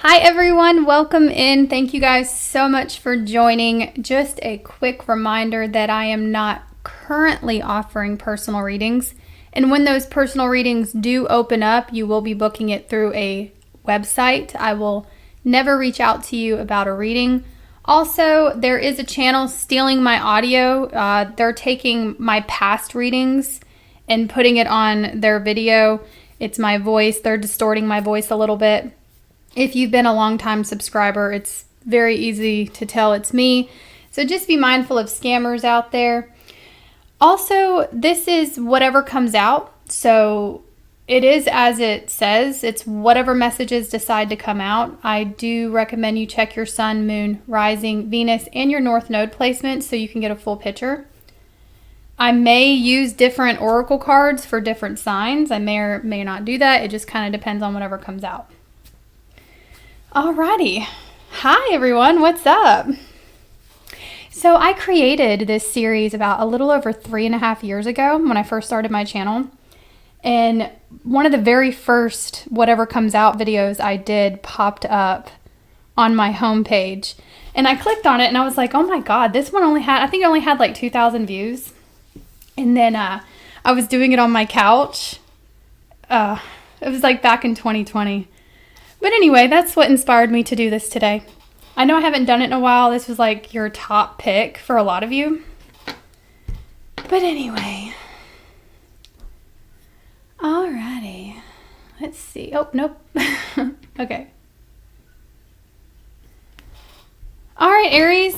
Hi everyone, welcome in. Thank you guys so much for joining. Just a quick reminder that I am not currently offering personal readings. And when those personal readings do open up, you will be booking it through a website. I will never reach out to you about a reading. Also, there is a channel stealing my audio. They're taking my past readings and putting it on their video. It's my voice. They're distorting my voice a little bit. If you've been a long-time subscriber, it's very easy to tell it's me. So just be mindful of scammers out there. Also, this is whatever comes out. So it is as it says. It's whatever messages decide to come out. I do recommend you check your sun, moon, rising, Venus, and your north node placement so you can get a full picture. I may use different oracle cards for different signs. I may or may not do that. It just kind of depends on whatever comes out. Alrighty. Hi everyone, what's up? So I created this series about a little over 3.5 years ago when I first started my channel. And one of the very first whatever comes out videos I did popped up on my homepage. And I clicked on it and I was like, oh my God, this one I think it only had like 2,000 views. And then I was doing it on my couch. It was like back in 2020. But anyway, that's what inspired me to do this today. I know I haven't done it in a while. This was like your top pick for a lot of you. But anyway. Alrighty. Let's see. Oh, nope. Okay. Alright, Aries.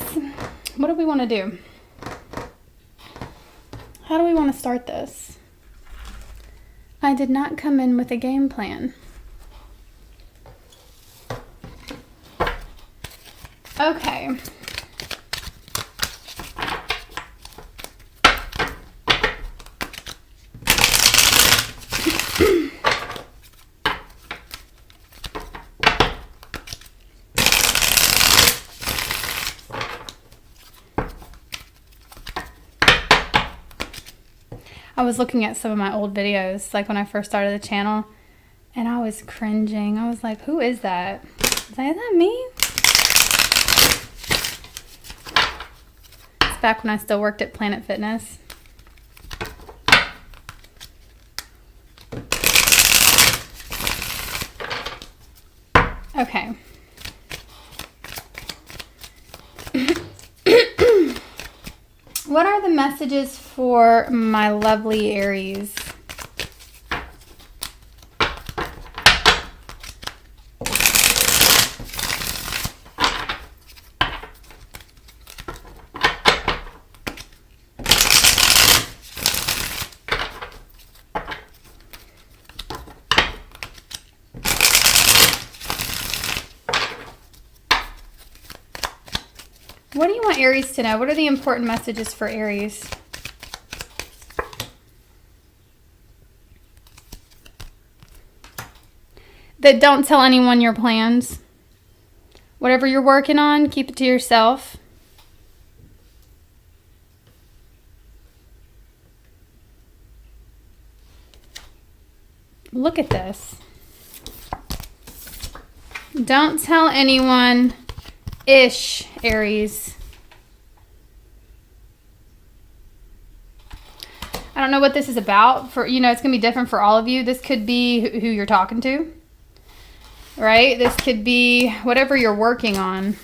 What do we want to do? How do we want to start this? I did not come in with a game plan. Okay. I was looking at some of my old videos, like when I first started the channel, and I was cringing. I was like, who is that? Is that me? Back when I still worked at Planet Fitness. Okay. What are the messages for my lovely Aries? What do you want Aries to know? What are the important messages for Aries? That don't tell anyone your plans. Whatever you're working on, keep it to yourself. Look at this. Don't tell anyone. Ish, Aries. I don't know what this is about. It's going to be different for all of you. This could be who you're talking to, right? This could be whatever you're working on.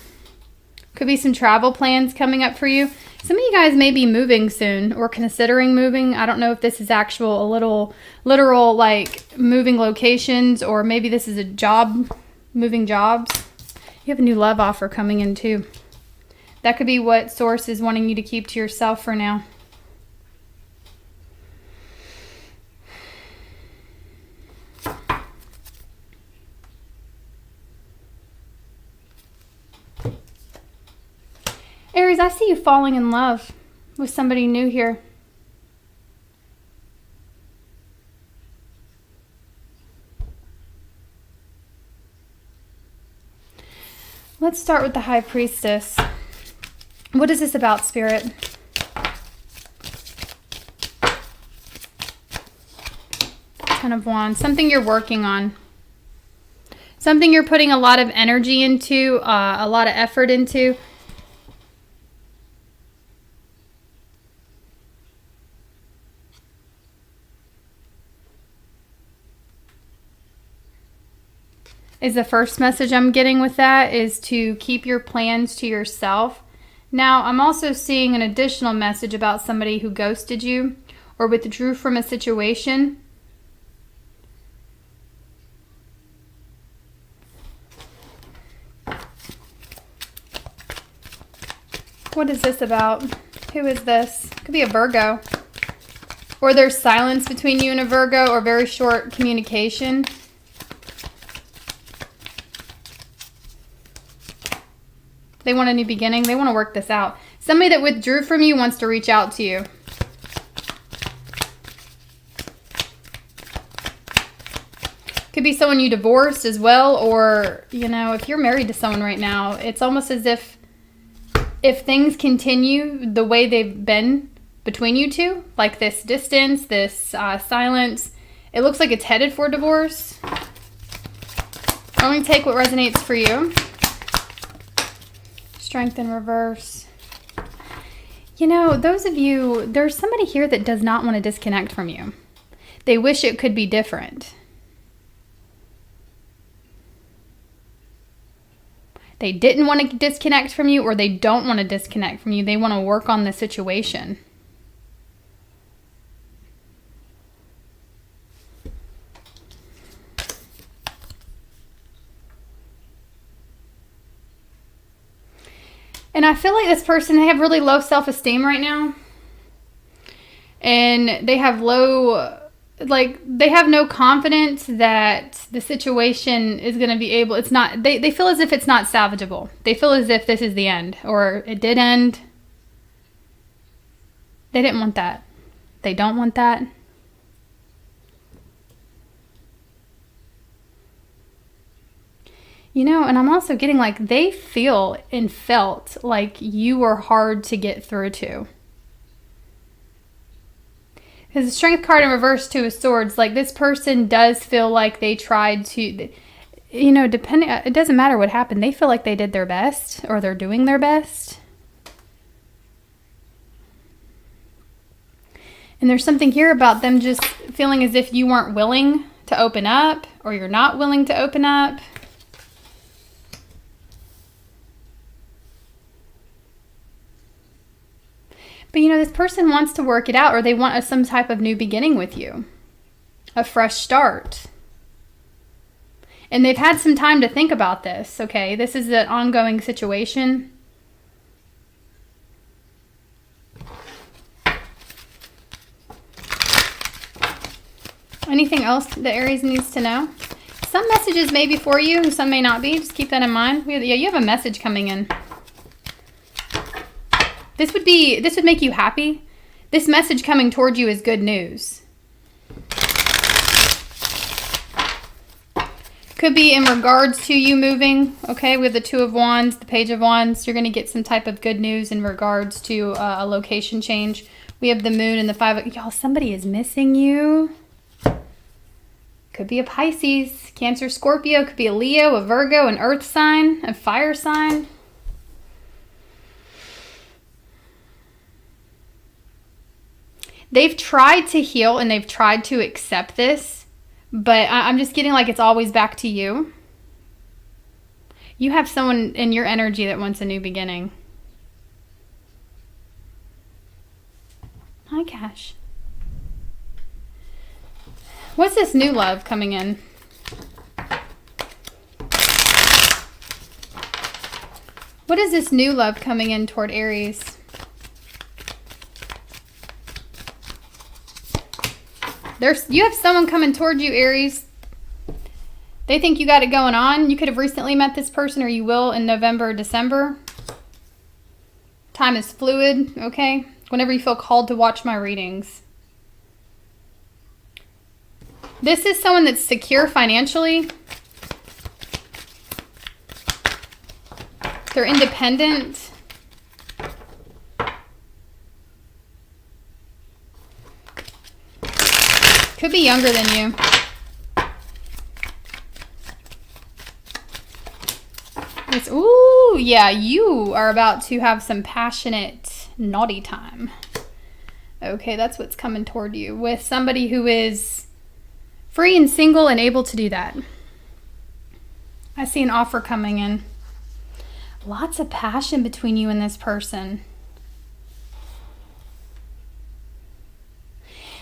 Could be some travel plans coming up for you. Some of you guys may be moving soon or considering moving. I don't know if this is actual, a little literal, like moving locations, or maybe this is a job, moving jobs. You have a new love offer coming in too. That could be what source is wanting you to keep to yourself for now. Aries, I see you falling in love with somebody new here. Let's start with the High Priestess. What is this about, Spirit? Ten of Wands. Something you're working on. Something you're putting a lot of energy into, a lot of effort into. Is the first message I'm getting with that, is to keep your plans to yourself. Now, I'm also seeing an additional message about somebody who ghosted you or withdrew from a situation. What is this about? Who is this? Could be a Virgo. Or there's silence between you and a Virgo, or very short communication. They want a new beginning. They want to work this out. Somebody that withdrew from you wants to reach out to you. Could be someone you divorced as well, or, you know, if you're married to someone right now, it's almost as if things continue the way they've been between you two, like this distance, this silence, it looks like it's headed for divorce. Only take what resonates for you. Strength in reverse. You know, those of you, there's somebody here that does not want to disconnect from you. They wish it could be different. They didn't want to disconnect from you, or they don't want to disconnect from you. They want to work on the situation. And I feel like this person, they have really low self-esteem right now. And they have they have no confidence that the situation is going to be able, it's not, they feel as if it's not salvageable. They feel as if this is the end, or it did end. They didn't want that. They don't want that. You know, and I'm also getting like they feel and felt like you were hard to get through to. Because the Strength card in reverse, Two of Swords, like this person does feel like they tried to, you know, it doesn't matter what happened. They feel like they did their best, or they're doing their best. And there's something here about them just feeling as if you weren't willing to open up, or you're not willing to open up. But, you know, this person wants to work it out, or they want some type of new beginning with you. A fresh start. And they've had some time to think about this, okay? This is an ongoing situation. Anything else that Aries needs to know? Some messages may be for you, and some may not be. Just keep that in mind. Yeah, you have a message coming in. This would make you happy. This message coming toward you is good news. Could be in regards to you moving, okay, with the Two of Wands, the Page of Wands. You're going to get some type of good news in regards to a location change. We have the Moon and the Five. Y'all, somebody is missing you. Could be a Pisces, Cancer, Scorpio. Could be a Leo, a Virgo, an Earth sign, a fire sign. They've tried to heal and they've tried to accept this, but I'm just getting like it's always back to you. You have someone in your energy that wants a new beginning. Hi, Cash. What's this new love coming in? What is this new love coming in toward Aries? You have someone coming toward you, Aries. They think you got it going on. You could have recently met this person, or you will in November or December. Time is fluid, okay? Whenever you feel called to watch my readings. This is someone that's secure financially. They're independent. Could be younger than you. Ooh, yeah, you are about to have some passionate naughty time. Okay, that's what's coming toward you with somebody who is free and single and able to do that. I see an offer coming in. Lots of passion between you and this person.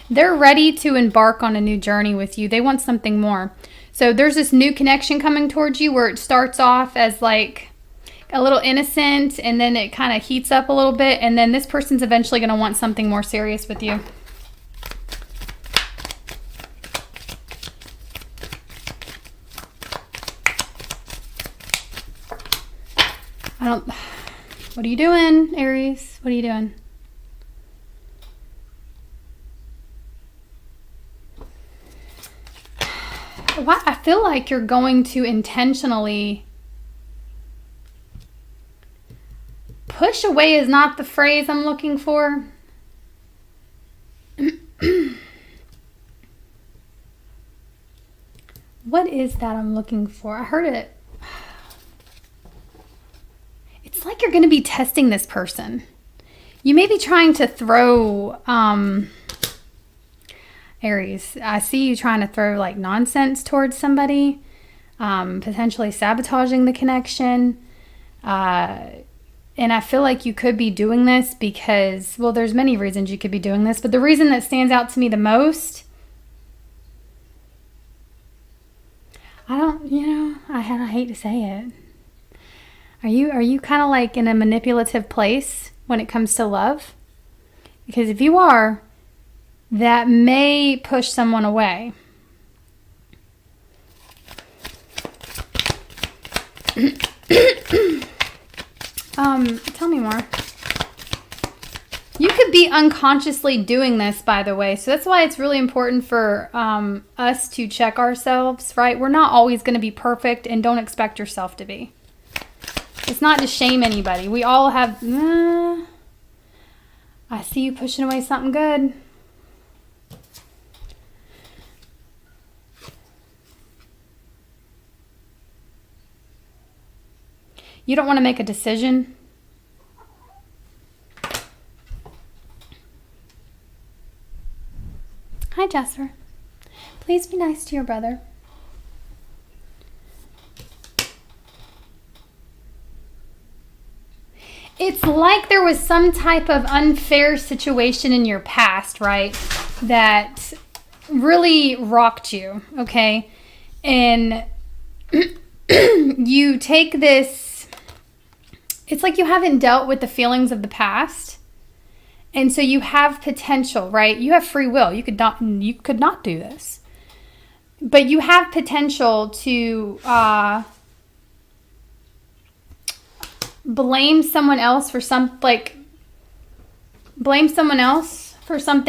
They're ready to embark on a new journey with you. They want something more. So there's this new connection coming towards you where it starts off as like a little innocent and then it kind of heats up a little bit, and then this person's eventually going to want something more serious with you. What are you doing, Aries? What are you doing? I feel like you're going to intentionally push away is not the phrase I'm looking for. What is that I'm looking for? I heard it. It's like you're going to be testing this person. You may be trying to throw, Aries, I see you trying to throw like nonsense towards somebody, potentially sabotaging the connection. And I feel like you could be doing this because, well, there's many reasons you could be doing this, but the reason that stands out to me the most, I hate to say it. Are you kind of like in a manipulative place when it comes to love? Because if you are, that may push someone away. Tell me more. You could be unconsciously doing this, by the way. So that's why it's really important for us to check ourselves, right? We're not always going to be perfect, and don't expect yourself to be. It's not to shame anybody. We all have... I see you pushing away something good. You don't want to make a decision. Hi, Jasper. Please be nice to your brother. It's like there was some type of unfair situation in your past, right? That really rocked you, okay? And you take this, it's like you haven't dealt with the feelings of the past. And so you have potential, right? You have free will. You could not do this. But you have potential to blame someone else for something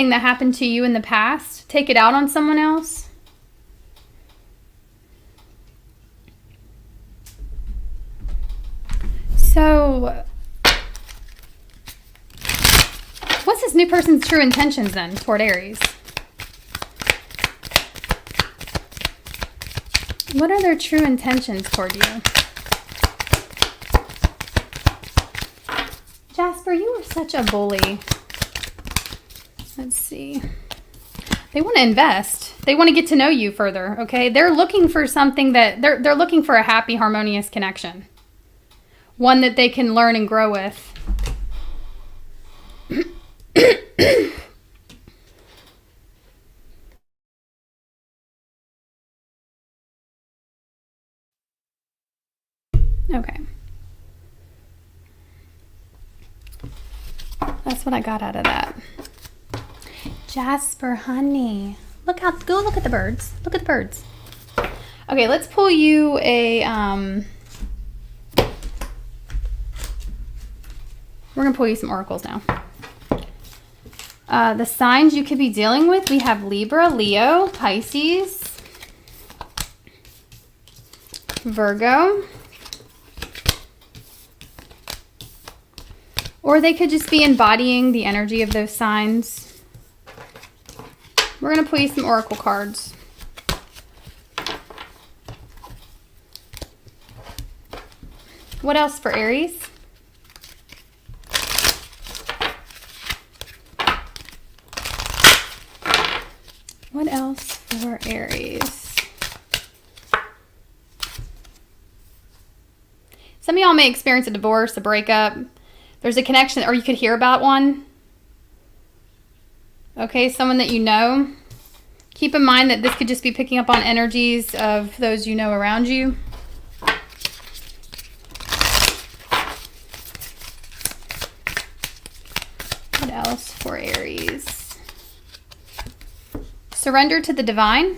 that happened to you in the past. Take it out on someone else. So, what's this new person's true intentions then toward Aries? What are their true intentions toward you? Jasper, you are such a bully. Let's see. They want to invest. They want to get to know you further, okay? They're looking for something that... They're looking for a happy, harmonious connection. One that they can learn and grow with. Okay. That's what I got out of that. Jasper, honey. Go look at the birds. Look at the birds. Okay, let's pull you a, we're going to pull you some oracles now. The signs you could be dealing with, we have Libra, Leo, Pisces, Virgo. Or they could just be embodying the energy of those signs. We're going to pull you some oracle cards. What else for Aries? What else for Aries? Some of y'all may experience a divorce, a breakup. There's a connection, or you could hear about one. Okay, someone that you know. Keep in mind that this could just be picking up on energies of those you know around you. What else for Aries? Surrender to the divine.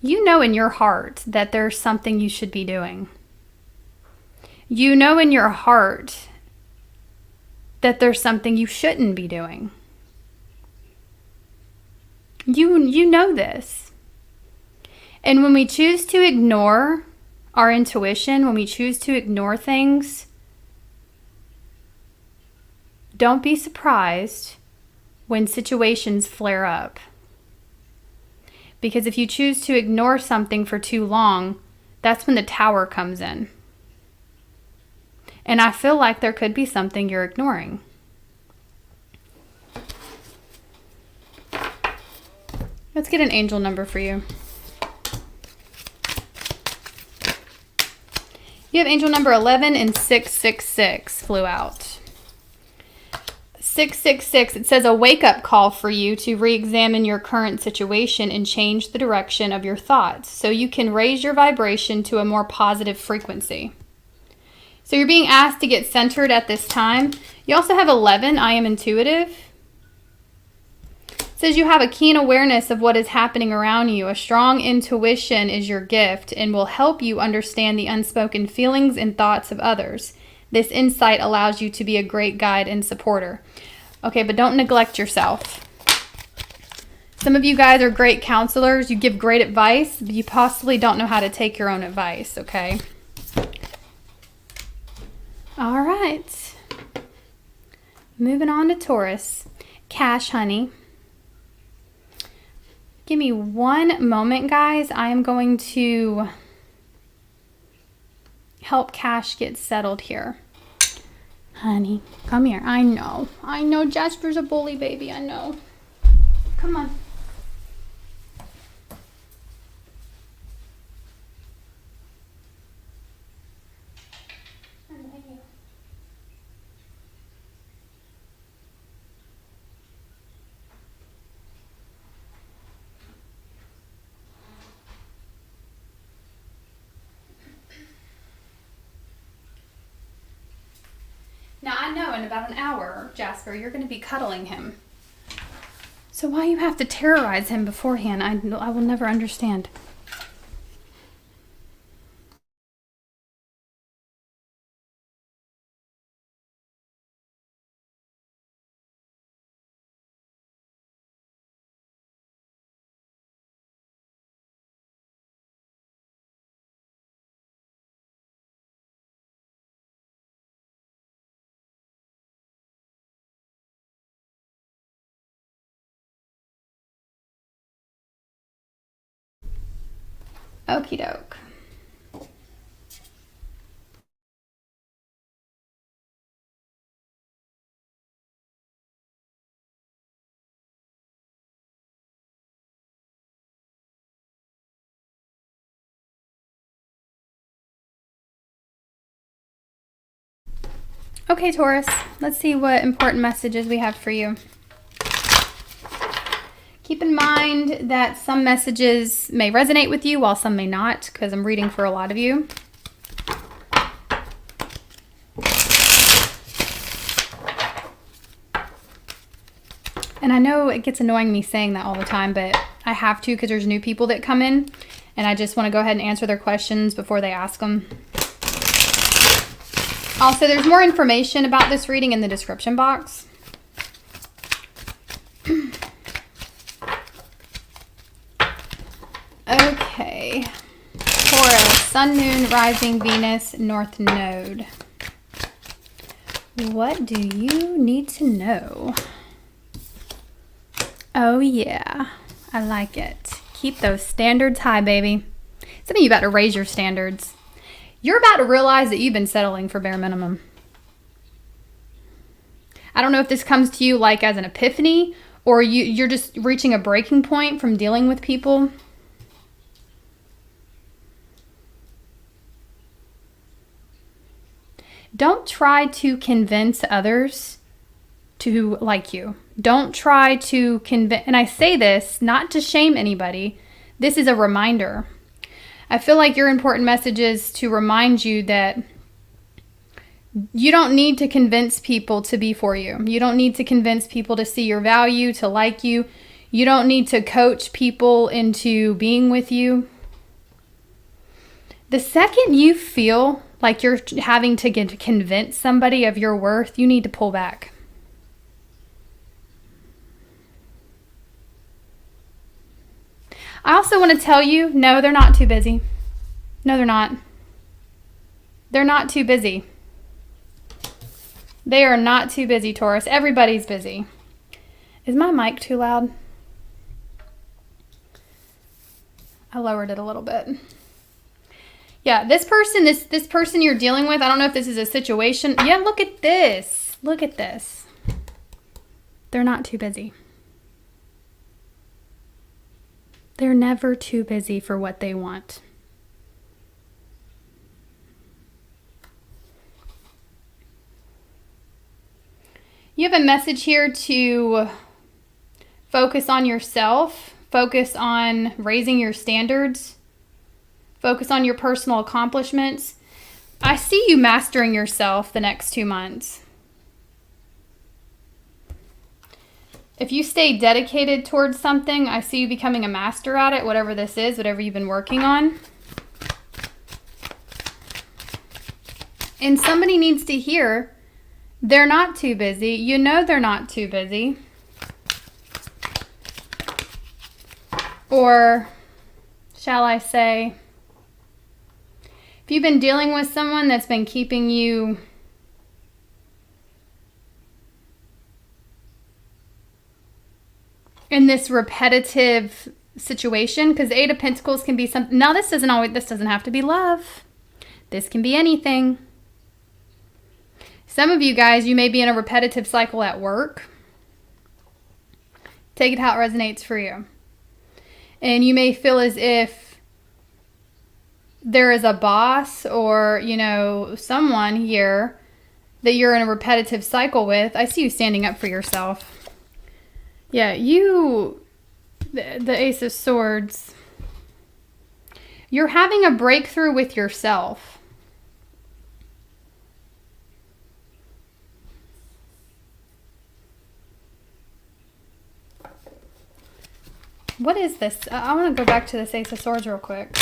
You know in your heart that there's something you should be doing. You know in your heart that there's something you shouldn't be doing. You know this. And when we choose to ignore our intuition, when we choose to ignore things, don't be surprised when situations flare up. Because if you choose to ignore something for too long, that's when the Tower comes in. And I feel like there could be something you're ignoring. Let's get an angel number for you. You have angel number 11 and 666 flew out. 666, it says a wake-up call for you to re-examine your current situation and change the direction of your thoughts so you can raise your vibration to a more positive frequency. So you're being asked to get centered at this time. You also have 11, I am intuitive. It says you have a keen awareness of what is happening around you. A strong intuition is your gift and will help you understand the unspoken feelings and thoughts of others. This insight allows you to be a great guide and supporter. Okay, but don't neglect yourself. Some of you guys are great counselors. You give great advice, but you possibly don't know how to take your own advice, okay? All right. Moving on to Taurus. Cash, honey. Give me one moment, guys. I am going to help Cash get settled here. Honey, come here. I know. Jasper's a bully, baby. I know. Come on. Now, I know in about an hour, Jasper, you're going to be cuddling him. So why you have to terrorize him beforehand, I will never understand. Okie doke. Okay, Taurus, let's see what important messages we have for you. Keep in mind that some messages may resonate with you while some may not, because I'm reading for a lot of you. And I know it gets annoying me saying that all the time, but I have to because there's new people that come in, and I just want to go ahead and answer their questions before they ask them. Also, there's more information about this reading in the description box. Okay, Taurus, Sun, Moon, Rising, Venus, North Node. What do you need to know? Oh yeah, I like it. Keep those standards high, baby. Some of you about to raise your standards. You're about to realize that you've been settling for bare minimum. I don't know if this comes to you like as an epiphany, or you're just reaching a breaking point from dealing with people. Don't try to convince others to like you. Don't try to convince, and I say this not to shame anybody. This is a reminder. I feel like your important message is to remind you that you don't need to convince people to be for you. You don't need to convince people to see your value, to like you. You don't need to coach people into being with you. The second you feel like you're having to convince somebody of your worth, you need to pull back. I also want to tell you, no, they're not too busy. No, they're not. They're not too busy. They are not too busy, Taurus. Everybody's busy. Is my mic too loud? I lowered it a little bit. Yeah, this person you're dealing with, I don't know if this is a situation. Yeah, look at this. Look at this. They're not too busy. They're never too busy for what they want. You have a message here to focus on yourself, focus on raising your standards, focus on your personal accomplishments. I see you mastering yourself the next 2 months. If you stay dedicated towards something, I see you becoming a master at it, whatever this is, whatever you've been working on. And somebody needs to hear they're not too busy. You know they're not too busy. Or, shall I say, if you've been dealing with someone that's been keeping you in this repetitive situation, because the Eight of Pentacles can be something. Now, this doesn't have to be love. This can be anything. Some of you guys, you may be in a repetitive cycle at work. Take it how it resonates for you. And you may feel as if there is a boss or, someone here that you're in a repetitive cycle with. I see you standing up for yourself. Yeah, the Ace of Swords. You're having a breakthrough with yourself. What is this? I want to go back to this Ace of Swords real quick.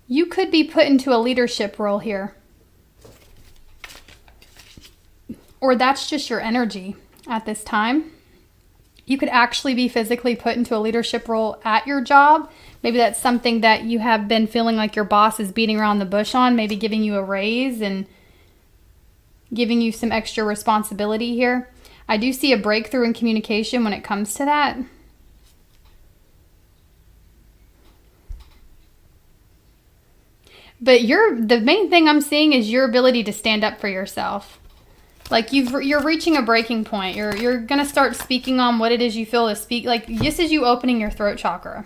You could be put into a leadership role here. Or that's just your energy at this time. You could actually be physically put into a leadership role at your job. Maybe that's something that you have been feeling like your boss is beating around the bush on, maybe giving you a raise and giving you some extra responsibility here. I do see a breakthrough in communication when it comes to that. But the main thing I'm seeing is your ability to stand up for yourself. Like you're reaching a breaking point. You're going to start speaking on what it is you feel to speak. Like this is you opening your throat chakra.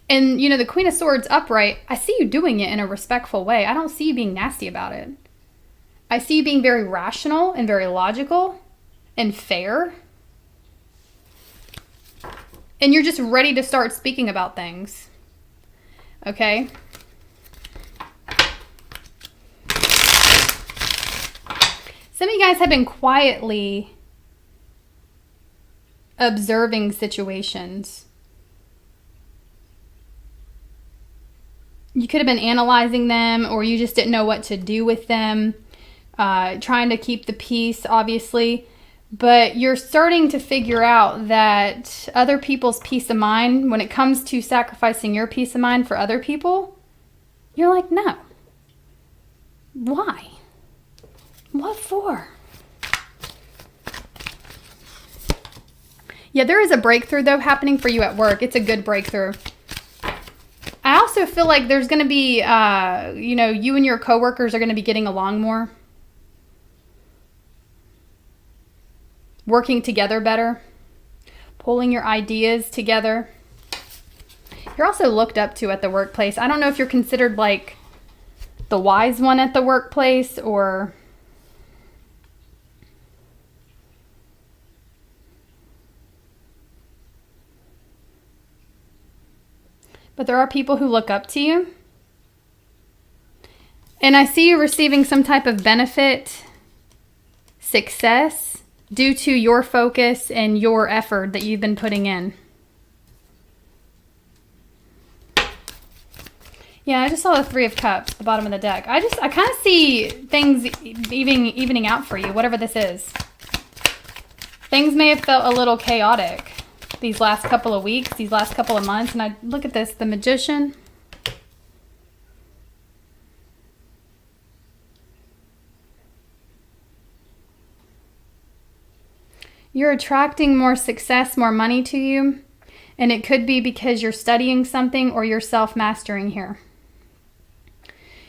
And, the Queen of Swords upright, I see you doing it in a respectful way. I don't see you being nasty about it. I see you being very rational and very logical and fair. And you're just ready to start speaking about things. Okay? Some of you guys have been quietly observing situations. You could have been analyzing them, or you just didn't know what to do with them, trying to keep the peace, obviously. But you're starting to figure out that other people's peace of mind, when it comes to sacrificing your peace of mind for other people, you're like, no. Why? 4. Yeah, there is a breakthrough, though, happening for you at work. It's a good breakthrough. I also feel like there's going to be, you and your coworkers are going to be getting along more. Working together better. Pulling your ideas together. You're also looked up to at the workplace. I don't know if you're considered like the wise one at the workplace or... But there are people who look up to you. And I see you receiving some type of benefit, success, due to your focus and your effort that you've been putting in. Yeah, I just saw the 3 of Cups at the bottom of the deck. I kind of see things evening out for you, whatever this is. Things may have felt a little chaotic these last couple of weeks, these last couple of months. And I look at this, the Magician. You're attracting more success, more money to you. And it could be because you're studying something or you're self-mastering here.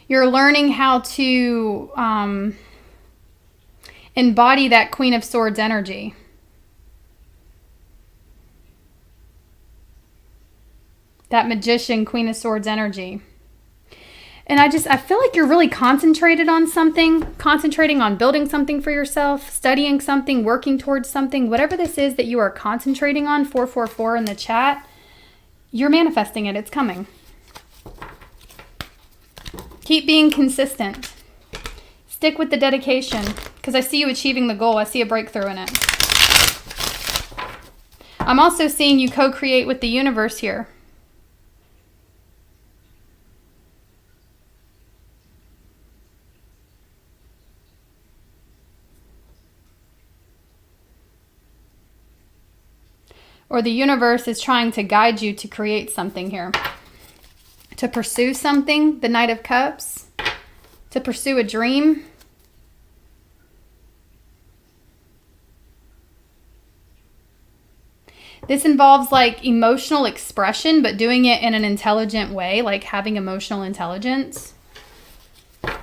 You're learning how to embody that Queen of Swords energy. That Magician, Queen of Swords energy. And I feel like you're really concentrated on something, concentrating on building something for yourself, studying something, working towards something, whatever this is that you are concentrating on, 444 in the chat, you're manifesting it. It's coming. Keep being consistent. Stick with the dedication because I see you achieving the goal. I see a breakthrough in it. I'm also seeing you co-create with the universe here. Or the universe is trying to guide you to create something here. To pursue something, the Knight of Cups. To pursue a dream. This involves like emotional expression, but doing it in an intelligent way, like having emotional intelligence.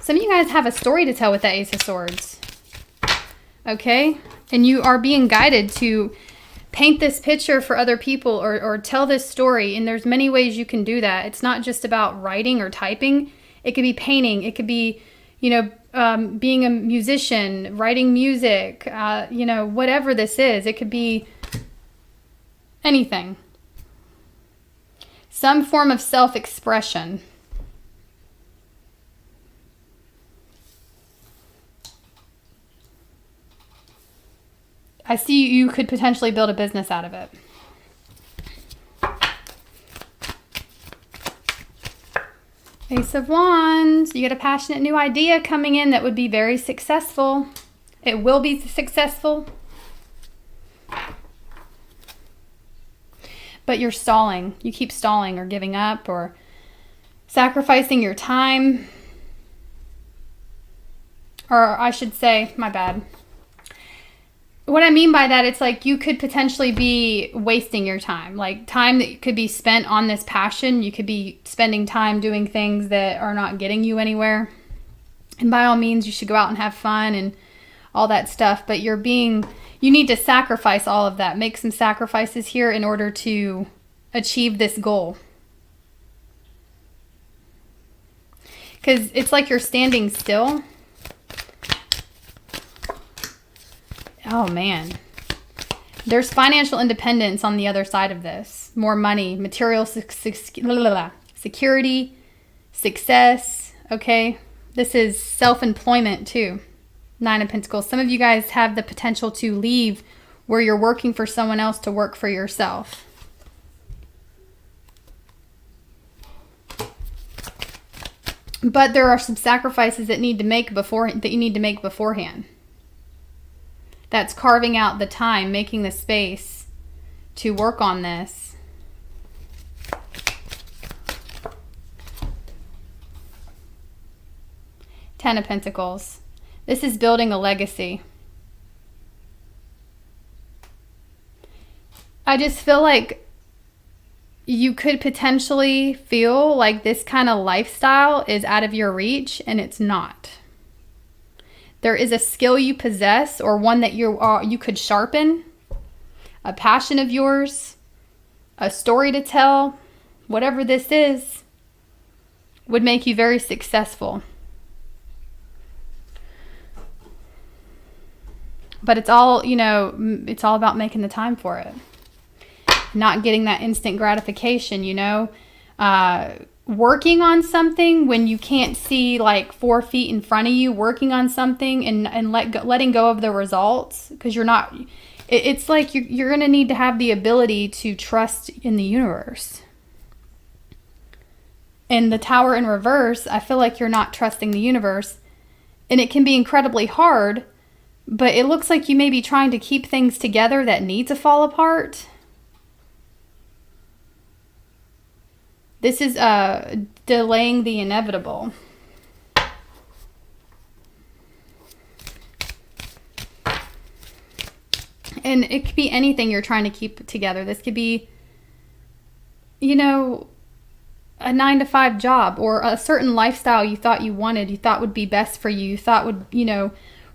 Some of you guys have a story to tell with the Ace of Swords. Okay? And you are being guided to paint this picture for other people or tell this story. And there's many ways you can do that. It's not just about writing or typing. It could be painting. It could be, being a musician, writing music, whatever this is. It could be anything. Some form of self-expression. I see you could potentially build a business out of it. Ace of Wands. You get a passionate new idea coming in that would be very successful. It will be successful. But you're stalling. You keep stalling or giving up or sacrificing your time. Or I should say, my bad. What I mean by that, it's like you could potentially be wasting your time. Like time that could be spent on this passion. You could be spending time doing things that are not getting you anywhere. And by all means, you should go out and have fun and all that stuff. But you need to sacrifice all of that. Make some sacrifices here in order to achieve this goal. Because it's like you're standing still. Oh, man. There's financial independence on the other side of this. More money, material security, success, okay? This is self-employment too. 9 of Pentacles. Some of you guys have the potential to leave where you're working for someone else to work for yourself. But there are some sacrifices that you need to make beforehand. That's carving out the time, making the space to work on this. Ten of Pentacles. This is building a legacy. I just feel like you could potentially feel like this kind of lifestyle is out of your reach, and it's not. There is a skill you possess, or one that you could sharpen, a passion of yours, a story to tell, whatever this is, would make you very successful. But it's all, it's all about making the time for it. Not getting that instant gratification, working on something when you can't see like 4 feet in front of you, working on something and letting go of the results, because it's like you're going to need to have the ability to trust in the universe. And the Tower in reverse, I feel like you're not trusting the universe, and it can be incredibly hard, but it looks like you may be trying to keep things together that need to fall apart. This is delaying the inevitable. And it could be anything you're trying to keep together. This could be, a 9-to-5 job, or a certain lifestyle you thought you wanted, you thought would be best for you, thought would,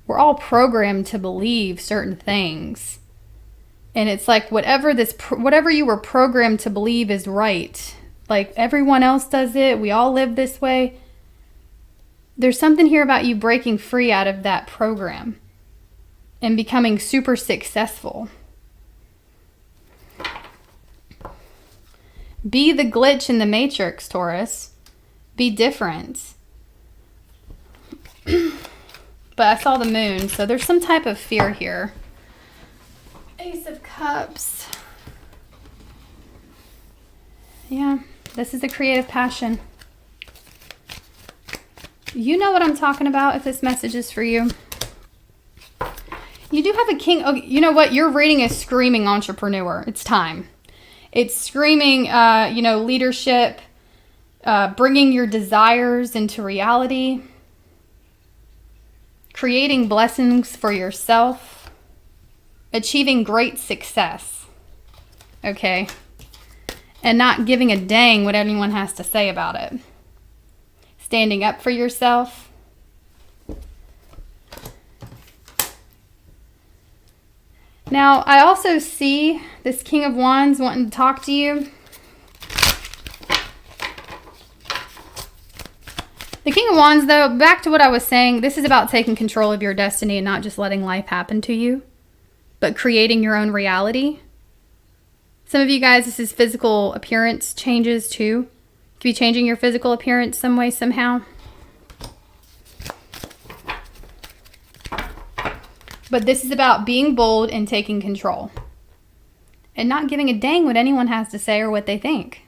we're all programmed to believe certain things. And it's like whatever you were programmed to believe is right. Like everyone else does it. We all live this way. There's something here about you breaking free out of that program and becoming super successful. Be the glitch in the matrix, Taurus. Be different. But I saw the moon, so there's some type of fear here. Ace of Cups. Yeah, this is a creative passion. You know what I'm talking about if this message is for you. You do have a king. Oh, you know what? Your reading is screaming entrepreneur. It's time. It's screaming, leadership, bringing your desires into reality, creating blessings for yourself, achieving great success. Okay? And not giving a dang what anyone has to say about it. Standing up for yourself. Now, I also see this King of Wands wanting to talk to you. The King of Wands, though, back to what I was saying, this is about taking control of your destiny and not just letting life happen to you, but creating your own reality. Some of you guys, this is physical appearance changes too. You could be changing your physical appearance some way, somehow. But this is about being bold and taking control. And not giving a dang what anyone has to say or what they think.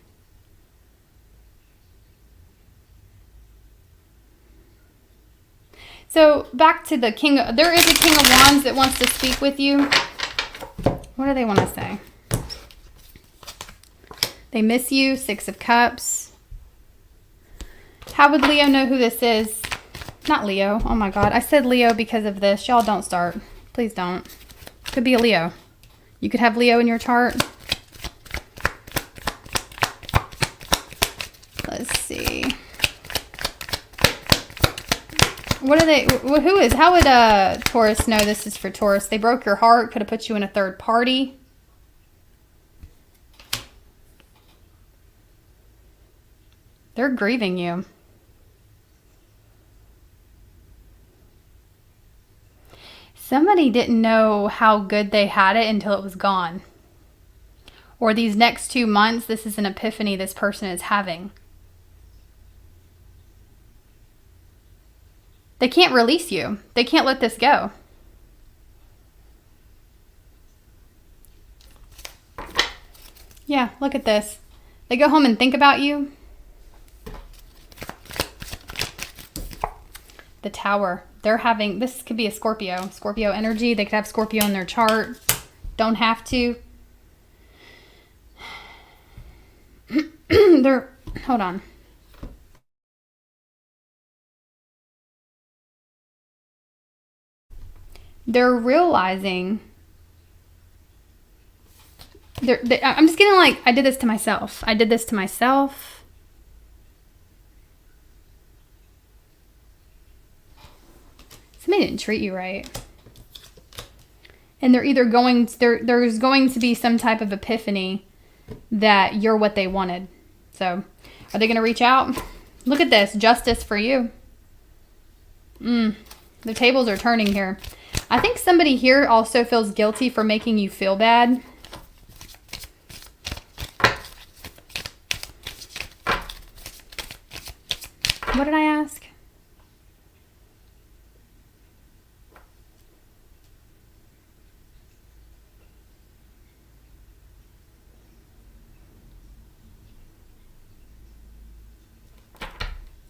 So back to the King. There is a King of Wands that wants to speak with you. What do they want to say? They miss you. 6 of Cups. How would Leo know who this is? Not Leo. Oh my God. I said Leo because of this. Y'all don't start. Please don't. Could be a Leo. You could have Leo in your chart. Let's see. What are they? Who is? How would Taurus know this is for Taurus? They broke your heart. Could have put you in a third party. They're grieving you. Somebody didn't know how good they had it until it was gone. Or these next 2 months, this is an epiphany this person is having. They can't release you. They can't let this go. Yeah, look at this. They go home and think about you. The Tower. They're having, this could be a Scorpio energy. They could have Scorpio in their chart. Don't have to. Hold on. they're realizing, I'm just getting like, I did this to myself. I did this to myself. Somebody didn't treat you right. And they're either there's going to be some type of epiphany that you're what they wanted. So, are they going to reach out? Look at this. Justice for you. The tables are turning here. I think somebody here also feels guilty for making you feel bad. What did I ask?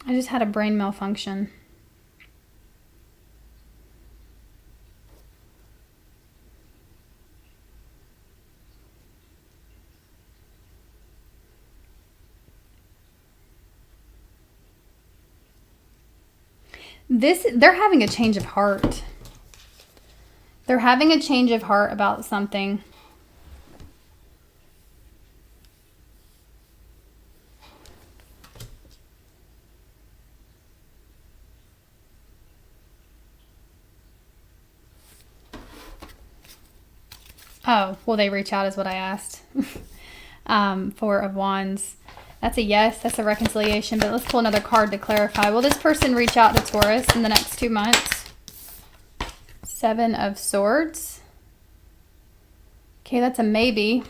I just had a brain malfunction. They're having a change of heart. They're having a change of heart about something. Oh, will they reach out is what I asked. Four of Wands. That's a yes. That's a reconciliation. But let's pull another card to clarify. Will this person reach out to Taurus in the next 2 months? Seven of Swords. Okay, that's a maybe.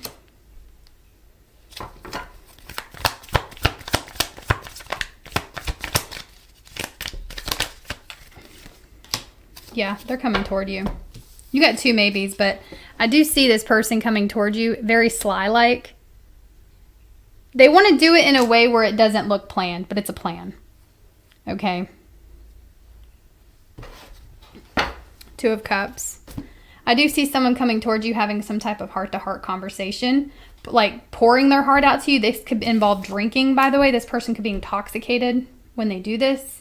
Yeah, they're coming toward you. You got two maybes, but I do see this person coming towards you, very sly-like. They want to do it in a way where it doesn't look planned, but it's a plan. Okay. Two of Cups. I do see someone coming towards you having some type of heart-to-heart conversation, like pouring their heart out to you. This could involve drinking, by the way. This person could be intoxicated when they do this.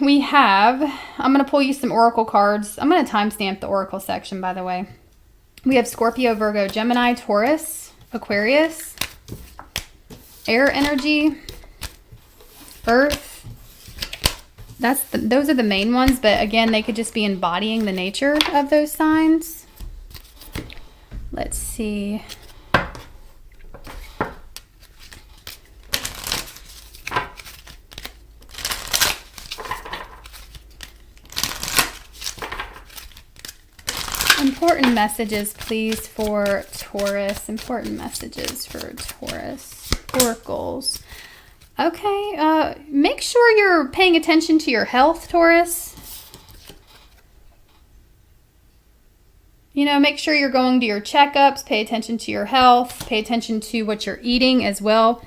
We have, I'm going to pull you some oracle cards. I'm going to timestamp the oracle section, by the way. We have Scorpio, Virgo, Gemini, Taurus, Aquarius, air energy, earth. Those are the main ones, but again, they could just be embodying the nature of those signs. Let's see. Important messages, please, for Taurus. Important messages for Taurus. Oracles. Okay, make sure you're paying attention to your health, Taurus. You know, make sure you're going to your checkups. Pay attention to your health. Pay attention to what you're eating as well.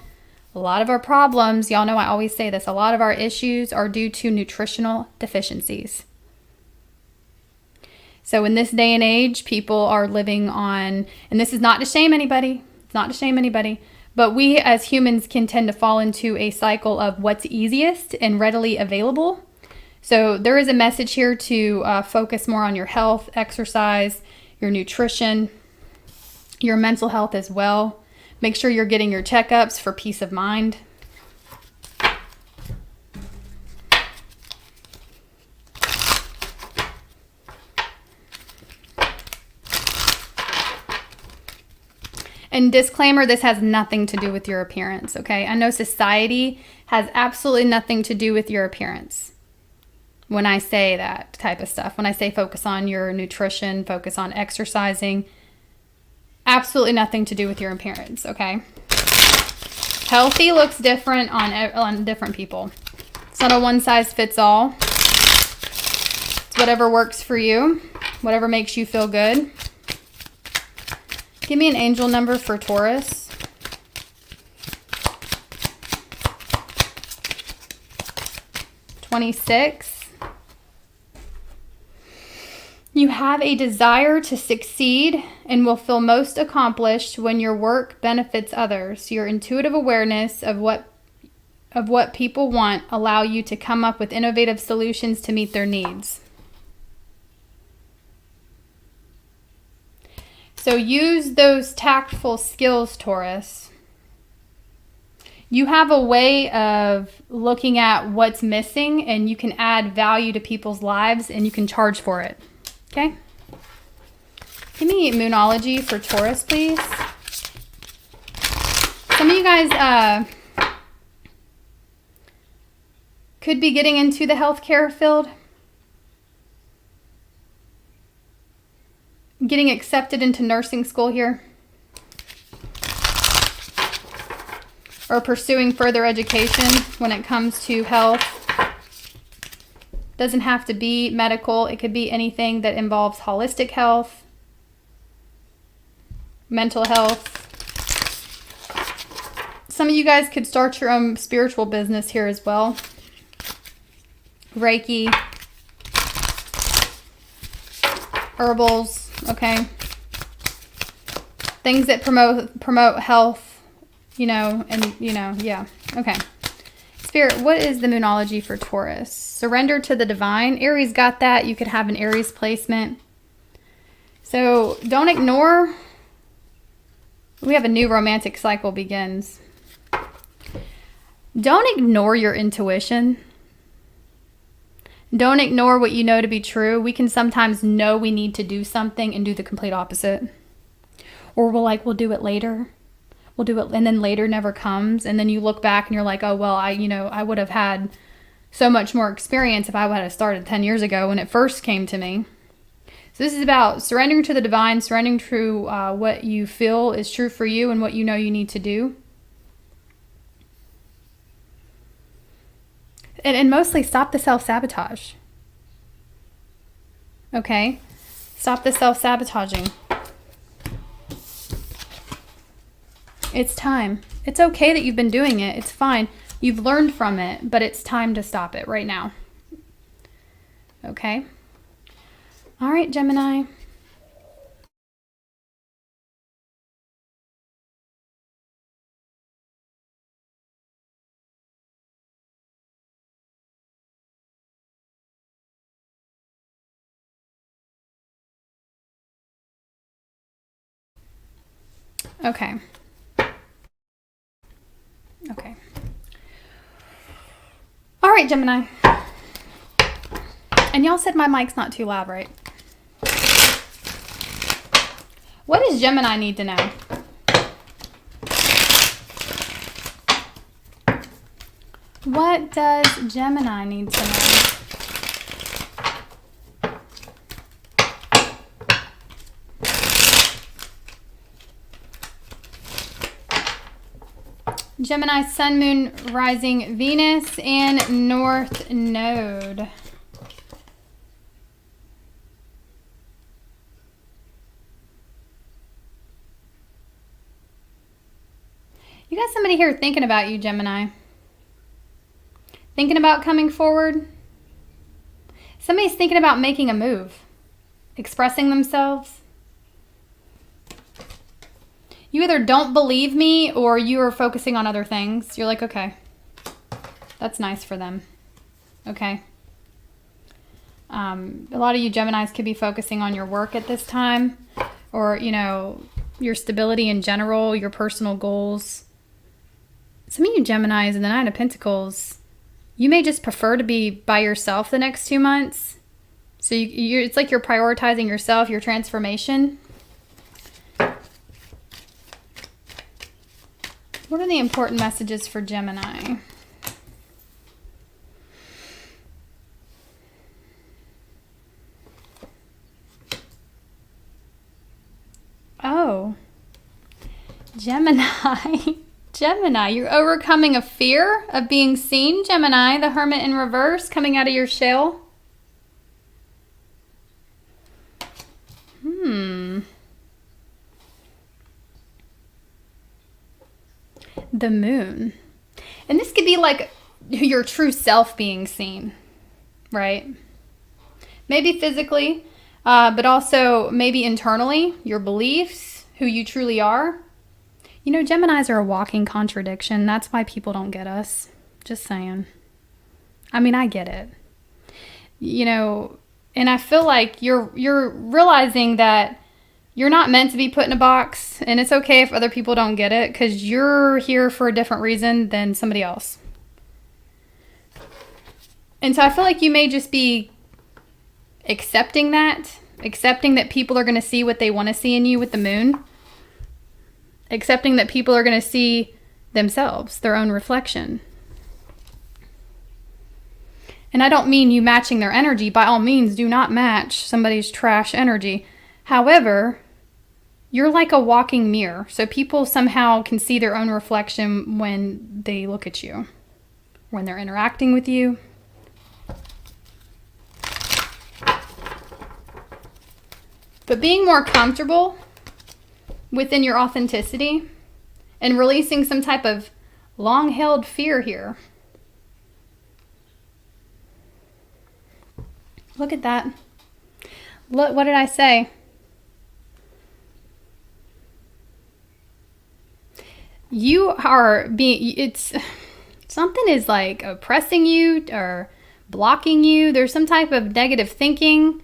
A lot of our problems, y'all know I always say this, a lot of our issues are due to nutritional deficiencies. So in this day and age, people are living on, and this is not to shame anybody, it's not to shame anybody, but we as humans can tend to fall into a cycle of what's easiest and readily available. So there is a message here to focus more on your health, exercise, your nutrition, your mental health as well. Make sure you're getting your checkups for peace of mind. And disclaimer, this has nothing to do with your appearance, okay? I know society has absolutely nothing to do with your appearance when I say that type of stuff. When I say focus on your nutrition, focus on exercising, absolutely nothing to do with your appearance, okay? Healthy looks different on different people. It's not a one size fits all. It's whatever works for you, whatever makes you feel good. Give me an angel number for Taurus. (26). You have a desire to succeed and will feel most accomplished when your work benefits others. Your intuitive awareness of what of what people want allow you to come up with innovative solutions to meet their needs. So use those tactful skills, Taurus. You have a way of looking at what's missing, and you can add value to people's lives, and you can charge for it. Okay? Give me Moonology for Taurus, please. Some of you guys could be getting into the healthcare field. Getting accepted into nursing school here. Or pursuing further education when it comes to health. Doesn't have to be medical. It could be anything that involves holistic health, mental health. Some of you guys could start your own spiritual business here as well. Reiki, herbals, okay? Things that promote health. Yeah. Okay. Spirit, what is the Moonology for Taurus? Surrender to the divine. Aries got that. You could have an Aries placement. So don't ignore. We have a new romantic cycle begins. Don't ignore your intuition. Don't ignore what you know to be true. We can sometimes know we need to do something and do the complete opposite. Or we'll do it later. We'll do it, and then later never comes, and then you look back and you're like, oh, well, I would have had so much more experience if I would have started 10 years ago when it first came to me. So this is about surrendering to the divine, surrendering to what you feel is true for you and what you know you need to do. And mostly stop the self-sabotage. Okay? Stop the self-sabotaging. It's time. It's okay that you've been doing it. It's fine. You've learned from it, but it's time to stop it right now. Okay? All right, Gemini. Okay. Okay. All right, Gemini. And y'all said my mic's not too loud, right? What does Gemini need to know? What does Gemini need to know? Gemini, Sun, Moon, Rising, Venus, and North Node. You got somebody here thinking about you, Gemini. Thinking about coming forward. Somebody's thinking about making a move. Expressing themselves. You either don't believe me or you are focusing on other things. You're like, okay, that's nice for them. Okay. A lot of you Geminis could be focusing on your work at this time, or, your stability in general, your personal goals. Some of you Geminis in the Nine of Pentacles, you may just prefer to be by yourself the next 2 months. So it's like you're prioritizing yourself, your transformation. What are the important messages for Gemini? Oh, Gemini. Gemini, you're overcoming a fear of being seen. Gemini, the Hermit in reverse, coming out of your shell. The Moon. And this could be like your true self being seen, right? Maybe physically, but also maybe internally, your beliefs, who you truly are. Geminis are a walking contradiction. That's why people don't get us. Just saying. I mean, I get it. You know, and I feel like you're realizing that you're not meant to be put in a box, and it's okay if other people don't get it, because you're here for a different reason than somebody else. And so I feel like you may just be accepting that people are going to see what they want to see in you with the moon. Accepting that people are going to see themselves, their own reflection. And I don't mean you matching their energy. By all means, do not match somebody's trash energy. However, you're like a walking mirror. So people somehow can see their own reflection when they look at you, when they're interacting with you. But being more comfortable within your authenticity and releasing some type of long-held fear here. Look at that. Look, what did I say? You are something is like oppressing you or blocking you. There's some type of negative thinking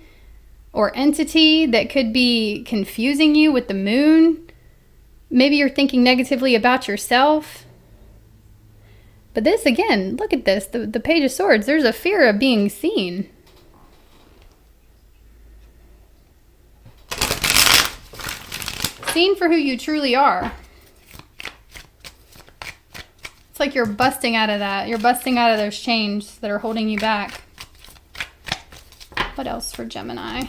or entity that could be confusing you with the moon. Maybe you're thinking negatively about yourself. But this, again, look at this. The Page of Swords. There's a fear of being seen. Seen for who you truly are. It's like you're busting out of that. You're busting out of those chains that are holding you back. What else for Gemini?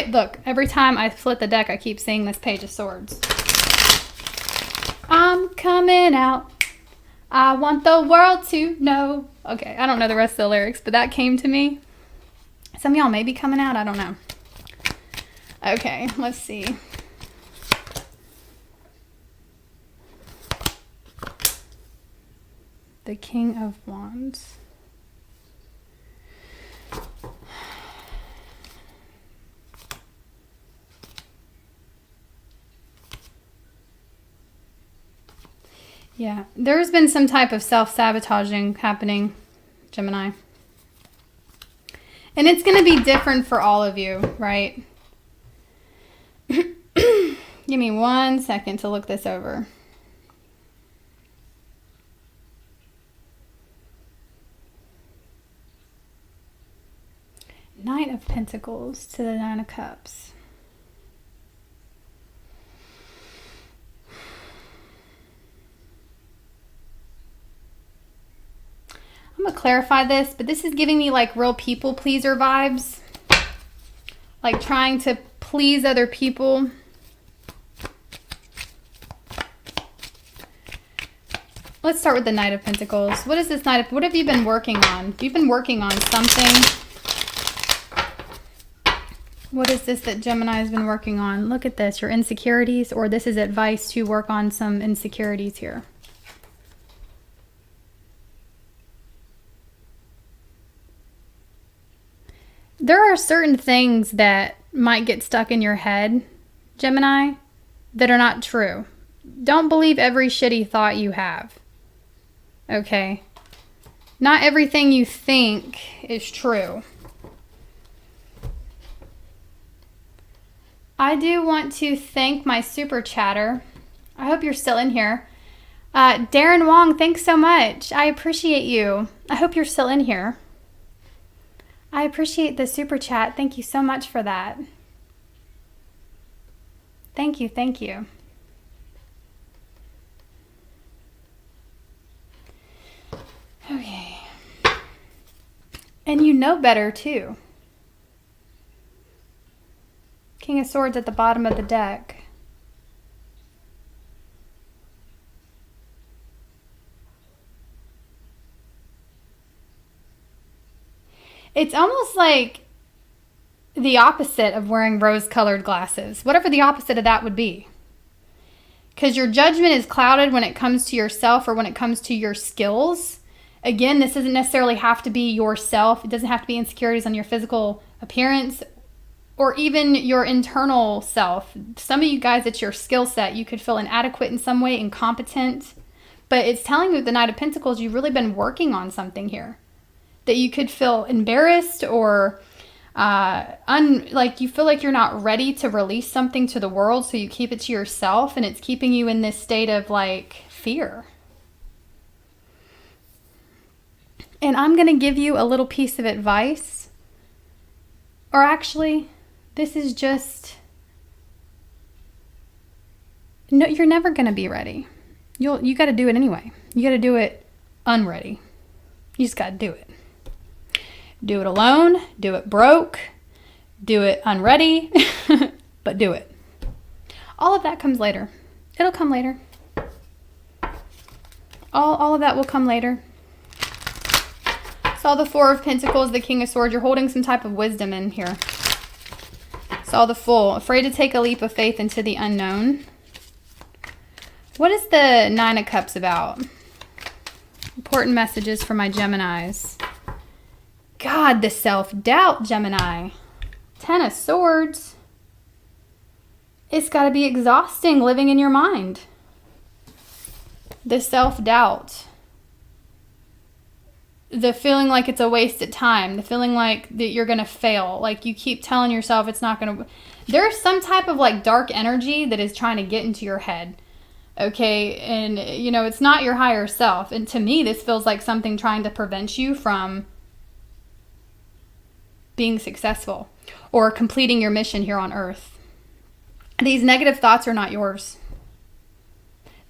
Look, every time I flip the deck, I keep seeing this Page of Swords. I'm coming out. I want the world to know. Okay, I don't know the rest of the lyrics, but that came to me. Some of y'all may be coming out. I don't know. Okay, let's see. The King of Wands. Yeah, there's been some type of self-sabotaging happening, Gemini. And it's going to be different for all of you, right? Give me 1 second to look this over. Knight of Pentacles to the Nine of Cups. I'm going to clarify this, but this is giving me like real people pleaser vibes. Like trying to please other people. Let's start with the Knight of Pentacles. What is this what have you been working on? You've been working on something. What is this that Gemini has been working on? Look at this, your insecurities, or this is advice to work on some insecurities here. There are certain things that might get stuck in your head, Gemini, that are not true. Don't believe every shitty thought you have. Okay? Not everything you think is true. I do want to thank my super chatter. I hope you're still in here. Darren Wong, thanks so much. I appreciate you. I hope you're still in here. I appreciate the super chat. Thank you so much for that. Thank you, thank you. Okay. And you know better too. King of Swords at the bottom of the deck. It's almost like the opposite of wearing rose-colored glasses. Whatever the opposite of that would be. Because your judgment is clouded when it comes to yourself or when it comes to your skills. Again, this doesn't necessarily have to be yourself. It doesn't have to be insecurities on your physical appearance or even your internal self. Some of you guys, it's your skill set. You could feel inadequate in some way, incompetent, But it's telling you with the Knight of Pentacles, you've really been working on something here. That you could feel embarrassed or like you feel like you're not ready to release something to the world, so you keep it to yourself, and it's keeping you in this state of like fear. And I'm going to give you a little piece of advice. Or actually, this is just... No, you're never going to be ready. You got to do it anyway. You got to do it unready. You just got to do it. Do it alone. Do it broke. Do it unready. But do it. All of that comes later. It'll come later. All of that will come later. Saw the Four of Pentacles, the King of Swords. You're holding some type of wisdom in here. Saw the Fool. Afraid to take a leap of faith into the unknown. What is the Nine of Cups about? Important messages for my Geminis. God, the self-doubt, Gemini. Ten of Swords. It's got to be exhausting living in your mind. The self-doubt. The feeling like it's a wasted time. The feeling like that you're going to fail. Like you keep telling yourself it's not going to... There's some type of like dark energy that is trying to get into your head. Okay, and you know, it's not your higher self. And to me, this feels like something trying to prevent you from being successful or completing your mission here on earth. These negative thoughts are not yours.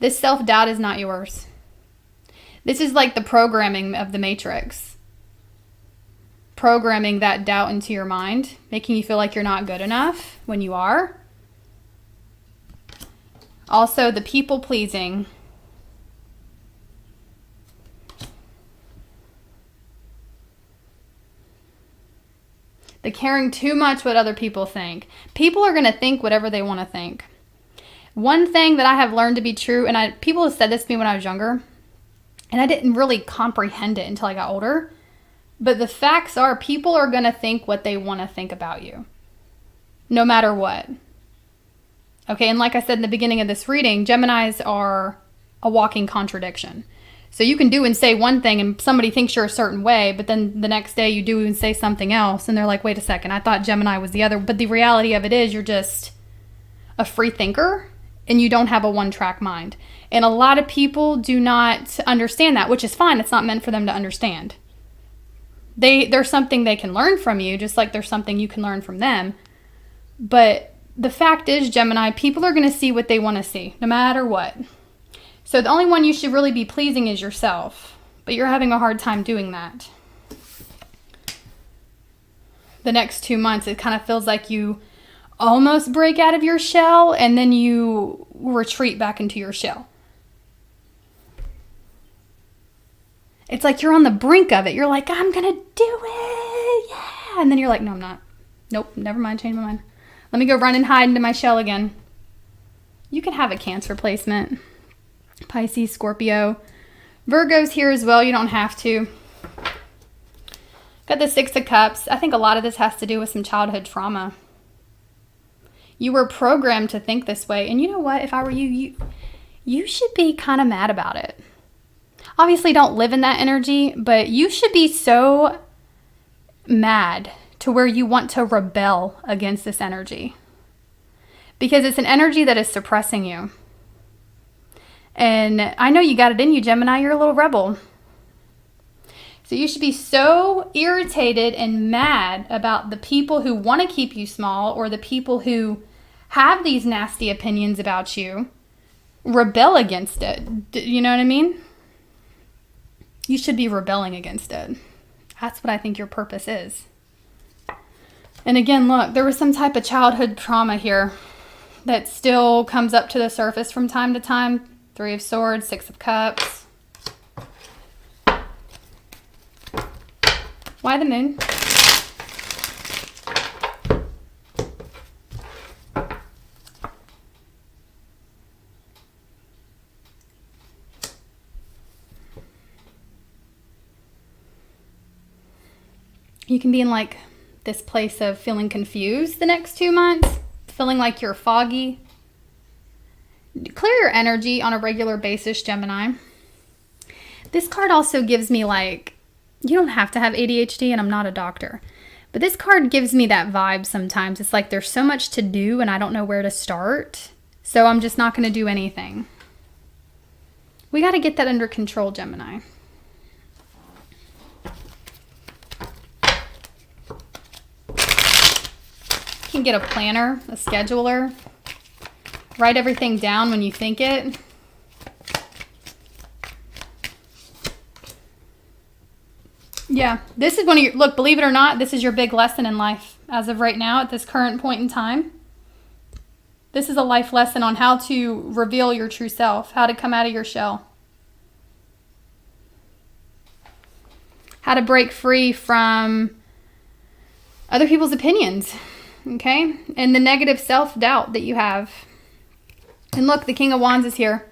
This self-doubt is not yours. This is like the programming of the Matrix. Programming that doubt into your mind, making you feel like you're not good enough when you are. Also, the people pleasing. The caring too much what other people think. People are going to think whatever they want to think. One thing that I have learned to be true, and people have said this to me when I was younger, and I didn't really comprehend it until I got older, but the facts are people are going to think what they want to think about you, no matter what. Okay, and like I said in the beginning of this reading, Geminis are a walking contradiction. So you can do and say one thing and somebody thinks you're a certain way, but then the next day you do and say something else and they're like, wait a second, I thought Gemini was the other. But the reality of it is you're just a free thinker and you don't have a one-track mind. And a lot of people do not understand that, which is fine. It's not meant for them to understand. There's something they can learn from you, just like there's something you can learn from them. But the fact is, Gemini, people are going to see what they want to see, no matter what. So the only one you should really be pleasing is yourself. But you're having a hard time doing that. The next 2 months, it kind of feels like you almost break out of your shell and then you retreat back into your shell. It's like you're on the brink of it. You're like, I'm going to do it. Yeah. And then you're like, no, I'm not. Nope, never mind, change my mind. Let me go run and hide into my shell again. You can have a Cancer placement. Pisces, Scorpio. Virgo's here as well. You don't have to. Got the Six of Cups. I think a lot of this has to do with some childhood trauma. You were programmed to think this way. And you know what? If I were you should be kind of mad about it. Obviously, don't live in that energy, but you should be so mad to where you want to rebel against this energy. Because it's an energy that is suppressing you. And I know you got it in you, Gemini. You're a little rebel. So you should be so irritated and mad about the people who want to keep you small or the people who have these nasty opinions about you. Rebel against it. You know what I mean? You should be rebelling against it. That's what I think your purpose is. And again, look, there was some type of childhood trauma here that still comes up to the surface from time to time. Three of Swords, Six of Cups. Why the Moon? You can be in like this place of feeling confused the next 2 months, feeling like you're foggy. Clear your energy on a regular basis, Gemini. This card also gives me like, you don't have to have ADHD, and I'm not a doctor. But this card gives me that vibe sometimes. It's like there's so much to do and I don't know where to start. So I'm just not going to do anything. We got to get that under control, Gemini. You can get a planner, a scheduler. Write everything down when you think it. Yeah, this is one of your, look, believe it or not, this is your big lesson in life as of right now at this current point in time. This is a life lesson on how to reveal your true self, how to come out of your shell. How to break free from other people's opinions, okay? And the negative self-doubt that you have. And look, the King of Wands is here.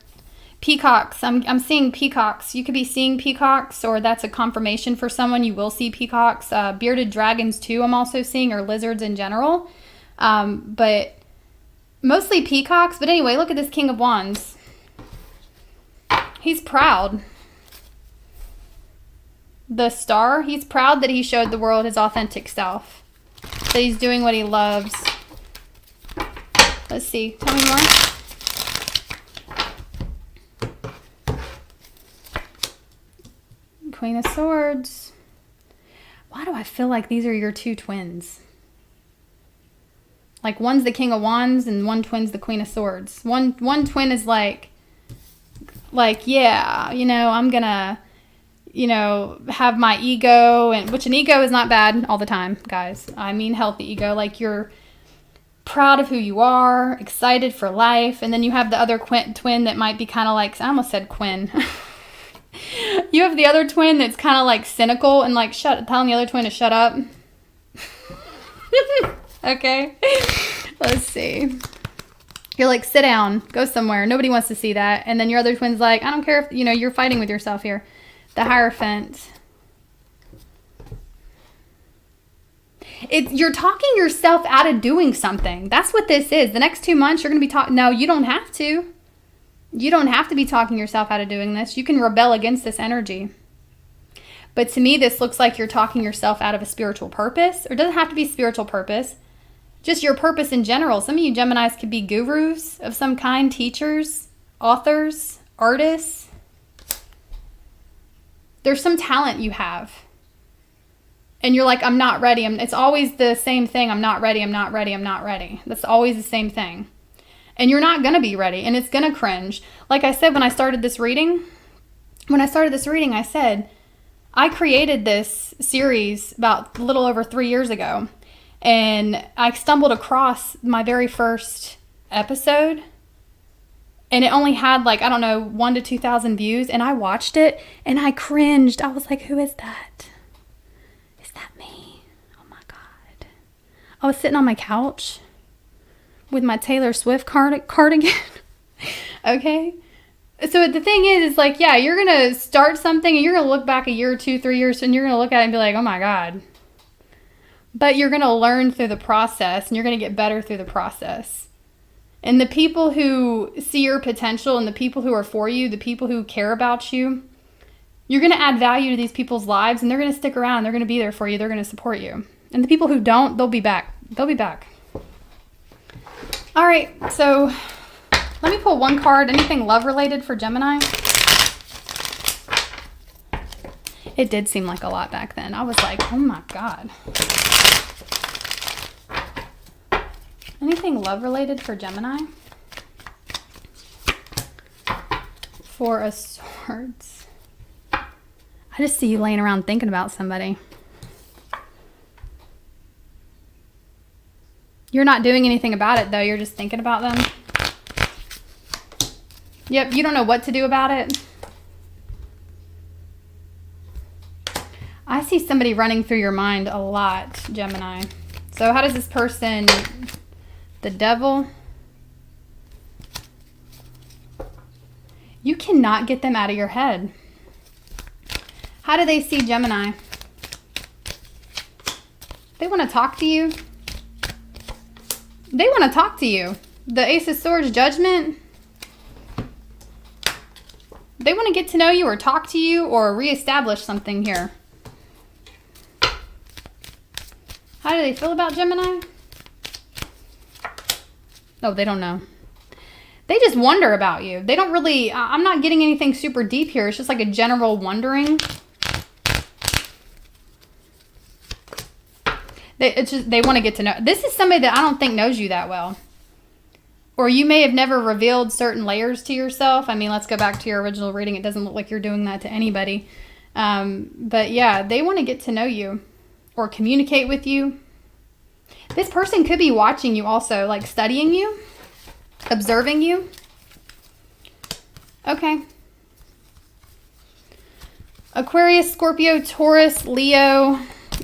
Peacocks. I'm seeing peacocks. You could be seeing peacocks, or that's a confirmation for someone. You will see peacocks. Bearded dragons too, I'm also seeing, or lizards in general. But mostly peacocks. But anyway, look at this King of Wands. He's proud. The Star, he's proud that he showed the world his authentic self. That he's doing what he loves. Let's see. Tell me more. Queen of Swords. Why do I feel like these are your two twins? Like one's the King of Wands and one twin's the Queen of Swords. One twin is like, yeah, you know, I'm gonna, you know, have my ego, and which an ego is not bad all the time, guys. I mean healthy ego, like you're proud of who you are, excited for life, and then you have the other twin that might be kind of like, I almost said Quinn. You have the other twin that's kind of like cynical and like telling the other twin to shut up. Okay. Let's see. You're like, sit down, go somewhere. Nobody wants to see that. And then your other twin's like, I don't care if, you know, you're fighting with yourself here. The Hierophant. You're talking yourself out of doing something. That's what this is. The next 2 months, you're going to be talking. No, you don't have to. You don't have to be talking yourself out of doing this. You can rebel against this energy. But to me, this looks like you're talking yourself out of a spiritual purpose. Or it doesn't have to be spiritual purpose. Just your purpose in general. Some of you Geminis could be gurus of some kind, teachers, authors, artists. There's some talent you have. And you're like, I'm not ready. It's always the same thing. I'm not ready. I'm not ready. I'm not ready. That's always the same thing. And you're not going to be ready. And it's going to cringe. Like I said when I started this reading, I said, I created this series about a little over 3 years ago. And I stumbled across my very first episode. And it only had like, I don't know, 1,000 to 2,000 views. And I watched it and I cringed. I was like, who is that? Is that me? Oh my God. I was sitting on my couch with my Taylor Swift cardigan. Okay. So the thing is like, yeah, you're going to start something and you're going to look back a year or 2, 3 years and you're going to look at it and be like, oh my God. But you're going to learn through the process and you're going to get better through the process. And the people who see your potential and the people who are for you, the people who care about you, you're going to add value to these people's lives and they're going to stick around. They're going to be there for you. They're going to support you. And the people who don't, they'll be back. They'll be back. All right, so let me pull one card. Anything love-related for Gemini? It did seem like a lot back then. I was like, oh my God. Anything love-related for Gemini? 4 of Swords. I just see you laying around thinking about somebody. You're not doing anything about it, though. You're just thinking about them. Yep, you don't know what to do about it. I see somebody running through your mind a lot, Gemini. So how does this person... The Devil? You cannot get them out of your head. How do they see Gemini? They want to talk to you. They want to talk to you. The Ace of Swords, Judgment. They want to get to know you or talk to you or reestablish something here. How do they feel about Gemini? Oh, they don't know. They just wonder about you. They don't really, I'm not getting anything super deep here. It's just like a general wondering. They want to get to know. This is somebody that I don't think knows you that well. Or you may have never revealed certain layers to yourself. I mean, let's go back to your original reading. It doesn't look like you're doing that to anybody. But yeah, they want to get to know you or communicate with you. This person could be watching you also, like studying you, observing you. Okay. Aquarius, Scorpio, Taurus, Leo,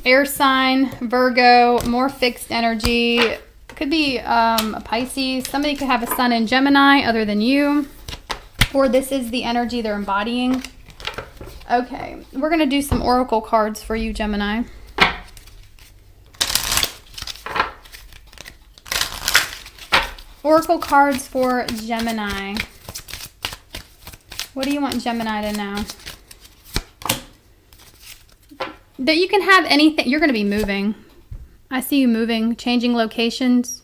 air sign, Virgo, more fixed energy. Could be a Pisces. Somebody could have a sun in Gemini other than you. Or this is the energy they're embodying. Okay, we're going to do some oracle cards for you, Gemini. Oracle cards for Gemini. What do you want Gemini to know? That you can have anything. You're going to be moving. I see you moving, changing locations.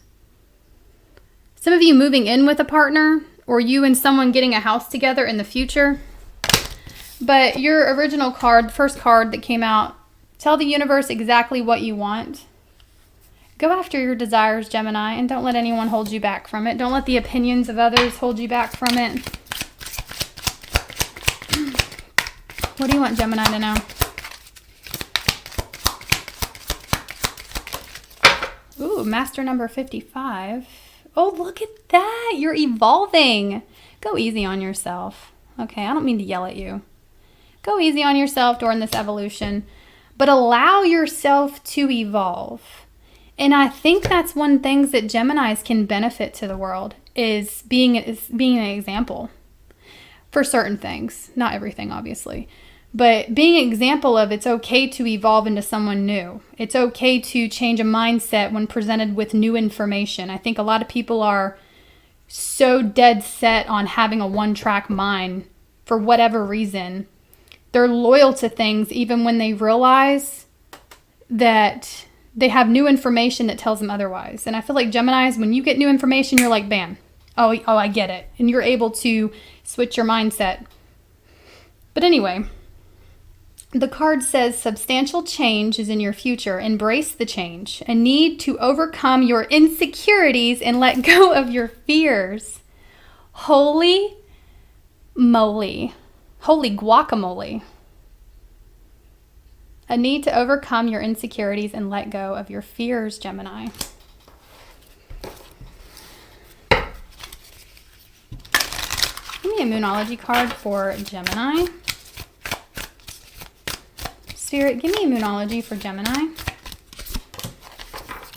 Some of you moving in with a partner, or you and someone getting a house together in the future. But your original card, the first card that came out, tell the universe exactly what you want. Go after your desires, Gemini, and don't let anyone hold you back from it. Don't let the opinions of others hold you back from it. What do you want Gemini to know? Ooh, master number 55. Oh, look at that. You're evolving. Go easy on yourself. Okay, I don't mean to yell at you. Go easy on yourself during this evolution, but allow yourself to evolve. And I think that's one thing that Geminis can benefit to the world is being an example for certain things. Not everything, obviously. But being an example of it's okay to evolve into someone new. It's okay to change a mindset when presented with new information. I think a lot of people are so dead set on having a one-track mind for whatever reason. They're loyal to things even when they realize that they have new information that tells them otherwise. And I feel like Geminis, when you get new information, you're like, bam, oh, I get it. And you're able to switch your mindset. But anyway, the card says substantial change is in your future. Embrace the change. A need to overcome your insecurities and let go of your fears. Holy moly. Holy guacamole. A need to overcome your insecurities and let go of your fears, Gemini. Give me a Moonology card for Gemini. Spirit, give me a Moonology for Gemini.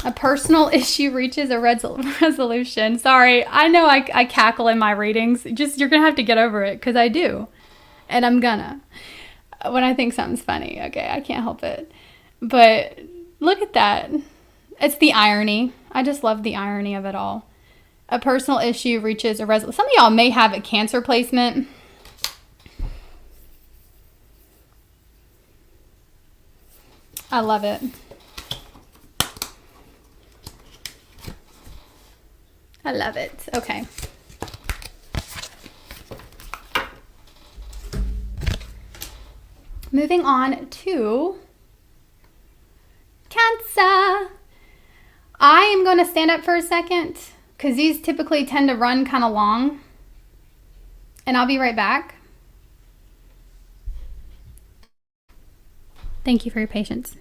A personal issue reaches a resolution. Sorry, I know I cackle in my readings. Just, you're going to have to get over it because I do. And I'm gonna. When I think something's funny. Okay, I can't help it. But look at that. It's the irony. I just love the irony of it all. A personal issue reaches a resolution. Some of y'all may have a Cancer placement. I love it. I love it. Okay. Moving on to Cancer. I am going to stand up for a second because these typically tend to run kind of long. And I'll be right back. Thank you for your patience.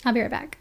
I'll be right back.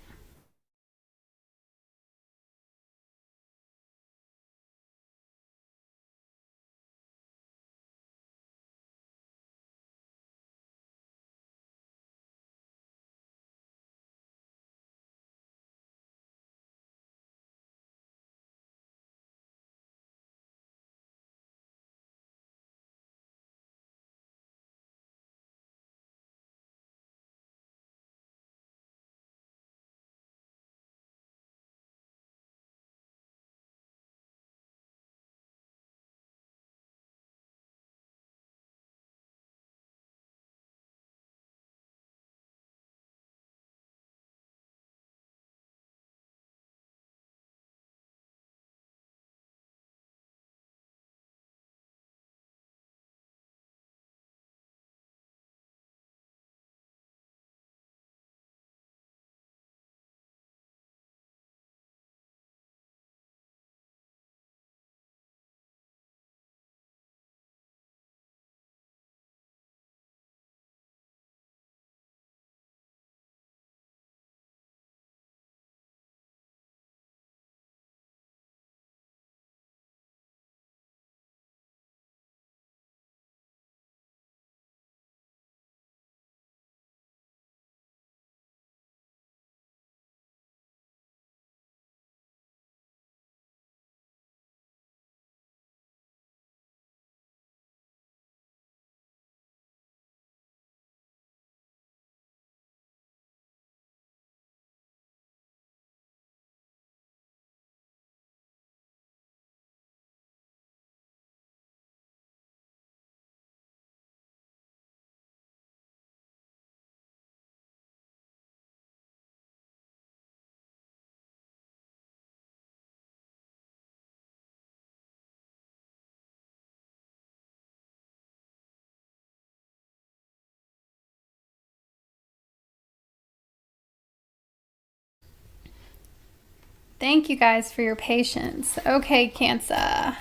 Thank you guys for your patience. Okay, Cancer.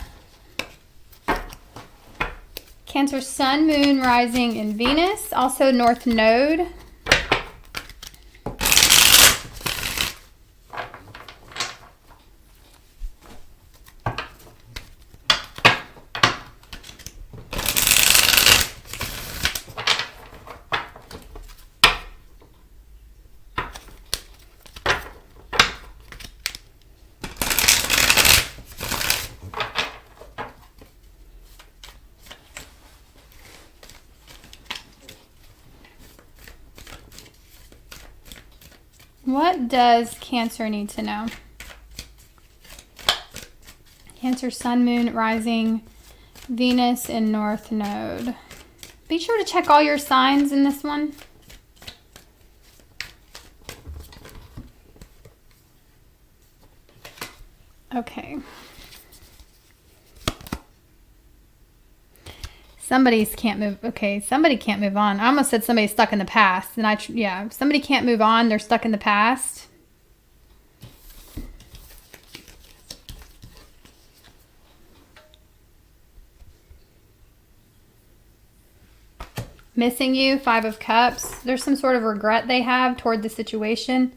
Cancer, Sun, Moon, Rising, and Venus. Also North Node. What does Cancer need to know? Cancer, Sun, Moon, Rising, Venus, and North Node. Be sure to check all your signs in this one. Okay. Somebody's can't move. Okay, somebody can't move on. I almost said somebody's stuck in the past. And yeah, if somebody can't move on, they're stuck in the past. Missing you, Five of Cups. There's some sort of regret they have toward the situation.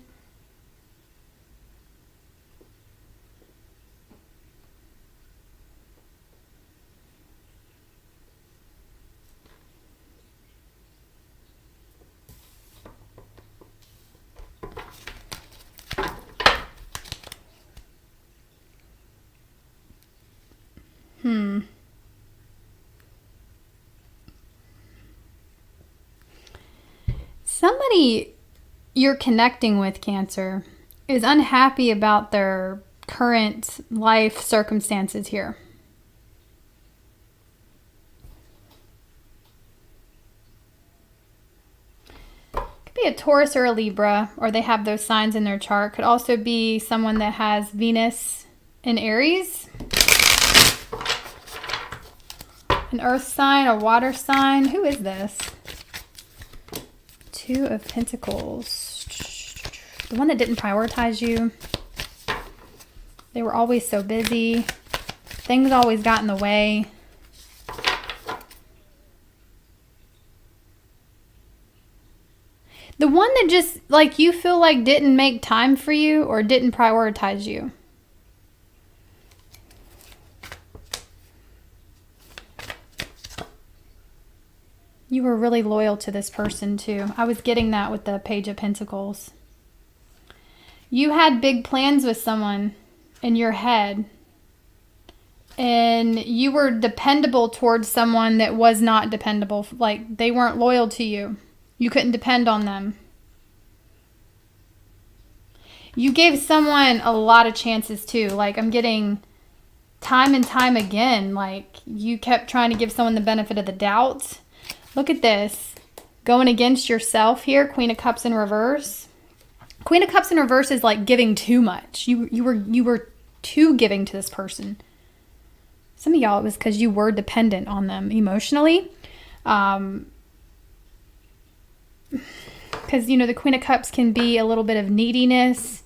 Somebody you're connecting with, Cancer, is unhappy about their current life circumstances here. Could be a Taurus or a Libra, or they have those signs in their chart. Could also be someone that has Venus in Aries. An earth sign, a water sign. Who is this? Two of Pentacles. The one that didn't prioritize you. They were always so busy. Things always got in the way. The one that just, like, you feel like didn't make time for you or didn't prioritize you. You were really loyal to this person too. I was getting that with the Page of Pentacles. You had big plans with someone in your head. And you were dependable towards someone that was not dependable. Like, they weren't loyal to you. You couldn't depend on them. You gave someone a lot of chances too. Like, I'm getting time and time again. Like, you kept trying to give someone the benefit of the doubt. Look at this. Going against yourself here. Queen of Cups in reverse. Queen of Cups in reverse is like giving too much. You were too giving to this person. Some of y'all, it was because you were dependent on them emotionally. Because, you know, the Queen of Cups can be a little bit of neediness.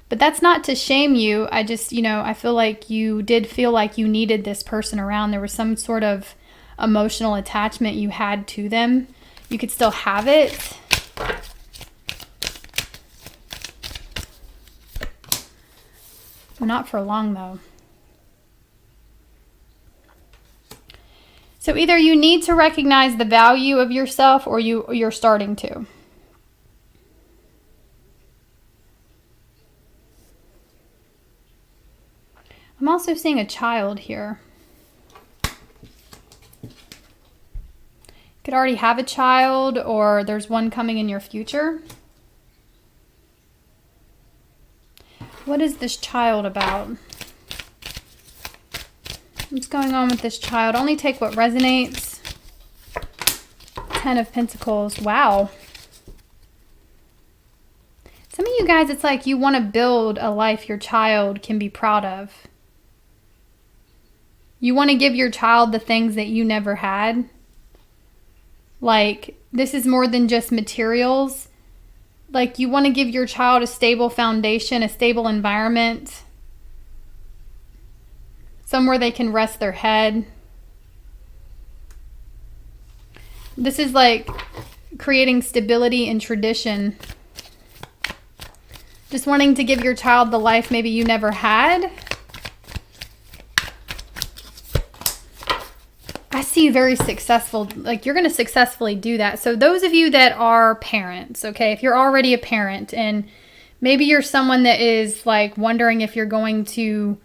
But that's not to shame you. I just, you know, I feel like you did feel like you needed this person around. There was some sort of emotional attachment you had to them. You could still have it. Not for long though. So either you need to recognize the value of yourself or you're starting to. I'm also seeing a child here. Could already have a child, or there's one coming in your future. What is this child about? What's going on with this child? Only take what resonates. Ten of Pentacles. Wow. Some of you guys, it's like you want to build a life your child can be proud of. You want to give your child the things that you never had. Like, this is more than just materials. Like you want to give your child a stable foundation, a stable environment, somewhere they can rest their head. This is like creating stability and tradition. Just wanting to give your child the life maybe you never had. I see you very successful. Like you're going to successfully do that. So those of you that are parents, okay, if you're already a parent and maybe you're someone that is like wondering if you're going to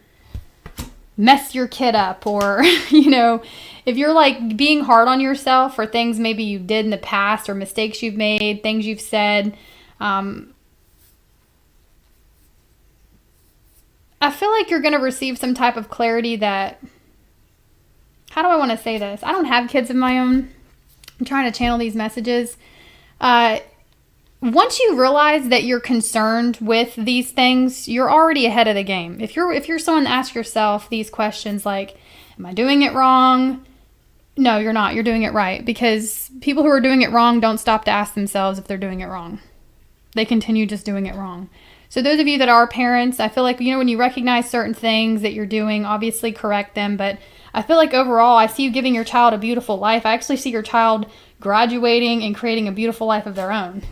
mess your kid up, or, you know, if you're like being hard on yourself for things maybe you did in the past or mistakes you've made, things you've said, I feel like you're going to receive some type of clarity that, how do I want to say this? I don't have kids of my own. I'm trying to channel these messages. Once you realize that you're concerned with these things, you're already ahead of the game. If you're someone to ask yourself these questions like, am I doing it wrong? No, you're not. You're doing it right. Because people who are doing it wrong don't stop to ask themselves if they're doing it wrong. They continue just doing it wrong. So those of you that are parents, I feel like, you know, when you recognize certain things that you're doing, obviously correct them. But I feel like overall, I see you giving your child a beautiful life. I actually see your child graduating and creating a beautiful life of their own.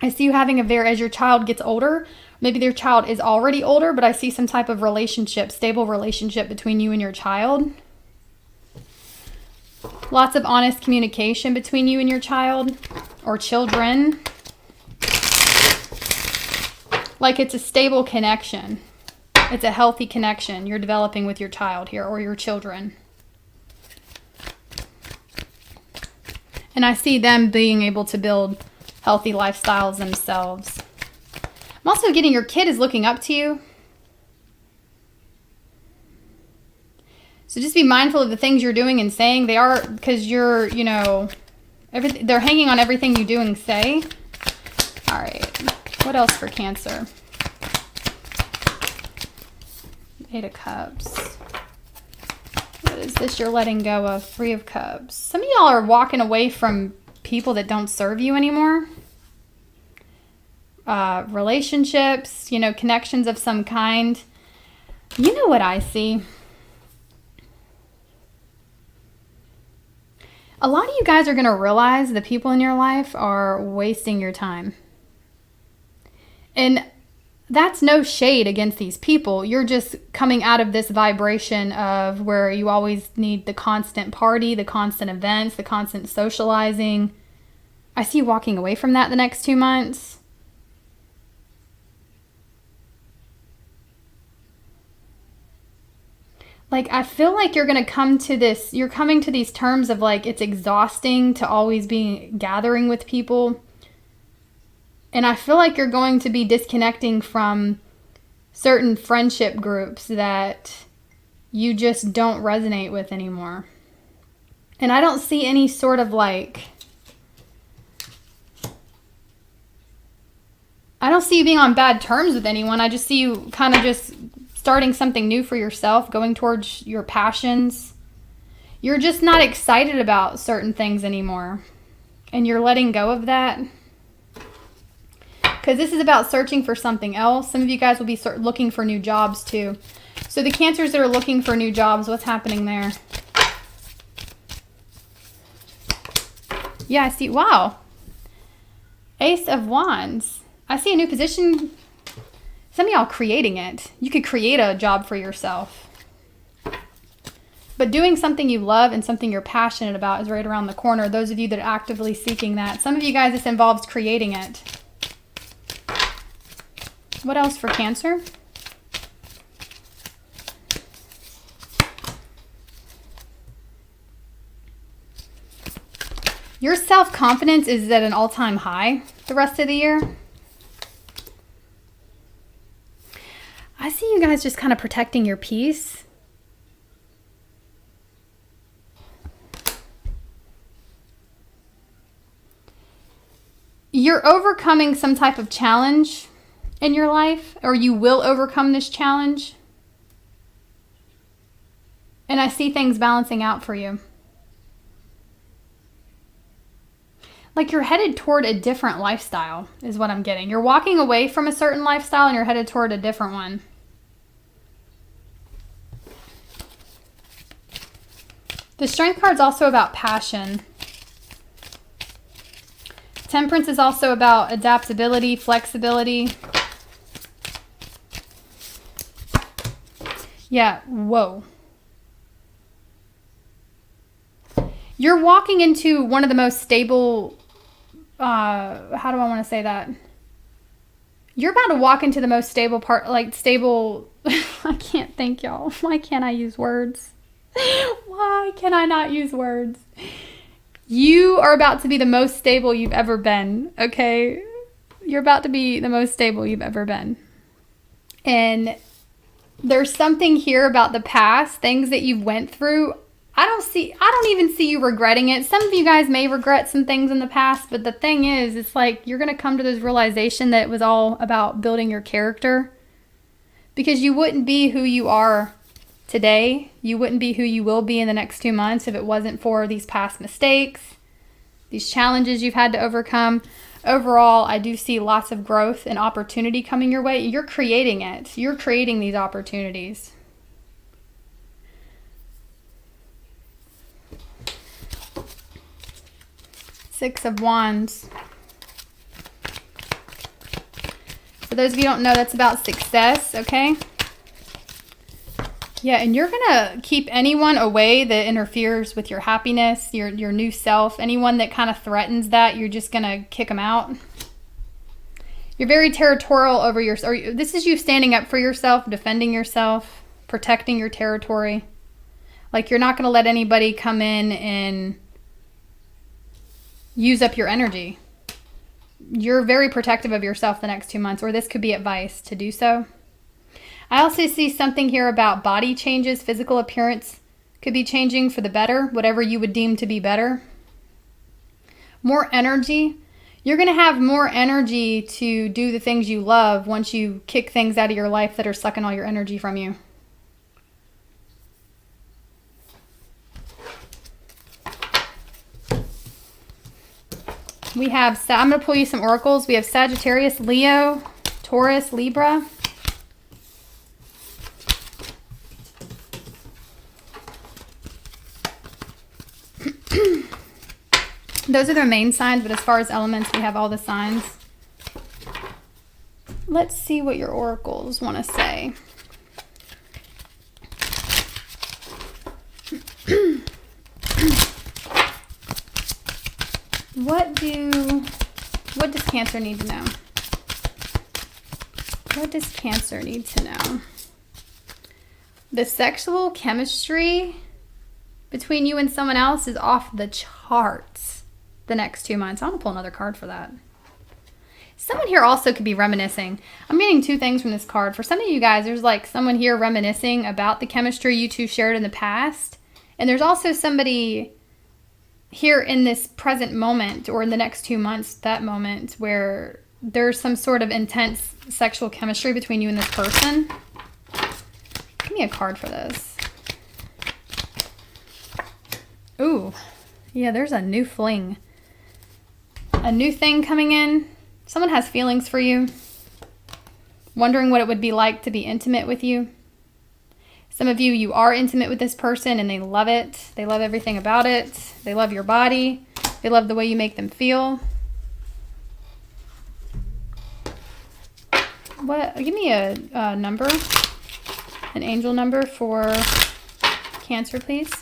I see you having as your child gets older, maybe their child is already older, but I see some type of relationship, stable relationship between you and your child. Lots of honest communication between you and your child or children. Like it's a stable connection. It's a healthy connection you're developing with your child here or your children. And I see them being able to build healthy lifestyles themselves. I'm also getting your kid is looking up to you. So just be mindful of the things you're doing and saying. They are, because you're, you know, they're hanging on everything you do and say. All right. What else for Cancer? 8 of Cups. What is this you're letting go of? 3 of Cups. Some of y'all are walking away from people that don't serve you anymore. Relationships, you know, connections of some kind. You know what I see? A lot of you guys are going to realize the people in your life are wasting your time. And that's no shade against these people. You're just coming out of this vibration of where you always need the constant party, the constant events, the constant socializing. I see you walking away from that the next 2 months. Like, I feel like you're going to come to this, you're coming to these terms of like, it's exhausting to always be gathering with people. And I feel like you're going to be disconnecting from certain friendship groups that you just don't resonate with anymore. And I don't see any sort of like, I don't see you being on bad terms with anyone. I just see you kind of just starting something new for yourself, going towards your passions. You're just not excited about certain things anymore. And you're letting go of that. Because this is about searching for something else. Some of you guys will be looking for new jobs too. So the Cancers that are looking for new jobs, what's happening there? Yeah, I see. Wow. Ace of Wands. I see a new position. Some of y'all creating it. You could create a job for yourself. But doing something you love and something you're passionate about is right around the corner. Those of you that are actively seeking that. Some of you guys, this involves creating it. What else for Cancer? Your self-confidence is at an all-time high the rest of the year. I see you guys just kind of protecting your peace. You're overcoming some type of challenge in your life, or you will overcome this challenge. And I see things balancing out for you. like you're headed toward a different lifestyle is what I'm getting. You're walking away from a certain lifestyle and you're headed toward a different one. The Strength card is also about passion. Temperance is also about adaptability, flexibility. Yeah, whoa. You're walking into one of the most stable, how do I want to say that? You're about to walk into the most stable part, like stable, I can't think, y'all. Why can't I use words? Why can I not use words? You are about to be the most stable you've ever been, okay? You're about to be the most stable you've ever been. And there's something here about the past, things that you've went through. I don't even see you regretting it. Some of you guys may regret some things in the past, but the thing is, it's like you're going to come to this realization that it was all about building your character. Because you wouldn't be who you are today. You wouldn't be who you will be in the next 2 months if it wasn't for these past mistakes, these challenges you've had to overcome. Overall, I do see lots of growth and opportunity coming your way. You're creating it. You're creating these opportunities. Six of Wands. For those of you who don't know, that's about success, okay? Yeah, and you're going to keep anyone away that interferes with your happiness, your new self. Anyone that kind of threatens that, you're just going to kick them out. You're very territorial over yourself. This is you standing up for yourself, defending yourself, protecting your territory. Like you're not going to let anybody come in and use up your energy. You're very protective of yourself the next 2 months, or this could be advice to do so. I also see something here about body changes. Physical appearance could be changing for the better, whatever you would deem to be better. More energy. You're going to have more energy to do the things you love once you kick things out of your life that are sucking all your energy from you. We have, I'm going to pull you some oracles. We have Sagittarius, Leo, Taurus, Libra. Those are their main signs, but as far as elements, we have all the signs. Let's see what your oracles want to say. What does Cancer need to know? What does Cancer need to know? The sexual chemistry between you and someone else is off the charts the next 2 months. I'm going to pull another card for that. Someone here also could be reminiscing. I'm getting two things from this card. For some of you guys, there's like someone here reminiscing about the chemistry you two shared in the past. And there's also somebody here in this present moment or in the next 2 months, that moment where there's some sort of intense sexual chemistry between you and this person. Give me a card for this. Ooh, yeah, there's a new fling. A new thing coming in. Someone has feelings for you. Wondering what it would be like to be intimate with you. Some of you, you are intimate with this person and they love it. They love everything about it. They love your body. They love the way you make them feel. What? Give me a number. An angel number for Cancer, please.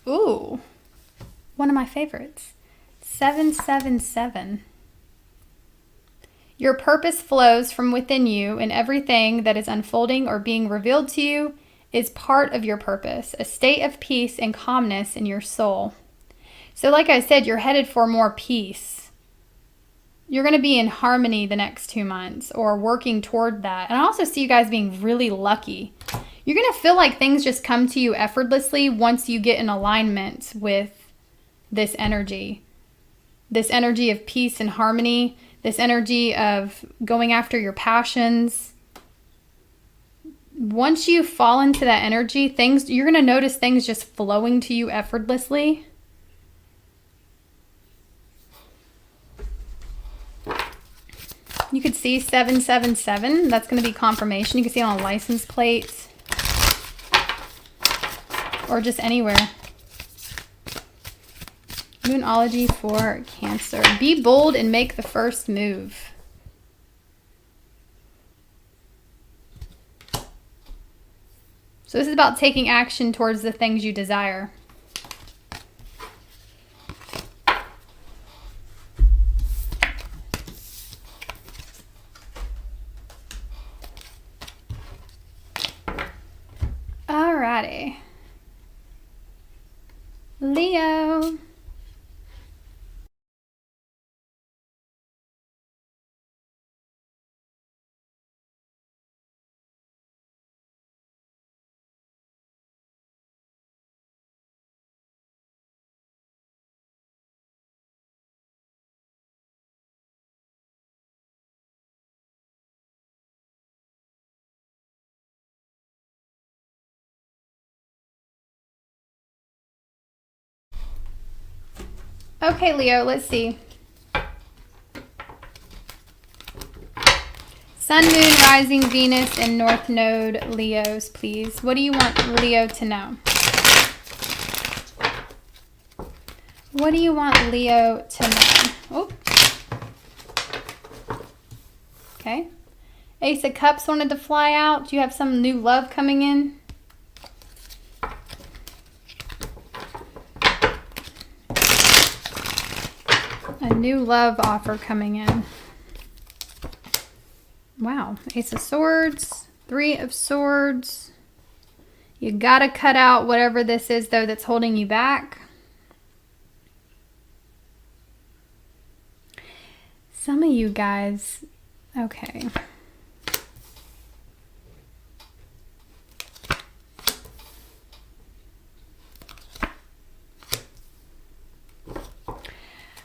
Ooh, one of my favorites. 777. Your purpose flows from within you, and everything that is unfolding or being revealed to you is part of your purpose, a state of peace and calmness in your soul. So like I said, you're headed for more peace. You're going to be in harmony the next 2 months or working toward that. And I also see you guys being really lucky. You're going to feel like things just come to you effortlessly once you get in alignment with this energy. This energy of peace and harmony. This energy of going after your passions. once you fall into that energy, you're going to notice things just flowing to you effortlessly. You could see 777. That's going to be confirmation. You can see it on license plates or just anywhere. Moonology for Cancer. Be bold and make the first move. So this is about taking action towards the things you desire. Alrighty. Leo. Okay, Leo, let's see. Sun, Moon, Rising, Venus, and North Node Leos, please. What do you want Leo to know? What do you want Leo to know? Oh. Okay. Ace of Cups wanted to fly out. Do you have some new love coming in? A new love offer coming in. Wow. Ace of Swords, Three of Swords. You gotta cut out whatever this is, though, that's holding you back. Some of you guys, okay.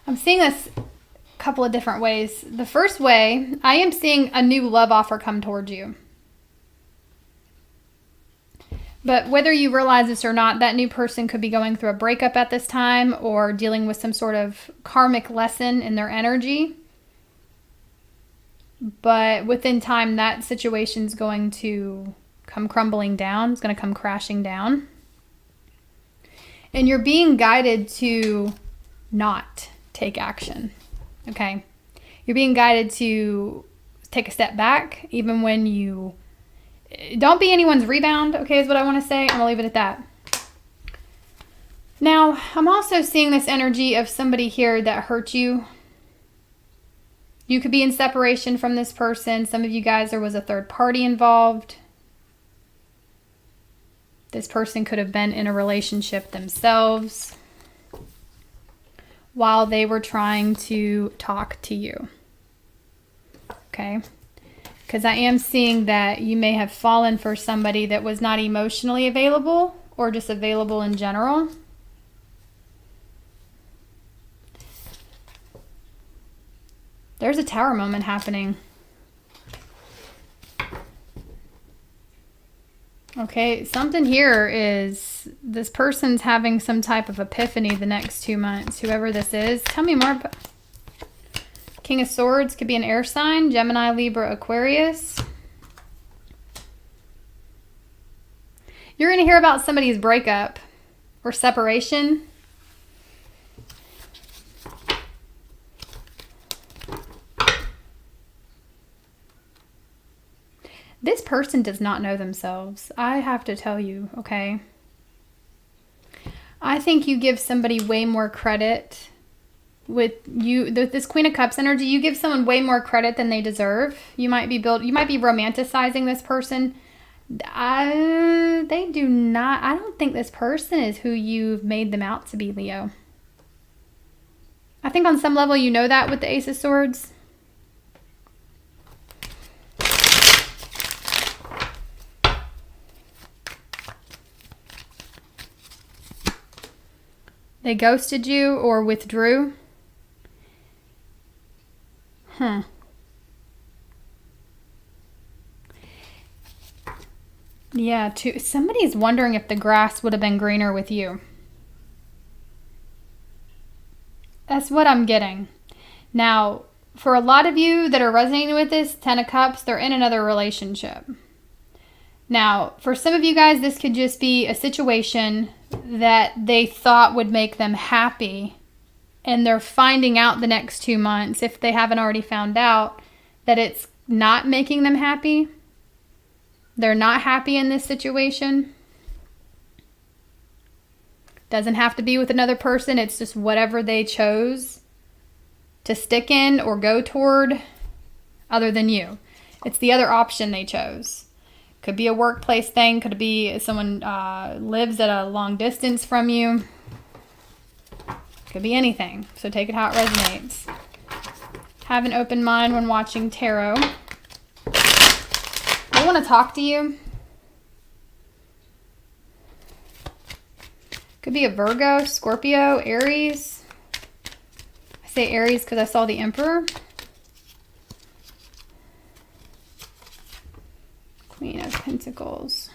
I'm seeing this a couple of different ways. The first way, I am seeing a new love offer come towards you. But whether you realize this or not, that new person could be going through a breakup at this time or dealing with some sort of karmic lesson in their energy. But within time, that situation's going to come crumbling down. It's going to come crashing down. And you're being guided to not take action. Okay? You're being guided to take a step back, even when you... Don't be anyone's rebound, okay, is what I want to say. I'm going to leave it at that. Now, I'm also seeing this energy of somebody here that hurt you. You could be in separation from this person. Some of you guys, there was a third party involved. This person could have been in a relationship themselves while they were trying to talk to you. Okay? Because I am seeing that you may have fallen for somebody that was not emotionally available or just available in general. There's a Tower moment happening. Okay, something here is this person's having some type of epiphany the next 2 months. Whoever this is, tell me more about... King of Swords could be an air sign. Gemini, Libra, Aquarius. You're going to hear about somebody's breakup or separation. This person does not know themselves. I have to tell you, okay? I think you give somebody way more credit with you. This Queen of Cups energy, you give someone way more credit than they deserve. You might be romanticizing this person. They do not. I don't think this person is who you've made them out to be, Leo. I think on some level you know that with the Ace of Swords. They ghosted you or withdrew. Yeah, somebody's wondering if the grass would have been greener with you. That's what I'm getting. Now, for a lot of you that are resonating with this, 10 of Cups, they're in another relationship. Now, for some of you guys, this could just be a situation that they thought would make them happy, and they're finding out the next 2 months, if they haven't already found out, that it's not making them happy. They're not happy in this situation. Doesn't have to be with another person. It's just whatever they chose to stick in or go toward other than you. It's the other option they chose. Could be a workplace thing. Could be someone lives at a long distance from you. Could be anything. So take it how it resonates. Have an open mind when watching tarot. They want to talk to you. Could be a Virgo, Scorpio, Aries. I say Aries because I saw the Emperor. Queen of Pentacles.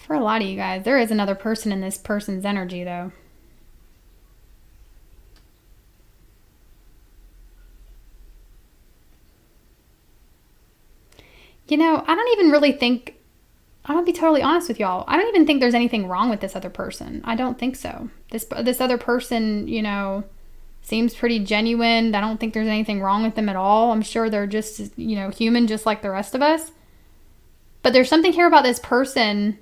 For a lot of you guys, there is another person in this person's energy, though. You know, I don't even really think, I'm going to be totally honest with y'all, I don't even think there's anything wrong with this other person. I don't think so. This other person, you know, seems pretty genuine. I don't think there's anything wrong with them at all. I'm sure they're just, you know, human just like the rest of us. But there's something here about this person.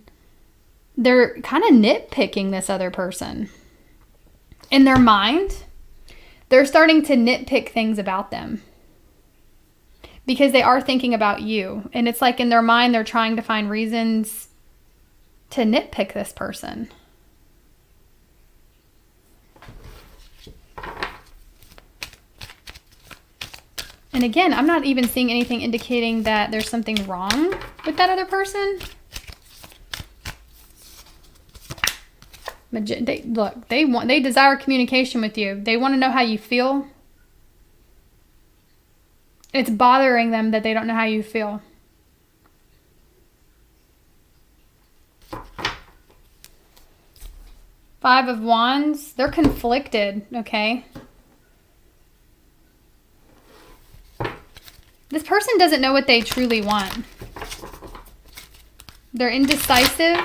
They're kind of nitpicking this other person. In their mind, they're starting to nitpick things about them. Because they are thinking about you. And it's like in their mind, they're trying to find reasons to nitpick this person. And again, I'm not even seeing anything indicating that there's something wrong with that other person. They desire communication with you. They want to know how you feel. It's bothering them that they don't know how you feel. Five of Wands. They're conflicted, okay? This person doesn't know what they truly want. They're indecisive.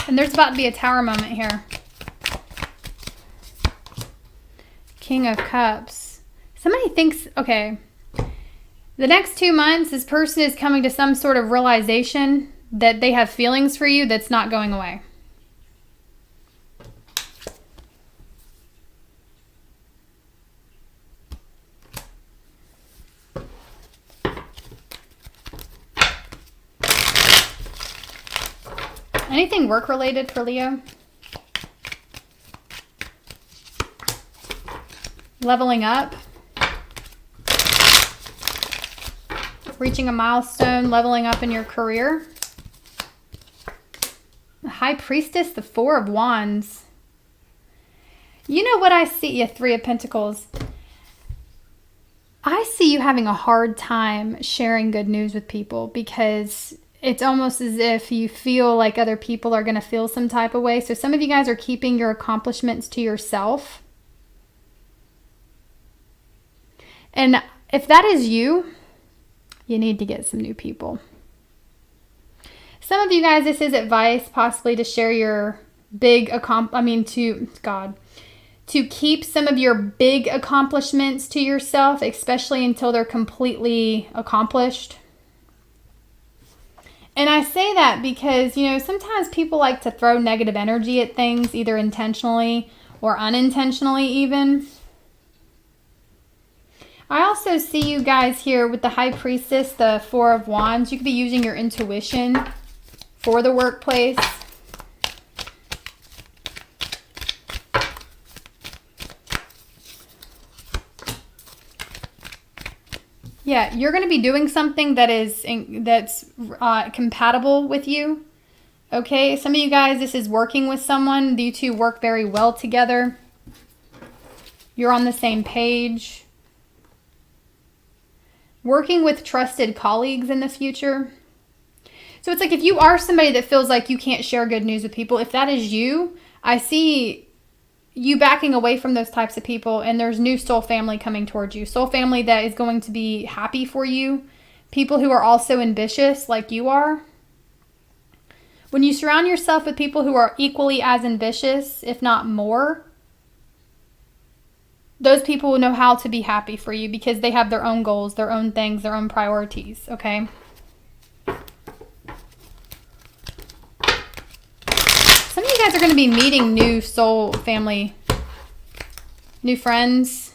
And there's about to be a Tower moment here. King of Cups. Somebody thinks, okay, the next 2 months, this person is coming to some sort of realization that they have feelings for you that's not going away. Anything work related for Leo? Leveling up. Reaching a milestone, leveling up in your career. The High Priestess, the Four of Wands. You know what I see? Yeah, Three of Pentacles. I see you having a hard time sharing good news with people because it's almost as if you feel like other people are going to feel some type of way. So some of you guys are keeping your accomplishments to yourself. And if that is you, you need to get some new people. Some of you guys, this is advice possibly to share your big to keep some of your big accomplishments to yourself, especially until they're completely accomplished. And I say that because, you know, sometimes people like to throw negative energy at things, either intentionally or unintentionally even. I also see you guys here with the High Priestess, the Four of Wands. You could be using your intuition for the workplace. Yeah, you're going to be doing something that's compatible with you. Okay, some of you guys, this is working with someone. You two work very well together. You're on the same page. Working with trusted colleagues in the future. So it's like if you are somebody that feels like you can't share good news with people, if that is you, I see you backing away from those types of people, and there's new soul family coming towards you. Soul family that is going to be happy for you. People who are also ambitious like you are. When you surround yourself with people who are equally as ambitious, if not more, those people will know how to be happy for you because they have their own goals, their own things, their own priorities, okay? Some of you guys are going to be meeting new soul family, new friends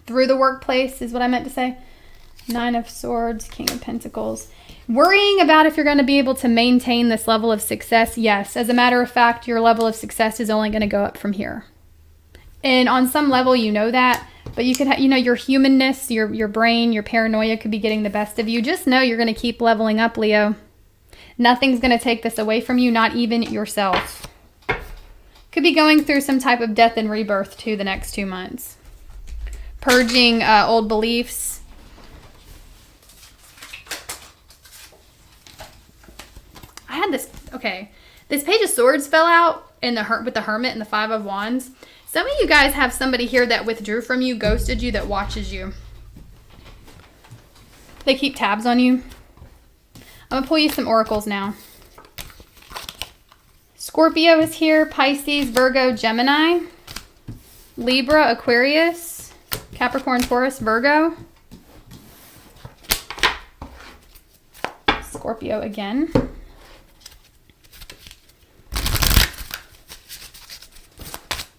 through the workplace is what I meant to say. 9 of Swords, King of Pentacles. Worrying about if you're going to be able to maintain this level of success. Yes, as a matter of fact, your level of success is only going to go up from here. And on some level, you know that, but you could, your humanness, your brain, your paranoia could be getting the best of you. Just know you're going to keep leveling up, Leo. Nothing's going to take this away from you, not even yourself. Could be going through some type of death and rebirth too the next 2 months. Purging old beliefs. I had this, okay, this Page of Swords fell out in with the Hermit and the 5 of Wands. Some of you guys have somebody here that withdrew from you, ghosted you, that watches you. They keep tabs on you. I'm going to pull you some oracles now. Scorpio is here, Pisces, Virgo, Gemini, Libra, Aquarius, Capricorn, Taurus, Virgo. Scorpio again.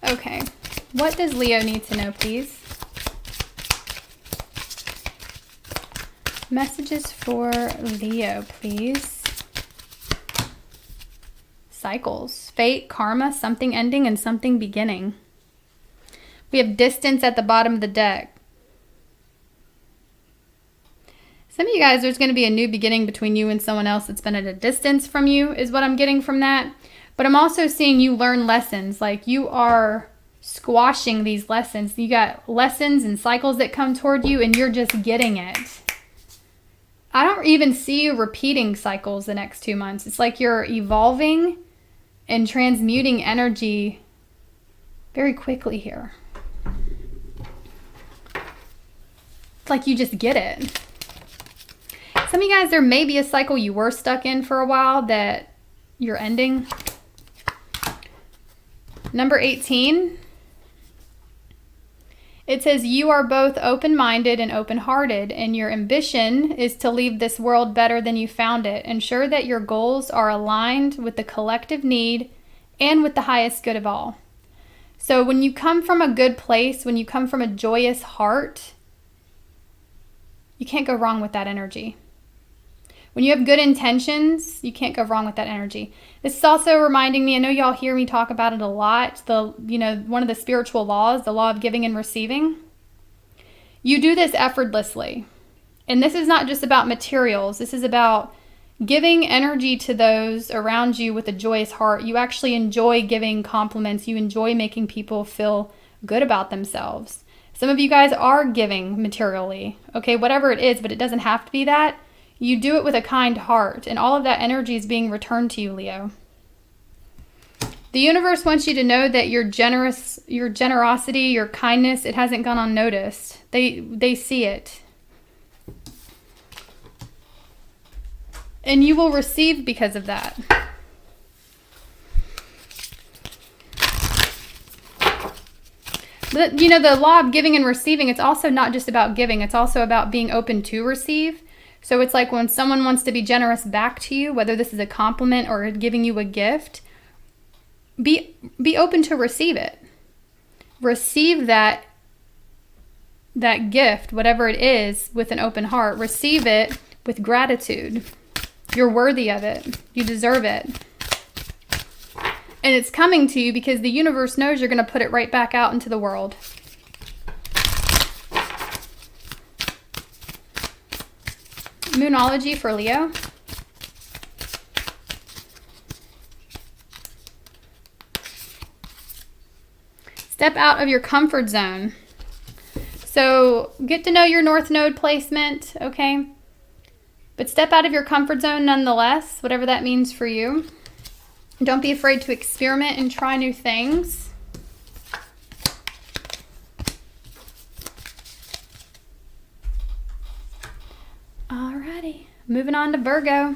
Okay, what does Leo need to know, please? Messages for Leo, please. Cycles, fate, karma, something ending and something beginning. We have distance at the bottom of the deck. Some of you guys, there's going to be a new beginning between you and someone else that's been at a distance from you, is what I'm getting from that. But I'm also seeing you learn lessons, like you are squashing these lessons. You got lessons and cycles that come toward you and you're just getting it. I don't even see you repeating cycles the next 2 months. It's like you're evolving and transmuting energy very quickly here. It's like you just get it. Some of you guys, there may be a cycle you were stuck in for a while that you're ending. Number 18, it says you are both open-minded and open-hearted, and your ambition is to leave this world better than you found it. Ensure that your goals are aligned with the collective need and with the highest good of all. So when you come from a good place, when you come from a joyous heart, you can't go wrong with that energy. When you have good intentions, you can't go wrong with that energy. This is also reminding me, I know y'all hear me talk about it a lot, one of the spiritual laws, the law of giving and receiving. You do this effortlessly. And this is not just about materials. This is about giving energy to those around you with a joyous heart. You actually enjoy giving compliments. You enjoy making people feel good about themselves. Some of you guys are giving materially, okay, whatever it is, but it doesn't have to be that. You do it with a kind heart, and all of that energy is being returned to you, Leo. The universe wants you to know that your generosity, your kindness, it hasn't gone unnoticed. They see it. And you will receive because of that. But, the law of giving and receiving, it's also not just about giving. It's also about being open to receive. So it's like when someone wants to be generous back to you, whether this is a compliment or giving you a gift, be open to receive it. Receive that gift, whatever it is, with an open heart. Receive it with gratitude. You're worthy of it. You deserve it. And it's coming to you because the universe knows you're going to put it right back out into the world. Moonology for Leo. Step out of your comfort zone. So get to know your North Node placement, okay? But step out of your comfort zone nonetheless, whatever that means for you. Don't be afraid to experiment and try new things. Alrighty, moving on to Virgo.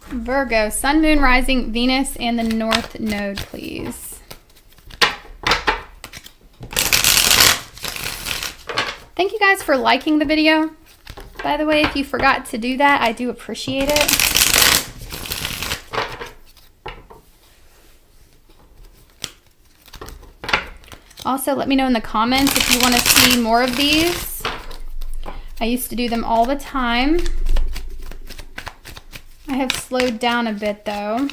Virgo, Sun, Moon, Rising, Venus, and the North Node, please. Thank you guys for liking the video. By the way, if you forgot to do that, I do appreciate it. Also, let me know in the comments if you want to see more of these. I used to do them all the time. I have slowed down a bit though.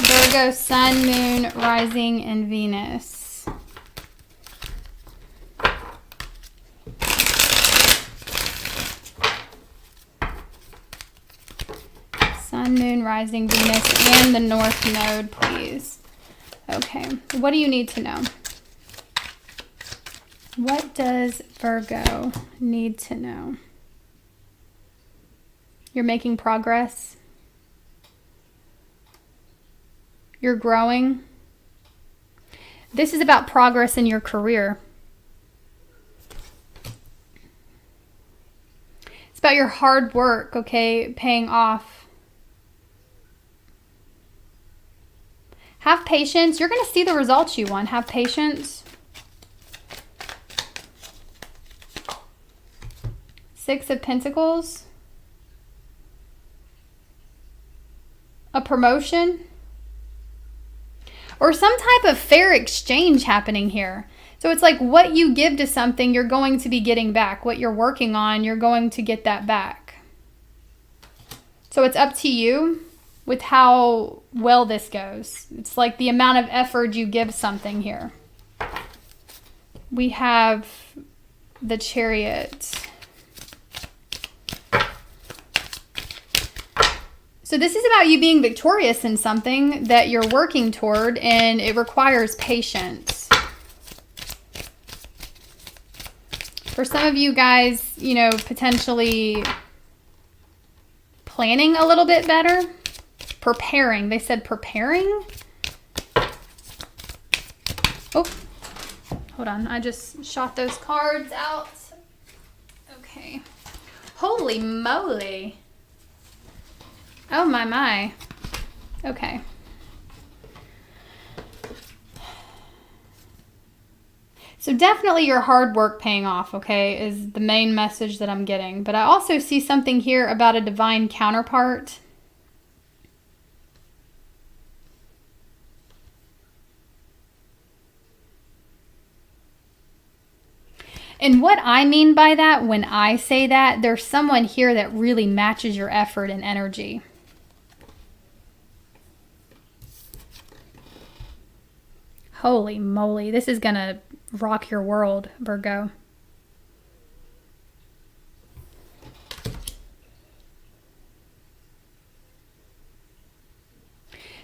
Virgo, Sun, Moon, Rising, and Venus. Sun, Moon, Rising, Venus, and the North Node, please. Okay, what do you need to know? What does Virgo need to know? You're making progress. You're growing. This is about progress in your career. It's about your hard work, okay, paying off. Have patience. You're going to see the results you want. Have patience. Six of Pentacles. A promotion. Or some type of fair exchange happening here. So it's like what you give to something, you're going to be getting back. What you're working on, you're going to get that back. So it's up to you with how well this goes. It's like the amount of effort you give something here. We have the Chariot. So this is about you being victorious in something that you're working toward, and it requires patience. For some of you guys, you know, potentially planning a little bit better. Preparing. They said preparing. Oh, hold on. I just shot those cards out. Okay. Holy moly. Oh, my. Okay. So definitely your hard work paying off, okay, is the main message that I'm getting. But I also see something here about a divine counterpart. And what I mean by that, when I say that, there's someone here that really matches your effort and energy. Holy moly, this is gonna rock your world, Virgo.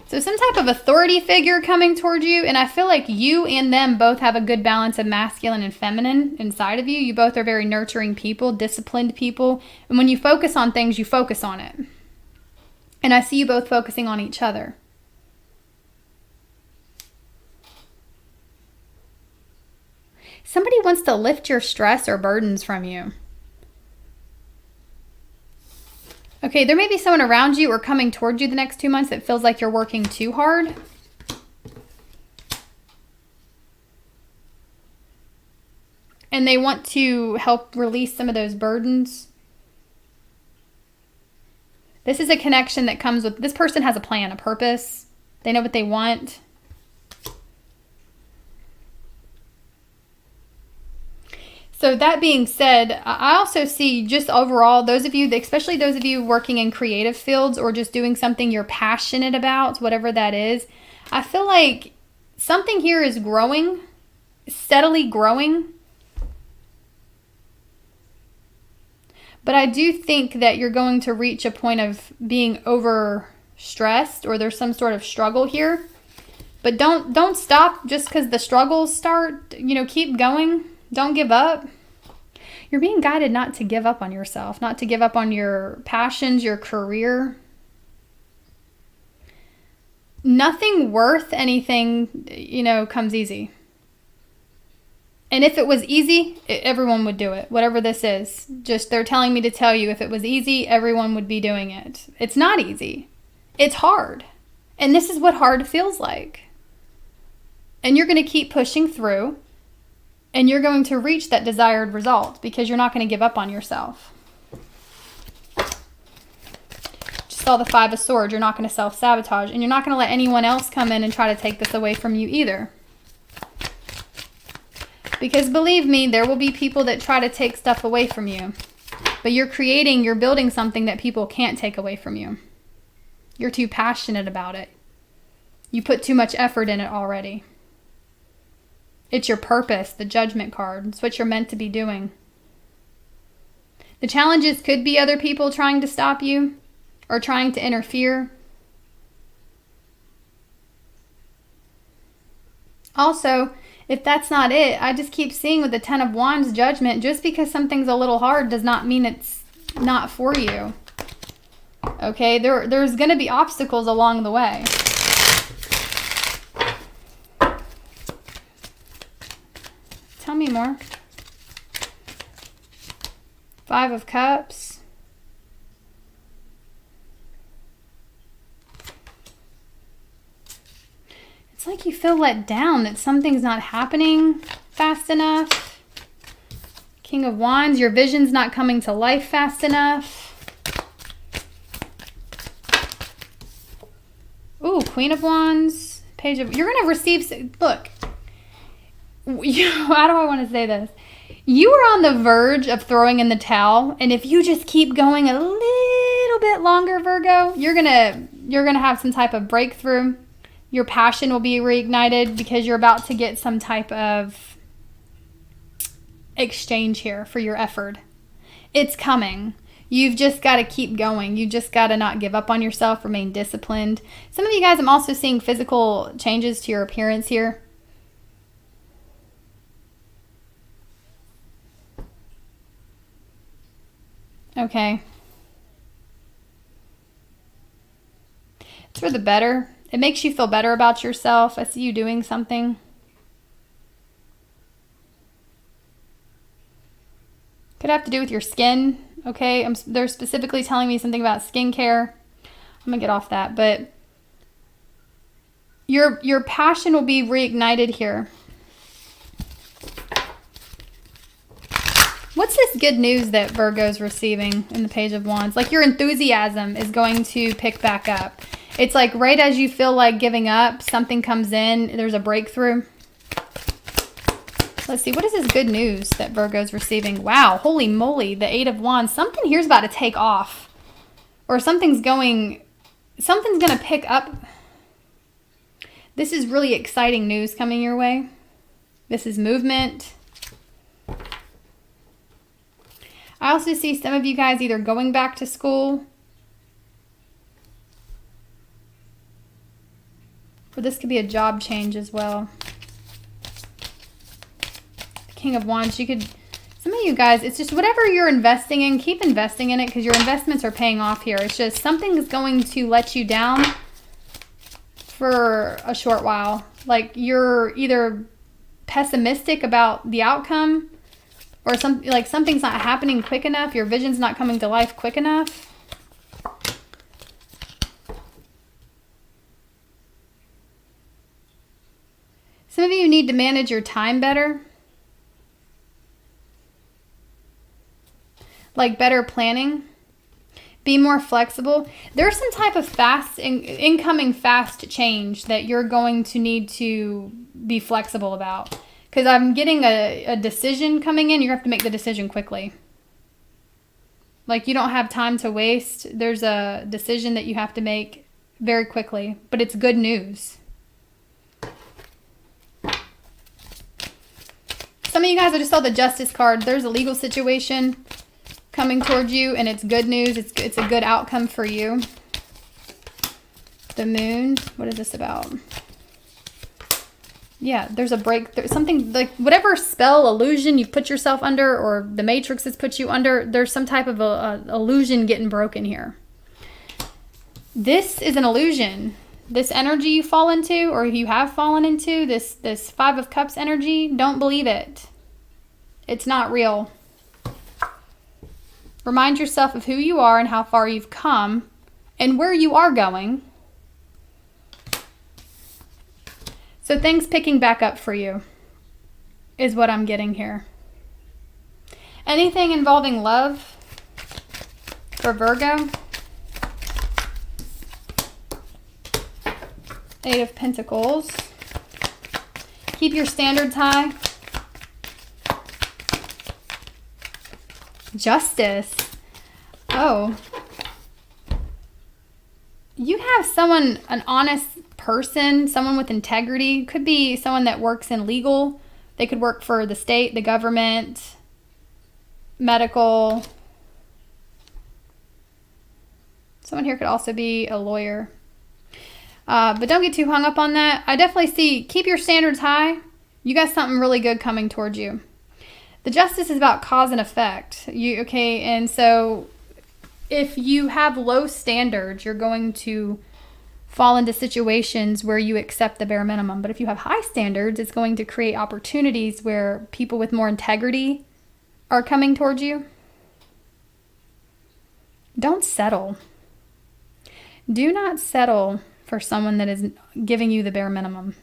So some type of authority figure coming toward you, and I feel like you and them both have a good balance of masculine and feminine inside of you. You both are very nurturing people, disciplined people, and when you focus on things, you focus on it. And I see you both focusing on each other. Somebody wants to lift your stress or burdens from you. Okay, there may be someone around you or coming toward you the next 2 months that feels like you're working too hard. And they want to help release some of those burdens. This is a connection that comes with, this person has a plan, a purpose. They know what they want. So that being said, I also see just overall, those of you, especially those of you working in creative fields or just doing something you're passionate about, whatever that is, I feel like something here is growing, steadily growing. But I do think that you're going to reach a point of being overstressed, or there's some sort of struggle here. But don't stop just because the struggles start. You know, keep going. Don't give up. You're being guided not to give up on yourself, not to give up on your passions, your career. Nothing worth anything, you know, comes easy. And if it was easy, everyone would do it. Whatever this is. Just they're telling me to tell you, if it was easy, everyone would be doing it. It's not easy. It's hard. And this is what hard feels like. And you're going to keep pushing through. And you're going to reach that desired result because you're not going to give up on yourself. Just saw the 5 of Swords. You're not going to self-sabotage. And you're not going to let anyone else come in and try to take this away from you either. Because believe me, there will be people that try to take stuff away from you. But you're building something that people can't take away from you. You're too passionate about it. You put too much effort in it already. It's your purpose, the Judgment card. It's what you're meant to be doing. The challenges could be other people trying to stop you or trying to interfere. Also, if that's not it, I just keep seeing with the 10 of Wands, Judgment, just because something's a little hard does not mean it's not for you. Okay, there's going to be obstacles along the way. Tell me more. 5 of Cups. It's like you feel let down, that something's not happening fast enough. King of Wands, your vision's not coming to life fast enough. Ooh, Queen of Wands, Page of... You're going to receive... Look. How do I want to say this? You are on the verge of throwing in the towel, and if you just keep going a little bit longer, Virgo, you're gonna have some type of breakthrough. Your passion will be reignited because you're about to get some type of exchange here for your effort. It's coming. You've just got to keep going. You just got to not give up on yourself, remain disciplined. Some of you guys, I'm also seeing physical changes to your appearance here. Okay. It's for the better. It makes you feel better about yourself. I see you doing something. Could have to do with your skin. Okay. They're specifically telling me something about skincare. I'm going to get off that. But your passion will be reignited here. What's this good news that Virgo's receiving in the Page of Wands? Like, your enthusiasm is going to pick back up. It's like right as you feel like giving up, something comes in. There's a breakthrough. Let's see. What is this good news that Virgo's receiving? Wow. Holy moly. The 8 of Wands. Something here's about to take off. Or something's going to pick up. This is really exciting news coming your way. This is movement. I also see some of you guys either going back to school, or this could be a job change as well. The King of Wands, some of you guys, it's just whatever you're investing in, keep investing in it because your investments are paying off here. It's just something's going to let you down for a short while. Like, you're either pessimistic about the outcome, or something's not happening quick enough. Your vision's not coming to life quick enough. Some of you need to manage your time better. Like better planning. Be more flexible. There's some type of incoming fast change that you're going to need to be flexible about. Because I'm getting a decision coming in. You have to make the decision quickly. Like, you don't have time to waste. There's a decision that you have to make very quickly. But it's good news. Some of you guys, I just saw the Justice card. There's a legal situation. coming towards you, and it's good news. It's a good outcome for you. The moon, what is this about? Yeah, there's a break. There's something like whatever spell, illusion you put yourself under, or the Matrix has put you under, there's some type of a illusion getting broken here. This is an illusion. This energy you fall into, or you have fallen into, this Five of Cups energy, don't believe it. It's not real. Remind yourself of who you are and how far you've come and where you are going. So things picking back up for you is what I'm getting here. Anything involving love for Virgo. Eight of Pentacles. Keep your standards high. Justice. Oh. You have someone, an honest person, someone with integrity. Could be someone that works in legal. They could work for the state, the government, medical. Someone here could also be a lawyer. But don't get too hung up on that. I definitely see, keep your standards high. You got something really good coming towards you. The Justice is about cause and effect. Okay, and so if you have low standards, you're going to fall into situations where you accept the bare minimum. But if you have high standards, it's going to create opportunities where people with more integrity are coming towards you. Don't settle. Do not settle for someone that is giving you the bare minimum.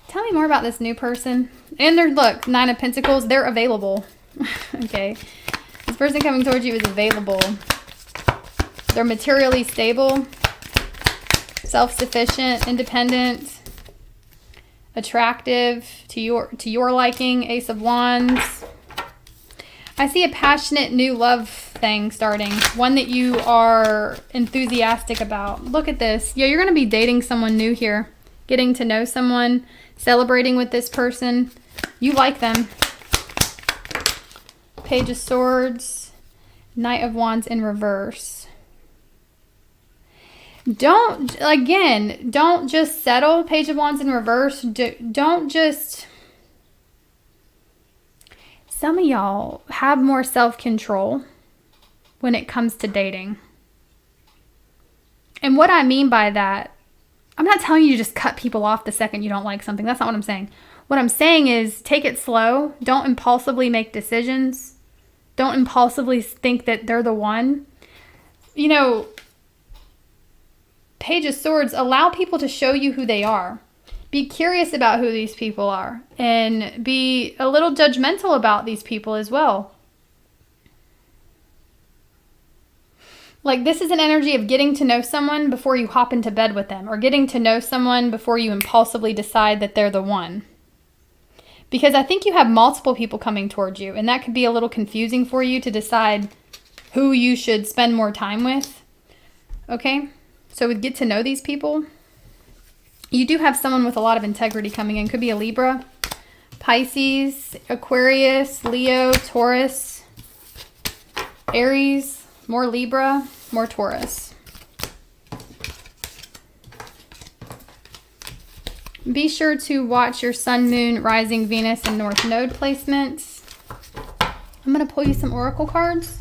Tell me more about this new person. And look, Nine of Pentacles, they're available. Okay. This person coming towards you is available. They're materially stable, self-sufficient, independent, attractive to your liking. Ace of Wands. I see a passionate new love thing starting. One that you are enthusiastic about. Look at this. Yeah, you're going to be dating someone new here. Getting to know someone. Celebrating with this person. You like them. Page of Swords. Knight of Wands in reverse. Don't just settle. Page of Wands in reverse. Don't just... Some of y'all have more self-control when it comes to dating. And what I mean by that, I'm not telling you to just cut people off the second you don't like something. That's not what I'm saying. What I'm saying is take it slow. Don't impulsively make decisions. Don't impulsively think that they're the one. You know, Page of Swords, allow people to show you who they are. Be curious about who these people are. And be a little judgmental about these people as well. Like, this is an energy of getting to know someone before you hop into bed with them. Or getting to know someone before you impulsively decide that they're the one. Because I think you have multiple people coming towards you. And that could be a little confusing for you to decide who you should spend more time with. Okay? So get to know these people. You do have someone with a lot of integrity coming in. Could be a Libra, Pisces, Aquarius, Leo, Taurus, Aries, more Libra, more Taurus. Be sure to watch your Sun, Moon, Rising, Venus, and North Node placements. I'm going to pull you some oracle cards.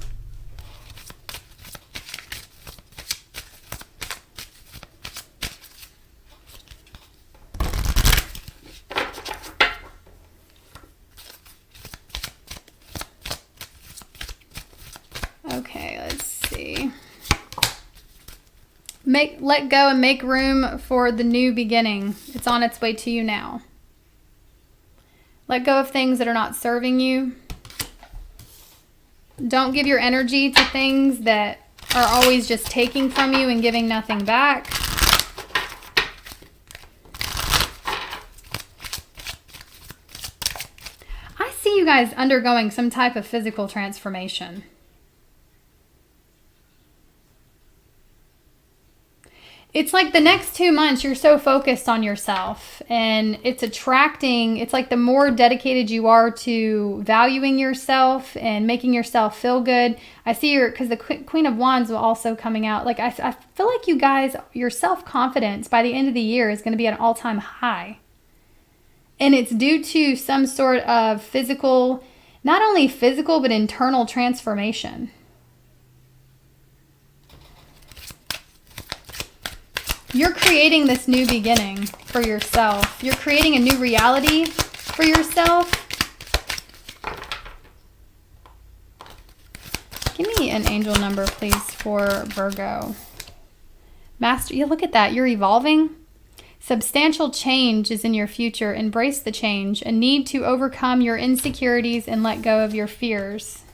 Okay, let's see. Let go and make room for the new beginning. It's on its way to you now. Let go of things that are not serving you. Don't give your energy to things that are always just taking from you and giving nothing back. I see you guys undergoing some type of physical transformation. It's like the next 2 months, you're so focused on yourself, and it's attracting, it's like the more dedicated you are to valuing yourself and making yourself feel good. I see because the Queen of Wands will also coming out. Like, I feel like you guys, your self-confidence by the end of the year is going to be at an all-time high. And it's due to some sort of physical, not only physical, but internal transformation. You're creating this new beginning for yourself. You're creating a new reality for yourself. Give me an angel number, please, for Virgo. Master, you look at that. You're evolving. Substantial change is in your future. Embrace the change. A need to overcome your insecurities and let go of your fears.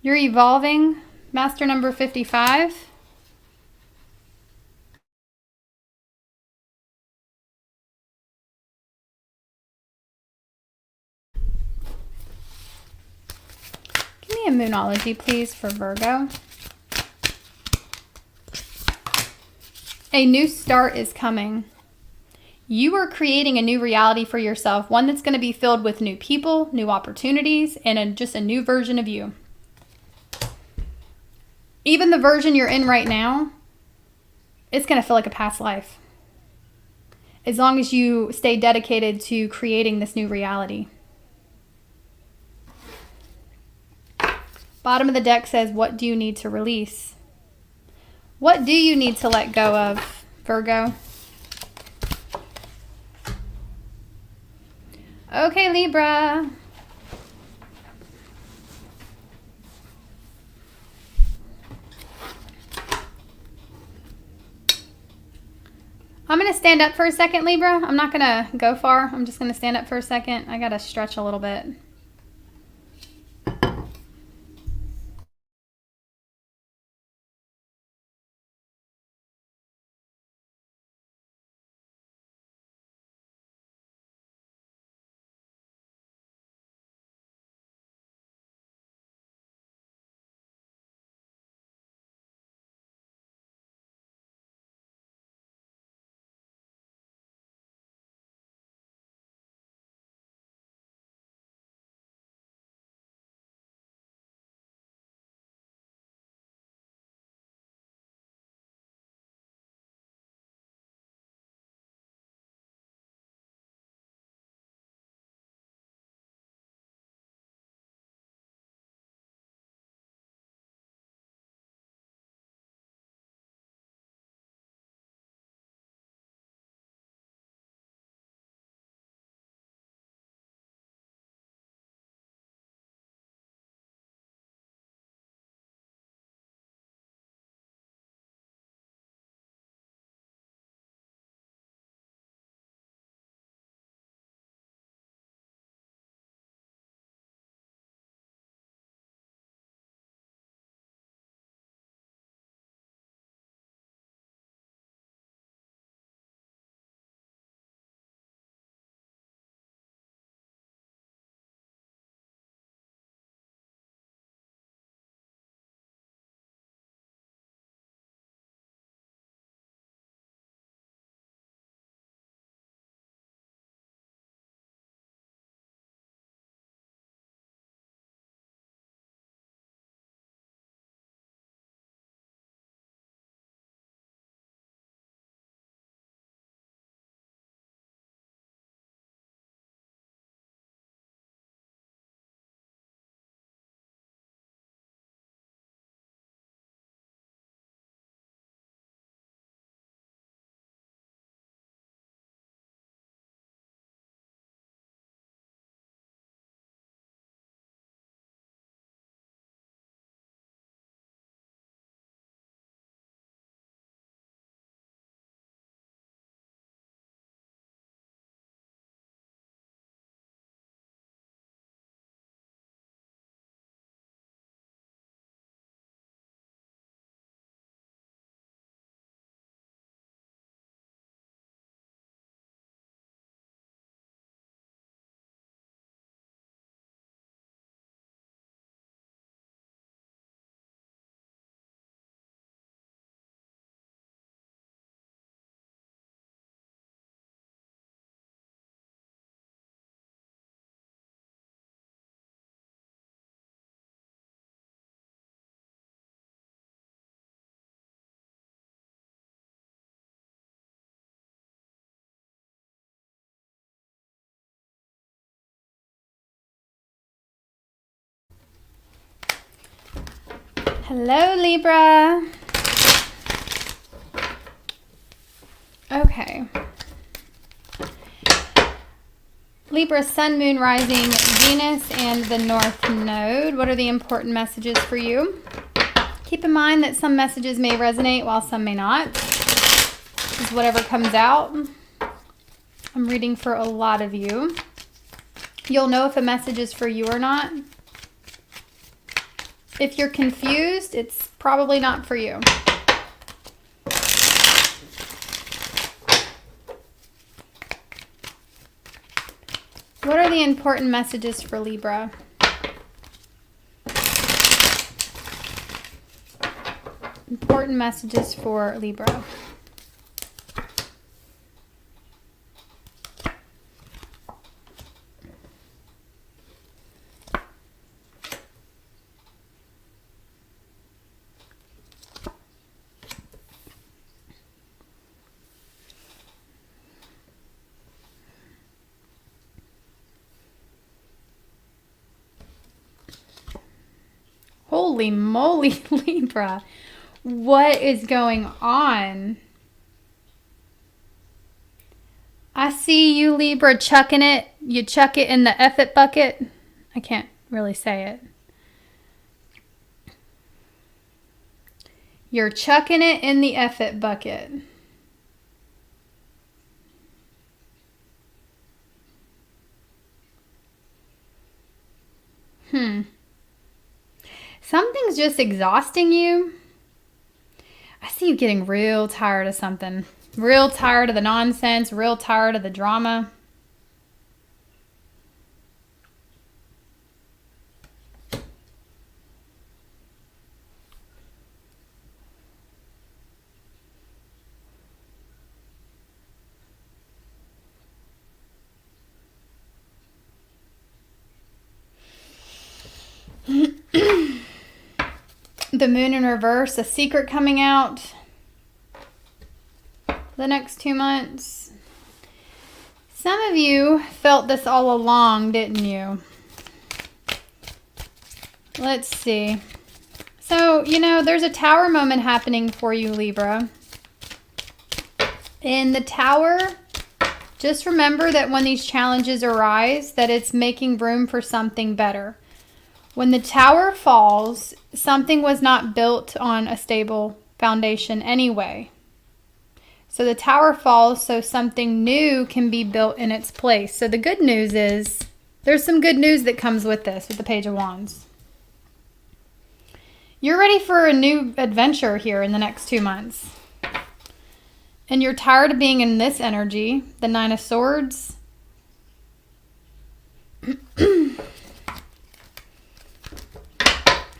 You're evolving. Master number 55. Give me a moonology, please, for Virgo. A new start is coming. You are creating a new reality for yourself, one that's going to be filled with new people, new opportunities, and just a new version of you. Even the version you're in right now, it's going to feel like a past life. As long as you stay dedicated to creating this new reality. Bottom of the deck says, what do you need to release? What do you need to let go of, Virgo? Okay, Libra. I'm going to stand up for a second, Libra. I'm not going to go far. I'm just going to stand up for a second. I got to stretch a little bit. Hello, Libra. Okay. Libra, Sun, Moon, Rising, Venus, and the North Node. What are the important messages for you? Keep in mind that some messages may resonate while some may not. Just whatever comes out. I'm reading for a lot of you. You'll know if a message is for you or not. If you're confused, it's probably not for you. What are the important messages for Libra? Important messages for Libra. Holy moly, Libra. What is going on? I see you, Libra, chucking it. You chuck it in the F it bucket. I can't really say it. You're chucking it in the F it bucket. Something's just exhausting you. I see you getting real tired of something. Real tired of the nonsense. Real tired of the drama. The moon in reverse, a secret coming out the next 2 months. Some of you felt this all along, didn't you? Let's see. So, there's a tower moment happening for you, Libra. In the tower, just remember that when these challenges arise, that it's making room for something better. When the tower falls, something was not built on a stable foundation anyway. So the tower falls so something new can be built in its place. So the good news is, there's some good news that comes with this, with the Page of Wands. You're ready for a new adventure here in the next 2 months. And you're tired of being in this energy, the Nine of Swords.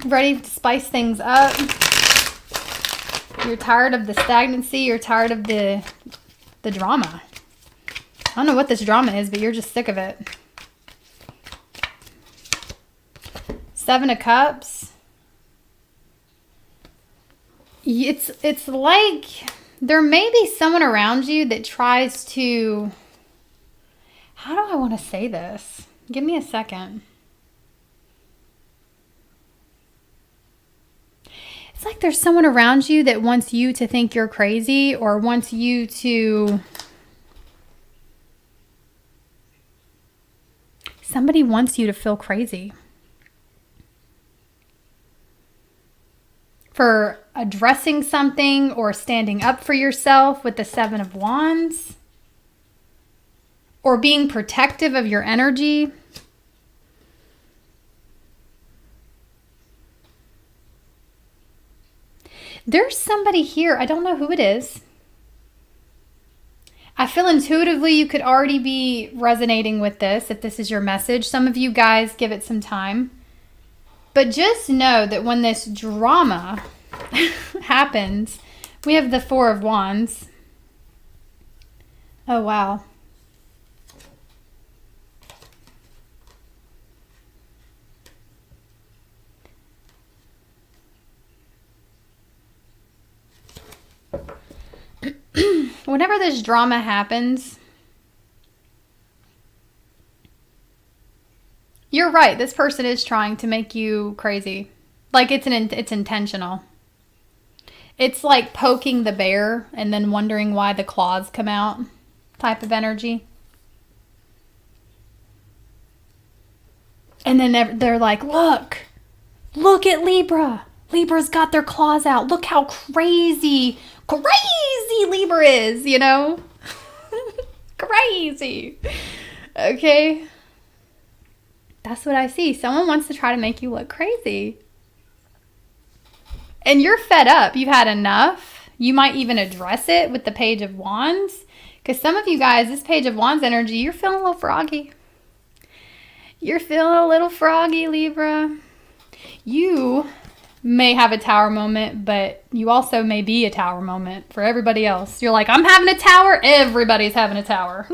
Ready to spice things up. You're tired of the stagnancy. You're tired of the drama. I don't know what this drama is, but you're just sick of it. Seven of Cups. It's like there may be someone around you that tries to... How do I want to say this? Give me a second. It's like there's someone around you that wants you to think you're crazy or wants you to... Somebody wants you to feel crazy. For addressing something or standing up for yourself with the Seven of Wands. Or being protective of your energy. There's somebody here. I don't know who it is. I feel intuitively you could already be resonating with this if this is your message. Some of you guys give it some time. But just know that when this drama happens, we have the Four of Wands. Oh, wow. Whenever this drama happens, you're right. This person is trying to make you crazy. Like it's intentional. It's like poking the bear and then wondering why the claws come out type of energy. And then they're like, look at Libra. Libra's got their claws out. Look how crazy Libra is, you know? Crazy. Okay. That's what I see. Someone wants to try to make you look crazy. And you're fed up. You've had enough. You might even address it with the Page of Wands. Because some of you guys, this Page of Wands energy, you're feeling a little froggy. You're feeling a little froggy, Libra. You may have a tower moment, but you also may be a tower moment for everybody else. You're like, I'm having a tower. Everybody's having a tower.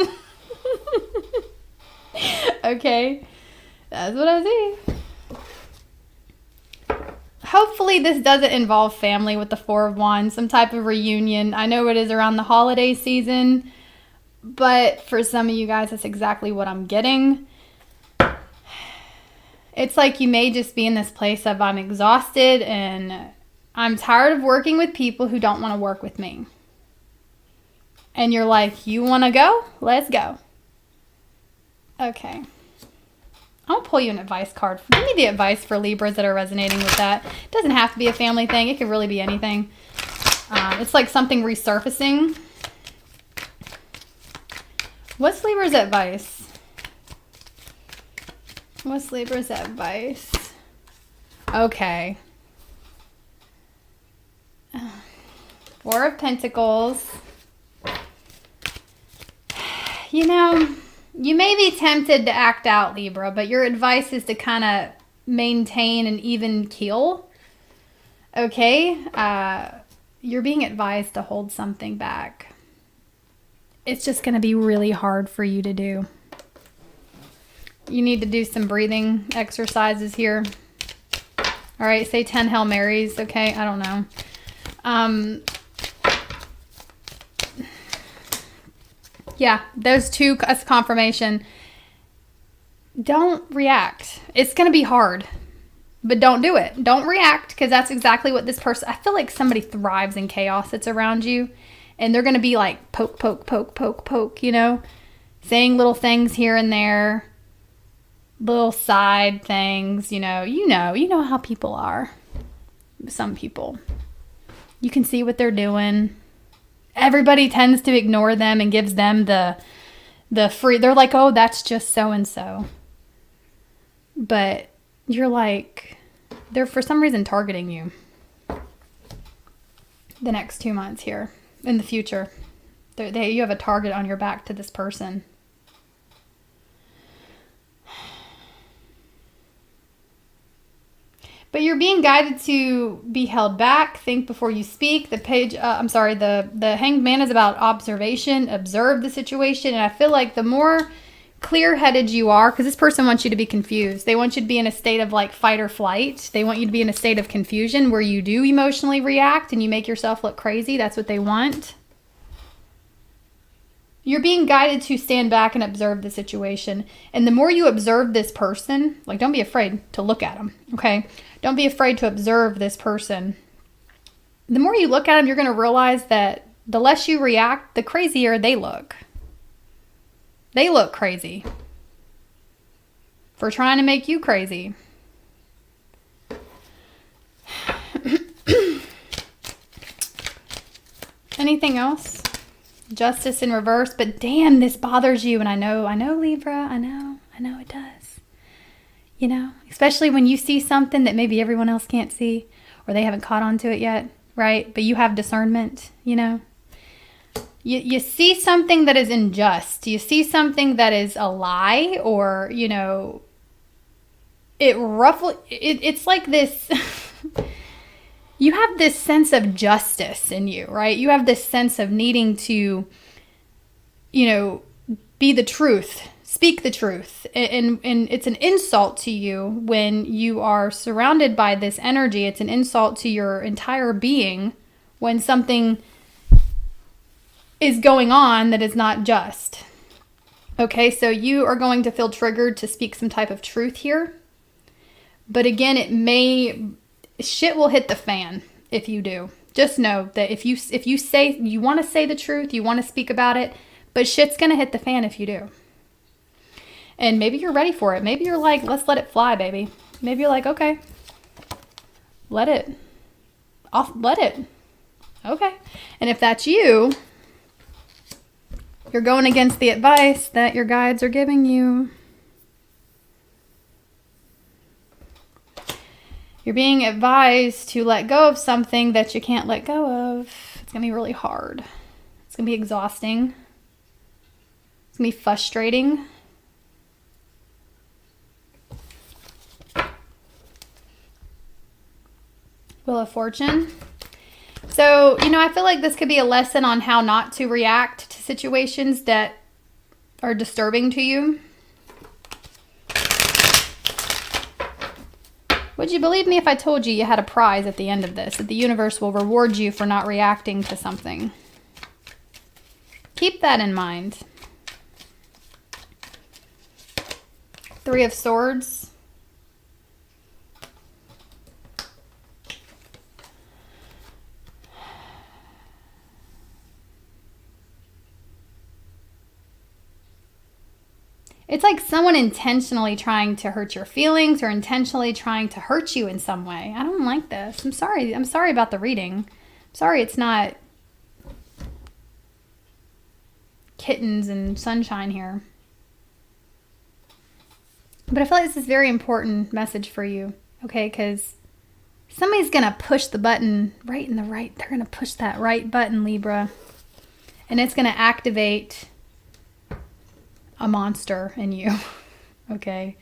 Okay. That's what I see. Hopefully this doesn't involve family with the Four of Wands, some type of reunion. I know it is around the holiday season, but for some of you guys, that's exactly what I'm getting. It's like you may just be in this place of I'm exhausted and I'm tired of working with people who don't want to work with me. And you're like, you want to go? Let's go. Okay. I'll pull you an advice card. Give me the advice for Libras that are resonating with that. It doesn't have to be a family thing. It could really be anything. It's like something resurfacing. What's Libra's advice? What's Libra's advice? Okay. Four of Pentacles. You know, you may be tempted to act out, Libra, but your advice is to kind of maintain an even keel. Okay? You're being advised to hold something back. It's just going to be really hard for you to do. You need to do some breathing exercises here. All right, say 10 Hail Marys, okay? I don't know. Yeah, those two as confirmation. Don't react. It's going to be hard, but don't do it. Don't react, because that's exactly what this person... I feel like somebody thrives in chaos that's around you, and they're going to be like poke, poke, poke, poke, poke, you know? Saying little things here and there. Little side things, you know how people are. Some people. You can see what they're doing. Everybody tends to ignore them and gives them the free. They're like, oh, that's just so-and-so. But you're like, they're for some reason targeting you. The next 2 months here. In the future. You have a target on your back to this person. But you're being guided to be held back. Think before you speak. The Hanged Man is about observation. Observe the situation. And I feel like the more clear-headed you are, because this person wants you to be confused. They want you to be in a state of like fight or flight. They want you to be in a state of confusion where you do emotionally react and you make yourself look crazy. That's what they want. You're being guided to stand back and observe the situation. And the more you observe this person, like don't be afraid to look at them, okay? Don't be afraid to observe this person. The more you look at them, you're going to realize that the less you react, the crazier they look. They look crazy for trying to make you crazy. Anything else? Justice in reverse, but damn, this bothers you. And I know, Libra, I know it does. You know, especially when you see something that maybe everyone else can't see or they haven't caught on to it yet, right? But you have discernment, you know. You see something that is unjust. You see something that is a lie or, you know, it's like this... You have this sense of justice in you, right? You have this sense of needing to, you know, be the truth, speak the truth. And it's an insult to you when you are surrounded by this energy. It's an insult to your entire being when something is going on that is not just. Okay, so you are going to feel triggered to speak some type of truth here. But again, shit will hit the fan if you do. Just know that if you say you want to say the truth, you want to speak about it, but shit's going to hit the fan if you do. And maybe you're ready for it. Maybe you're like, let's let it fly, baby. Maybe you're like, okay, let it. Okay. And if that's you, you're going against the advice that your guides are giving you. You're being advised to let go of something that you can't let go of. It's going to be really hard. It's going to be exhausting. It's going to be frustrating. Wheel of Fortune. So, I feel like this could be a lesson on how not to react to situations that are disturbing to you. Would you believe me if I told you you had a prize at the end of this, that the universe will reward you for not reacting to something? Keep that in mind. Three of Swords. It's like someone intentionally trying to hurt your feelings or intentionally trying to hurt you in some way. I don't like this. I'm sorry. I'm sorry about the reading. I'm sorry it's not kittens and sunshine here. But I feel like this is a very important message for you, okay? Because somebody's going to push the button they're going to push that right button, Libra. And it's going to activate a monster in you, okay?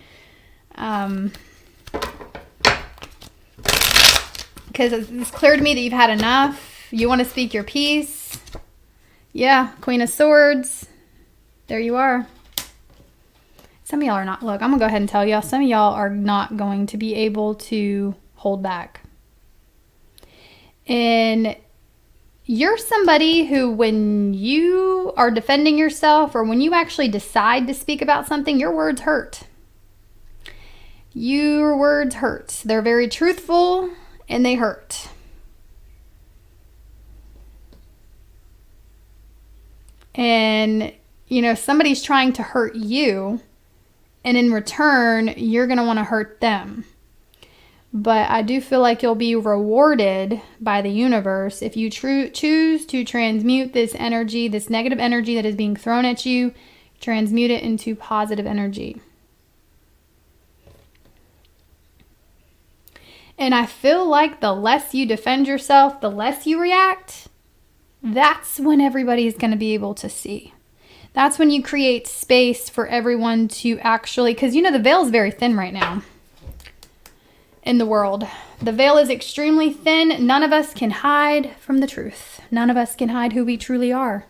Because it's clear to me that you've had enough. You want to speak your piece. Yeah, Queen of Swords. There you are. Some of y'all are not, look, I'm going to go ahead and tell y'all, some of y'all are not going to be able to hold back. And you're somebody who, when you are defending yourself or when you actually decide to speak about something, your words hurt. Your words hurt. They're very truthful and they hurt. And, somebody's trying to hurt you, and in return, you're going to want to hurt them. But I do feel like you'll be rewarded by the universe if you choose to transmute this energy, this negative energy that is being thrown at you, transmute it into positive energy. And I feel like the less you defend yourself, the less you react, that's when everybody is going to be able to see. That's when you create space for everyone to actually, because the veil is very thin right now. In the world, the veil is extremely thin. None of us can hide from the truth. None of us can hide who we truly are.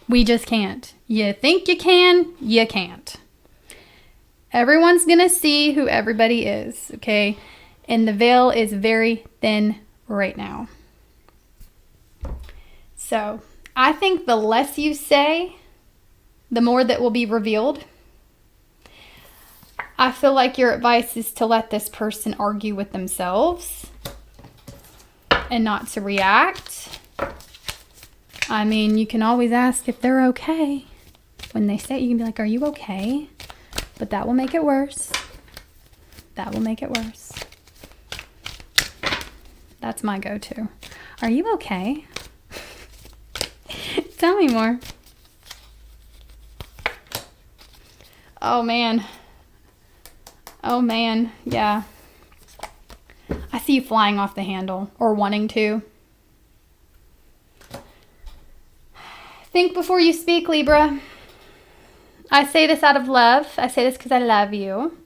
We just can't. You think you can, you can't. Everyone's gonna see who everybody is, okay? And the veil is very thin right now. So I think the less you say, the more that will be revealed. I feel like your advice is to let this person argue with themselves and not to react. I mean, you can always ask if they're okay. When they say it, you can be like, are you okay? But that will make it worse. That will make it worse. That's my go-to. Are you okay? Tell me more. Oh, man. Oh, man. Yeah. I see you flying off the handle or wanting to. Think before you speak, Libra. I say this out of love. I say this because I love you.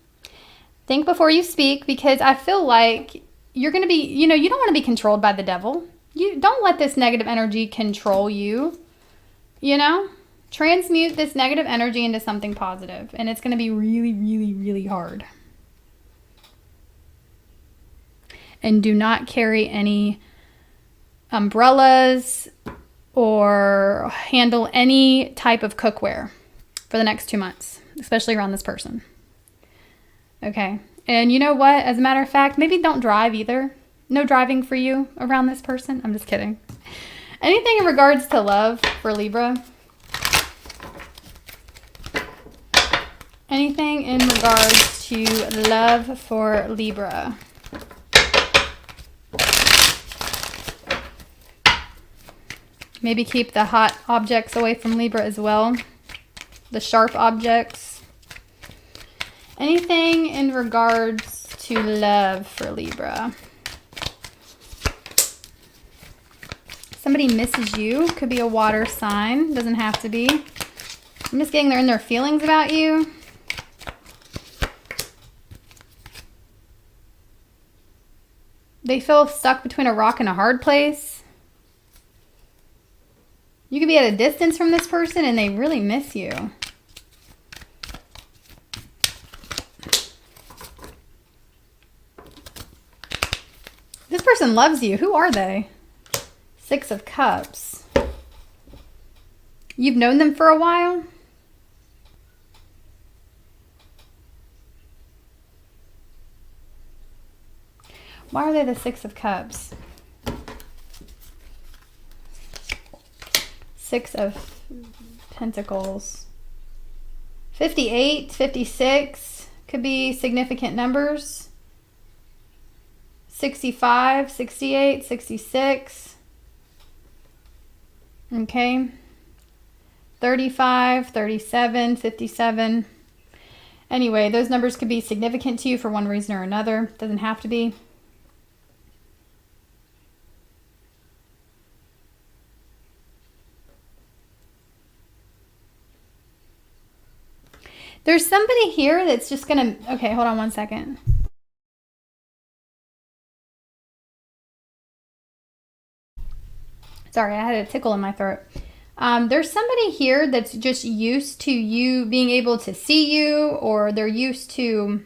Think before you speak, because I feel like you're going to be, you don't want to be controlled by the devil. You don't let this negative energy control you. Transmute this negative energy into something positive, and it's going to be really, really, really hard. And do not carry any umbrellas or handle any type of cookware for the next 2 months, especially around this person. Okay. And you know what? As a matter of fact, maybe don't drive either. No driving for you around this person? I'm just kidding. Anything in regards to love for Libra? Anything in regards to love for Libra? Maybe keep the hot objects away from Libra as well. The sharp objects. Anything in regards to love for Libra? Somebody misses you. Could be a water sign. Doesn't have to be. I'm just getting they're in their feelings about you. They feel stuck between a rock and a hard place. You could be at a distance from this person and they really miss you. This person loves you. Who are they? Six of Cups. You've known them for a while? Why are they the Six of Cups? Six of Pentacles. 58, 56 could be significant numbers. 65, 68, 66. Okay. 35, 37, 57. Anyway, those numbers could be significant to you for one reason or another. Doesn't have to be. There's somebody here that's just going to... Okay, hold on one second. Sorry, I had a tickle in my throat. There's somebody here that's just used to you being able to see you, or they're used to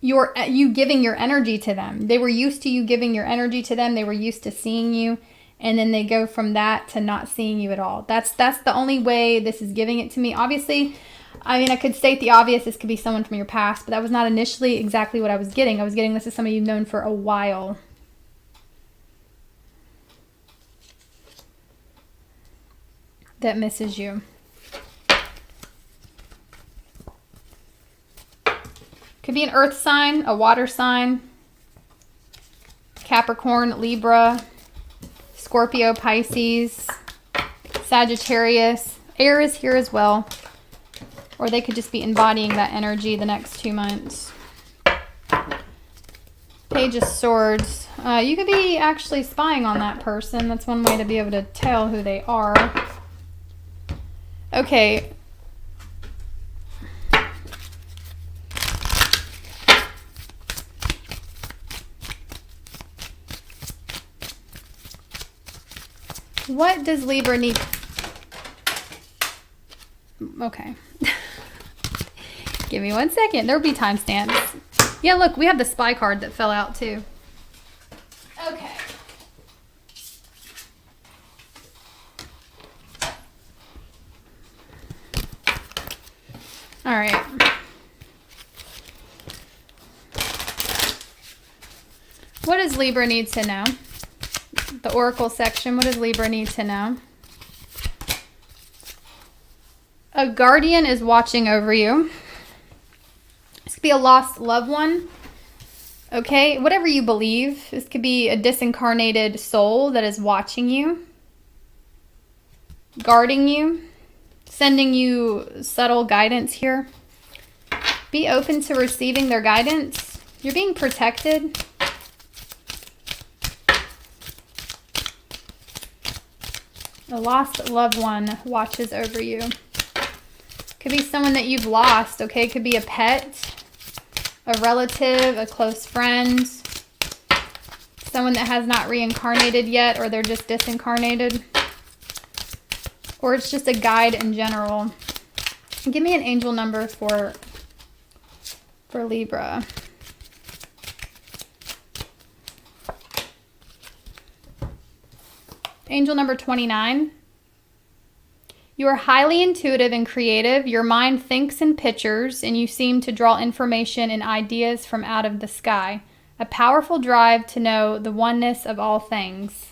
you giving your energy to them. They were used to you giving your energy to them. They were used to seeing you, and then they go from that to not seeing you at all. That's the only way this is giving it to me. Obviously, I mean, I could state the obvious. This could be someone from your past, but that was not initially exactly what I was getting. I was getting this is somebody you've known for a while. That misses you. Could be an earth sign, a water sign, Capricorn, Libra, Scorpio, Pisces, Sagittarius, Aries here as well. Or they could just be embodying that energy the next 2 months. Page of Swords. You could be actually spying on that person. That's one way to be able to tell who they are. Okay. What does Libra need? Okay. Give me 1 second. There'll be timestamps. Yeah, look, we have the spy card that fell out too. Okay. All right. What does Libra need to know? The Oracle section, what does Libra need to know? A guardian is watching over you. This could be a lost loved one. Okay, whatever you believe. This could be a disincarnated soul that is watching you, guarding you, sending you subtle guidance here. Be open to receiving their guidance. You're being protected. A lost loved one watches over you. Could be someone that you've lost, okay? Could be a pet, a relative, a close friend, someone that has not reincarnated yet, or they're just disincarnated. Or it's just a guide in general. Give me an angel number for Libra. Angel number 29. You are highly intuitive and creative. Your mind thinks in pictures, and you seem to draw information and ideas from out of the sky. A powerful drive to know the oneness of all things.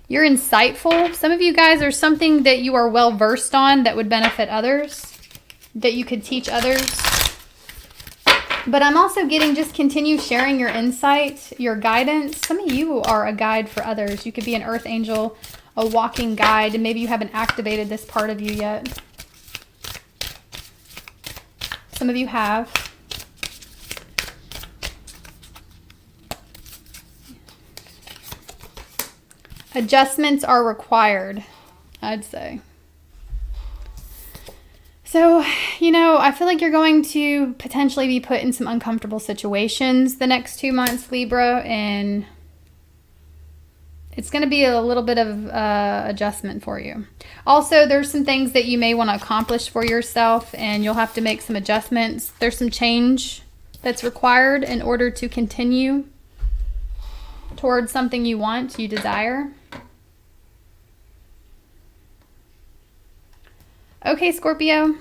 You're insightful. Some of you guys are something that you are well versed on that would benefit others, that you could teach others. But I'm also getting, just continue sharing your insight, your guidance. Some of you are a guide for others. You could be an earth angel, a walking guide, and maybe you haven't activated this part of you yet. Some of you have. Adjustments are required, I'd say. So, you know, I feel like you're going to potentially be put in some uncomfortable situations the next 2 months, Libra, and it's going to be a little bit of adjustment for you. Also, there's some things that you may want to accomplish for yourself, and you'll have to make some adjustments. There's some change that's required in order to continue towards something you want, you desire. Okay, Scorpio.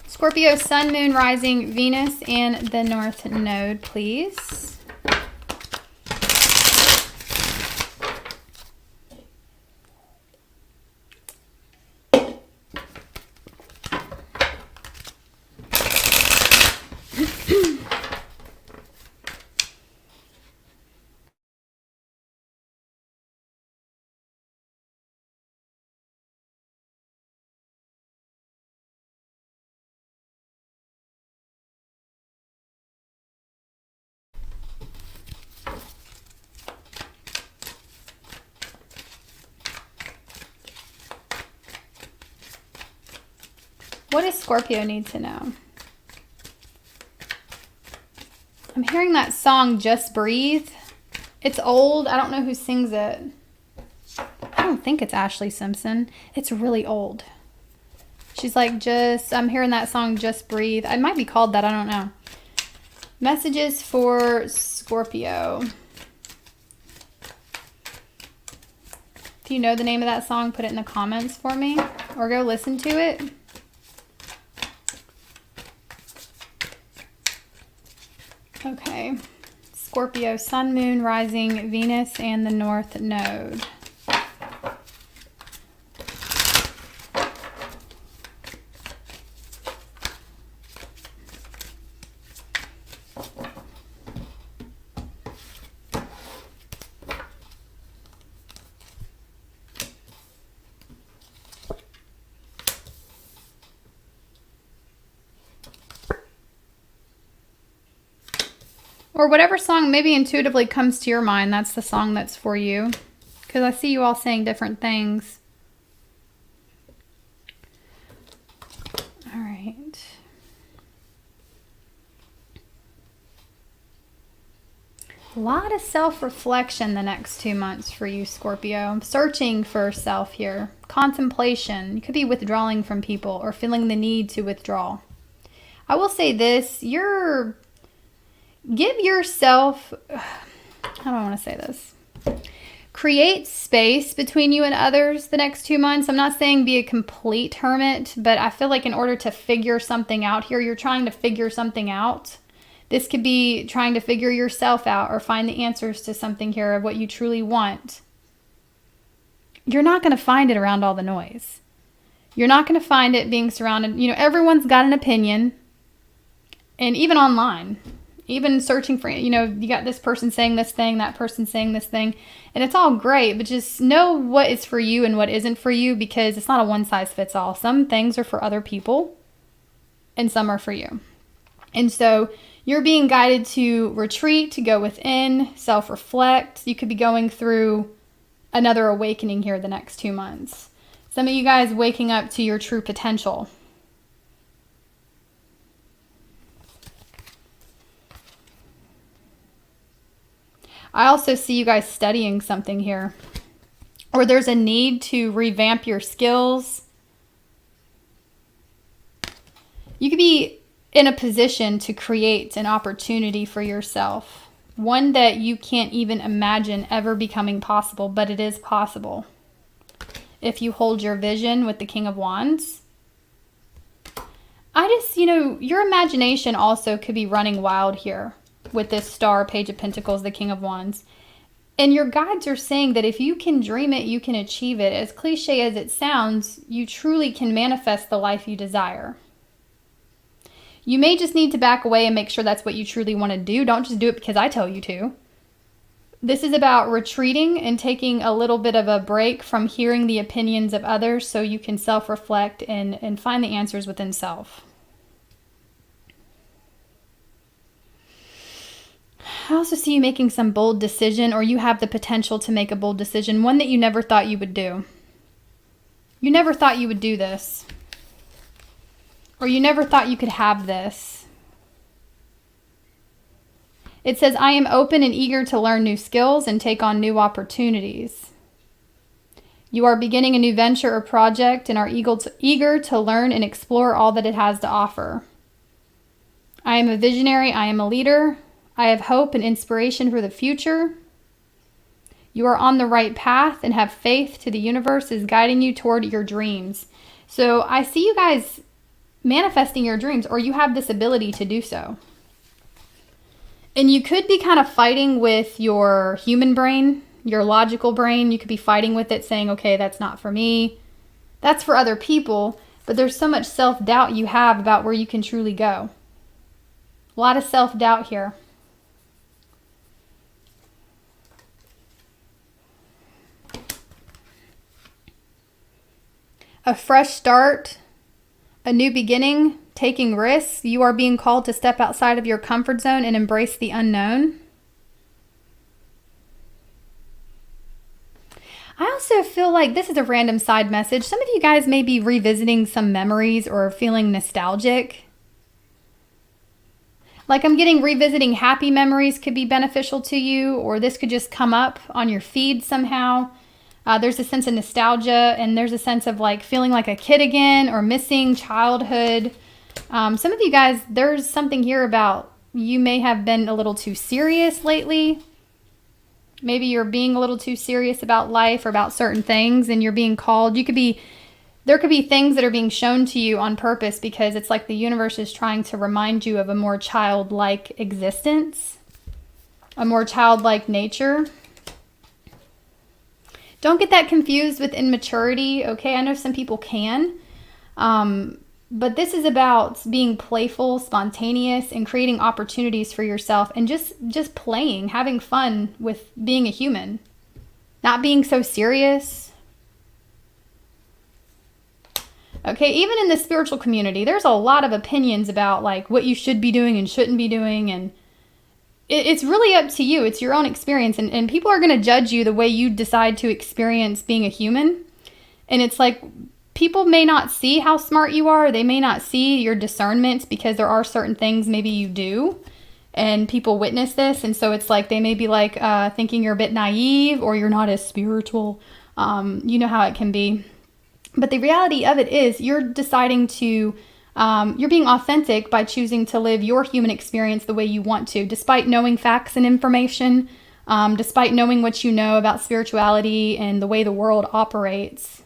Scorpio, Sun, Moon, Rising, Venus, and the North Node, please. What does Scorpio need to know? I'm hearing that song, Just Breathe. It's old. I don't know who sings it. I don't think it's Ashley Simpson. It's really old. She's like, I'm hearing that song, Just Breathe. It might be called that. I don't know. Messages for Scorpio. If you know the name of that song, put it in the comments for me or go listen to it. Okay, Scorpio, Sun, Moon, Rising, Venus, and the North Node. Or whatever song maybe intuitively comes to your mind, that's the song that's for you. Because I see you all saying different things. All right. A lot of self-reflection the next 2 months for you, Scorpio. I'm searching for self here. Contemplation. You could be withdrawing from people or feeling the need to withdraw. I will say this. Give yourself, how do I want to say this? Create space between you and others the next 2 months. I'm not saying be a complete hermit, but I feel like in order to figure something out here, you're trying to figure something out. This could be trying to figure yourself out or find the answers to something here of what you truly want. You're not going to find it around all the noise. You're not going to find it being surrounded. You know, everyone's got an opinion, and even online. Even searching for, you know, you got this person saying this thing, that person saying this thing, and it's all great, but just know what is for you and what isn't for you, because it's not a one size fits all. Some things are for other people and some are for you. And so you're being guided to retreat, to go within, self-reflect. You could be going through another awakening here the next 2 months. Some of you guys waking up to your true potential. I also see you guys studying something here. Or there's a need to revamp your skills. You could be in a position to create an opportunity for yourself. One that you can't even imagine ever becoming possible, but it is possible. If you hold your vision with the King of Wands. your imagination also could be running wild here with this Star, Page of Pentacles, the King of Wands. And your guides are saying that if you can dream it, you can achieve it. As cliche as it sounds, you truly can manifest the life you desire. You may just need to back away and make sure that's what you truly want to do. Don't just do it because I tell you to. This is about retreating and taking a little bit of a break from hearing the opinions of others so you can self-reflect and find the answers within self. I also see you making some bold decision, or you have the potential to make a bold decision, one that you never thought you would do. You never thought you would do this. Or you never thought you could have this. It says, I am open and eager to learn new skills and take on new opportunities. You are beginning a new venture or project and are eager to learn and explore all that it has to offer. I am a visionary. I am a leader. I have hope and inspiration for the future. You are on the right path and have faith to the universe is guiding you toward your dreams. So I see you guys manifesting your dreams, or you have this ability to do so. And you could be kind of fighting with your human brain, your logical brain. You could be fighting with it saying, okay, that's not for me. That's for other people. But there's so much self-doubt you have about where you can truly go. A lot of self-doubt here. A fresh start, a new beginning, taking risks. You are being called to step outside of your comfort zone and embrace the unknown. I also feel like this is a random side message. Some of you guys may be revisiting some memories or feeling nostalgic. Like I'm getting revisiting happy memories could be beneficial to you, or this could just come up on your feed somehow. There's a sense of nostalgia, and there's a sense of like feeling like a kid again or missing childhood. Some of you guys, there's something here about you may have been a little too serious lately. Maybe you're being a little too serious about life or about certain things, and you're being called. There could be things that are being shown to you on purpose because it's like the universe is trying to remind you of a more childlike existence, a more childlike nature. Don't get that confused with immaturity, okay? I know some people can, but this is about being playful, spontaneous, and creating opportunities for yourself and just playing, having fun with being a human, not being so serious. Okay, even in the spiritual community, there's a lot of opinions about like what you should be doing and shouldn't be doing, and it's really up to you. It's your own experience, and people are going to judge you the way you decide to experience being a human. And it's like people may not see how smart you are. They may not see your discernment because there are certain things maybe you do, and people witness this. And so it's like they may be like thinking you're a bit naive or you're not as spiritual. You know how it can be. But the reality of it is you're deciding to you're being authentic by choosing to live your human experience the way you want to, despite knowing facts and information, despite knowing what you know about spirituality and the way the world operates.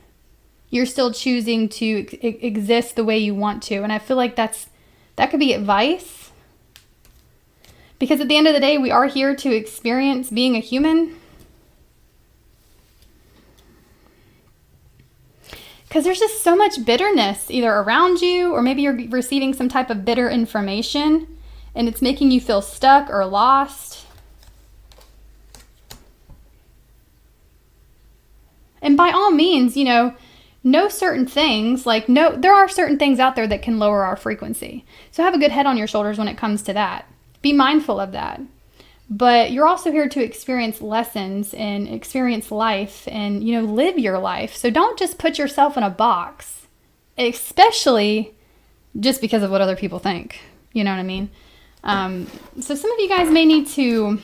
You're still choosing to exist the way you want to. And I feel like that could be advice. Because at the end of the day, we are here to experience being a human. Because there's just so much bitterness either around you, or maybe you're receiving some type of bitter information and it's making you feel stuck or lost. And by all means, know certain things. There are certain things out there that can lower our frequency. So have a good head on your shoulders when it comes to that. Be mindful of that. But you're also here to experience lessons and experience life and, live your life. So don't just put yourself in a box, especially just because of what other people think. You know what I mean? So some of you guys may need to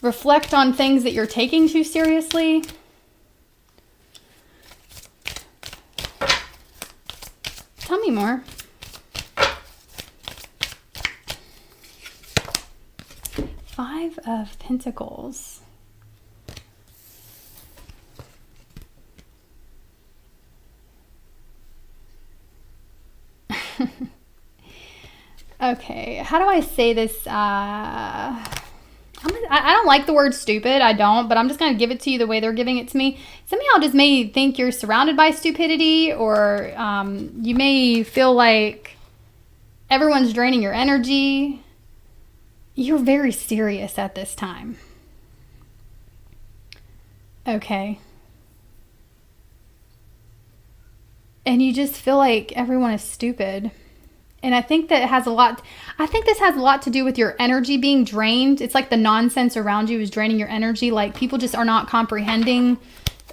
reflect on things that you're taking too seriously. Tell me more. Five of Pentacles. Okay, how do I say this? I don't like the word stupid. I don't, but I'm just going to give it to you the way they're giving it to me. Some of y'all just may think you're surrounded by stupidity, or you may feel like everyone's draining your energy. You're very serious at this time. Okay. And you just feel like everyone is stupid. And I think that has this has a lot to do with your energy being drained. It's like the nonsense around you is draining your energy. Like people just are not comprehending.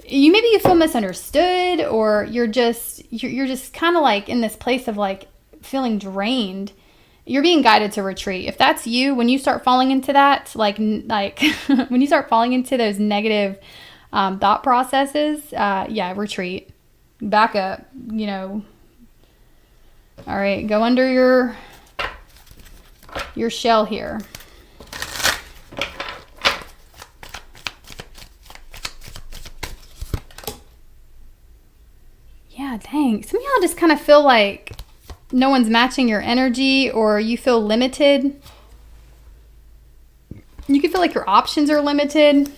Maybe you feel misunderstood, or you're just kind of like in this place of like feeling drained. You're being guided to retreat. If that's you, when you start falling into that, like when you start falling into those negative thought processes, retreat, back up, All right, go under your shell here. Yeah, dang. Some of y'all just kind of feel like no one's matching your energy, or you feel limited. You can feel like your options are limited.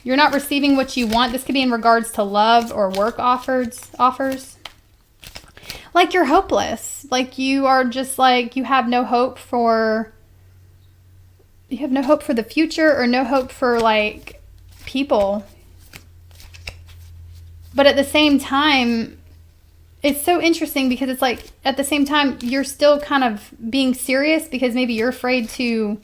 You're not receiving what you want. This could be in regards to love or work offers. Like you're hopeless. Like you are just like, you have no hope for the future, or no hope for like people. But at the same time, it's so interesting because it's like at the same time you're still kind of being serious because maybe you're afraid to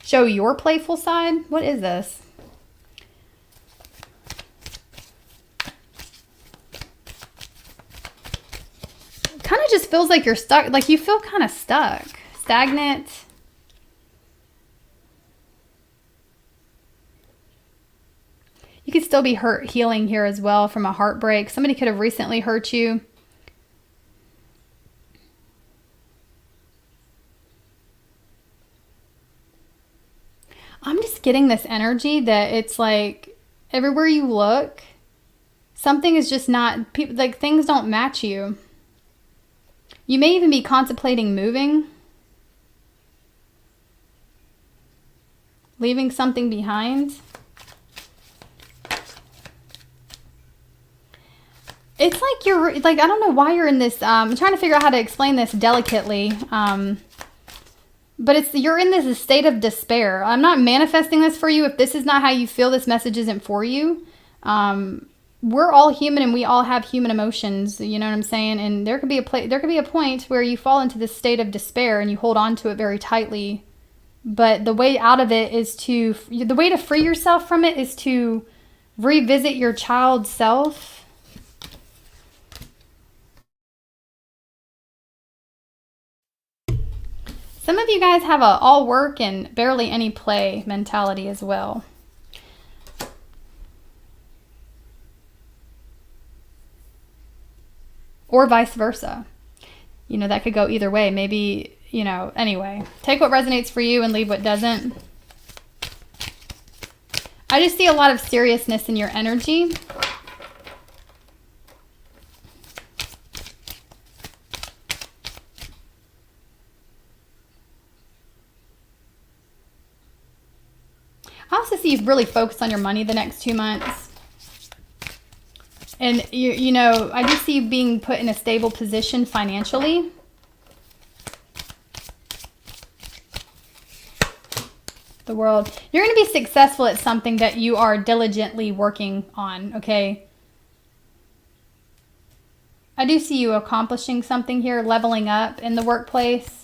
show your playful side. What is this? Kind of just feels like you're stuck. Like you feel kind of stuck, stagnant. You could still be healing here as well from a heartbreak. Somebody could have recently hurt you. I'm just getting this energy that it's like everywhere you look, something is just not, people, like things don't match you. You may even be contemplating moving, leaving something behind. It's like you're, like, I don't know why you're in this, I'm trying to figure out how to explain this delicately, but you're in this state of despair. I'm not manifesting this for you. If this is not how you feel, this message isn't for you. We're all human and we all have human emotions, you know what I'm saying? And there could be a point where you fall into this state of despair and you hold on to it very tightly. But the way out of it is the way to free yourself from it is to revisit your child self. Some of you guys have a all work and barely any play mentality as well. Or vice versa. That could go either way. Maybe, anyway. Take what resonates for you and leave what doesn't. I just see a lot of seriousness in your energy. I also see you really focused on your money the next 2 months. And, I just see you being put in a stable position financially. The world. You're going to be successful at something that you are diligently working on, okay? I do see you accomplishing something here, leveling up in the workplace.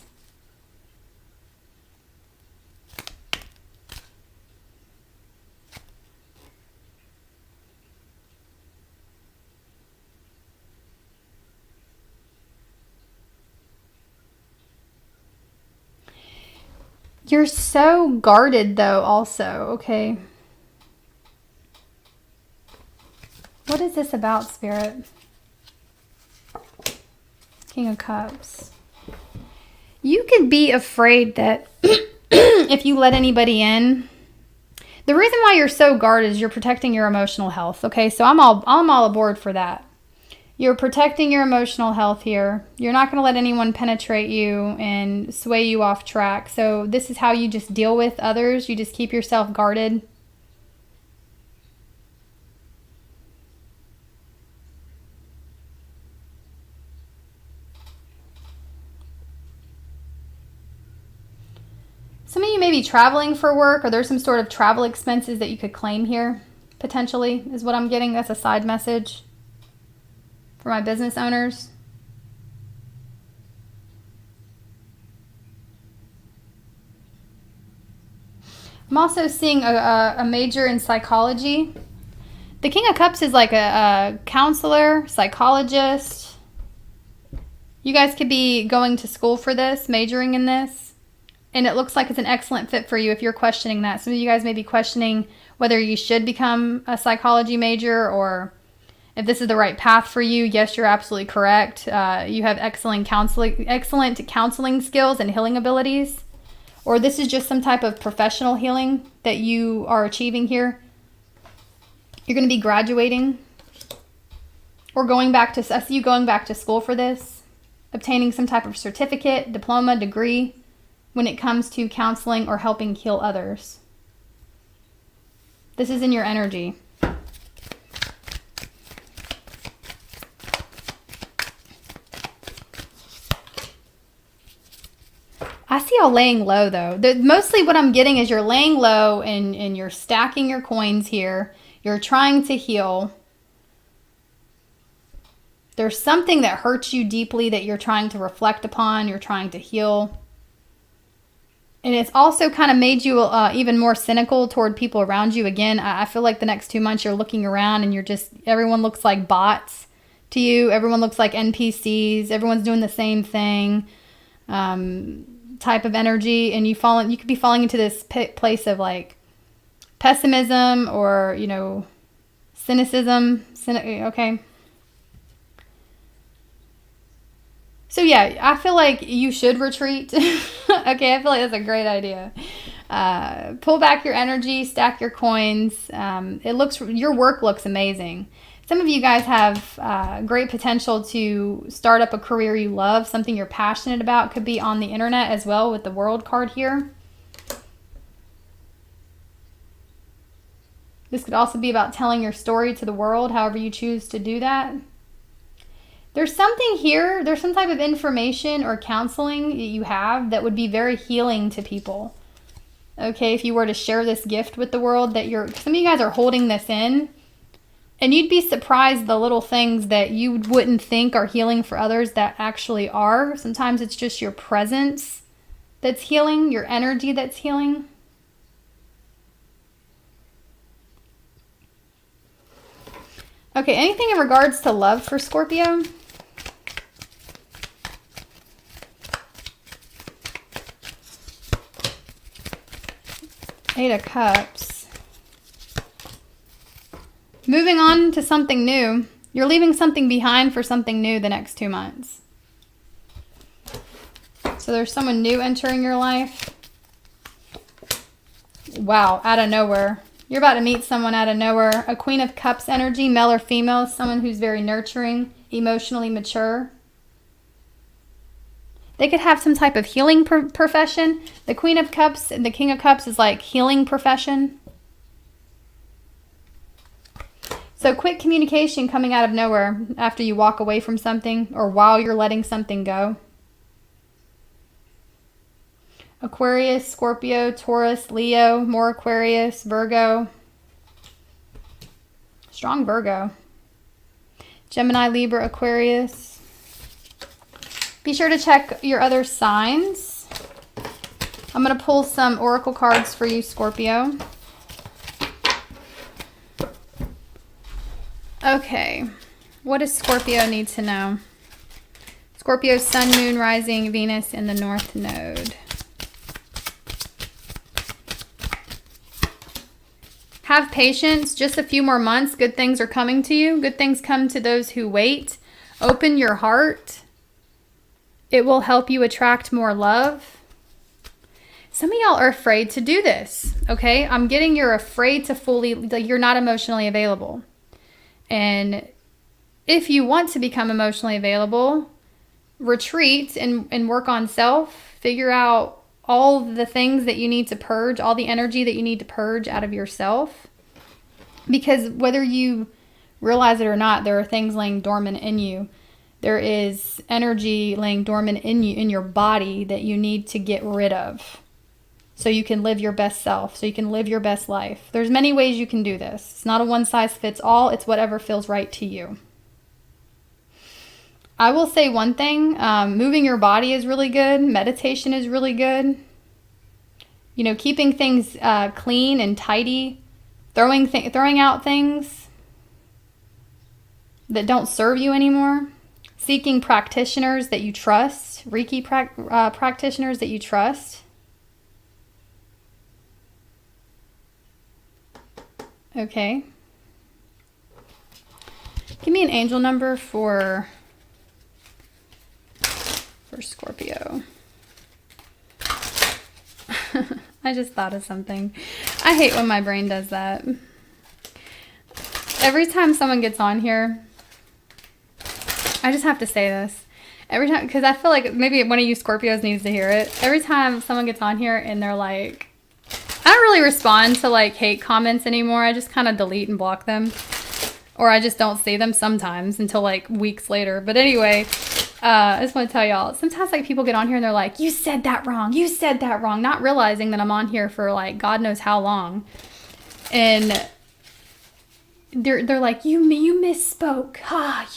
You're so guarded, though, also, okay? What is this about, Spirit? King of Cups. You could be afraid that if you let anybody in, the reason why you're so guarded is you're protecting your emotional health, okay? So I'm all aboard for that. You're protecting your emotional health here. You're not going to let anyone penetrate you and sway you off track. So this is how you just deal with others. You just keep yourself guarded. Some of you may be traveling for work, or there's some sort of travel expenses that you could claim here, potentially, is what I'm getting. That's a side message for my business owners. I'm also seeing a major in psychology. The King of Cups is like a counselor, psychologist. You guys could be going to school for this, majoring in this. And it looks like it's an excellent fit for you if you're questioning that. Some of you guys may be questioning whether you should become a psychology major or if this is the right path for you. Yes, you're absolutely correct. You have excellent counseling skills and healing abilities. Or this is just some type of professional healing that you are achieving here. You're going to be graduating or going back to, I see you going back to school for this, obtaining some type of certificate, diploma, degree when it comes to counseling or helping heal others. This is in your energy. I see y'all laying low, though. Mostly what I'm getting is you're laying low and you're stacking your coins here. You're trying to heal. There's something that hurts you deeply that you're trying to reflect upon. You're trying to heal. And it's also kind of made you even more cynical toward people around you. Again, I feel like the next 2 months you're looking around and you're just, everyone looks like bots to you. Everyone looks like NPCs. Everyone's doing the same thing. Type of energy, and you could be falling into this place of like pessimism or, you know, cynicism. Okay. So yeah, I feel like you should retreat. Okay, I feel like that's a great idea. Pull back your energy, stack your coins. Your work looks amazing. Some of you guys have great potential to start up a career you love, something you're passionate about. Could be on the internet as well with the World card here. This could also be about telling your story to the world, however you choose to do that. There's something here, there's some type of information or counseling that you have that would be very healing to people. Okay, if you were to share this gift with the world, some of you guys are holding this in. And you'd be surprised the little things that you wouldn't think are healing for others that actually are. Sometimes it's just your presence that's healing, your energy that's healing. Okay, anything in regards to love for Scorpio? Eight of Cups. Moving on to something new. You're leaving something behind for something new the next 2 months. So there's someone new entering your life. Wow, out of nowhere. You're about to meet someone out of nowhere. A Queen of Cups energy, male or female, someone who's very nurturing, emotionally mature. They could have some type of healing profession. The Queen of Cups and the King of Cups is like healing profession. So quick communication coming out of nowhere after you walk away from something or while you're letting something go. Aquarius, Scorpio, Taurus, Leo, more Aquarius, Virgo. Strong Virgo. Gemini, Libra, Aquarius. Be sure to check your other signs. I'm going to pull some oracle cards for you, Scorpio. Okay, what does Scorpio need to know? Scorpio, Sun, Moon, Rising, Venus in the North Node. Have patience, just a few more months. Good things are coming to you. Good things come to those who wait. Open your heart. It will help you attract more love. Some of y'all are afraid to do this, okay? I'm getting you're afraid to fully, like you're not emotionally available. And if you want to become emotionally available, retreat and work on self, figure out all the things that you need to purge, all the energy that you need to purge out of yourself. Because whether you realize it or not, there are things laying dormant in you. There is energy laying dormant in you, in your body, that you need to get rid of so you can live your best self, so you can live your best life. There's many ways you can do this. It's not a one size fits all. It's whatever feels right to you. I will say one thing, moving your body is really good. Meditation is really good. You know, keeping things clean and tidy, throwing out things that don't serve you anymore. Seeking practitioners that you trust, Reiki practitioners that you trust. Okay. Give me an angel number for Scorpio. I just thought of something. I hate when my brain does that. Every time someone gets on here, I just have to say this. Every time, because I feel like maybe one of you Scorpios needs to hear it. Every time someone gets on here and they're like, I don't really respond to like hate comments anymore. I just kind of delete and block them. Or I just don't see them sometimes until like weeks later. But anyway, I just want to tell y'all, sometimes like people get on here and they're like, you said that wrong. You said that wrong. Not realizing that I'm on here for like God knows how long. And they're like, you misspoke.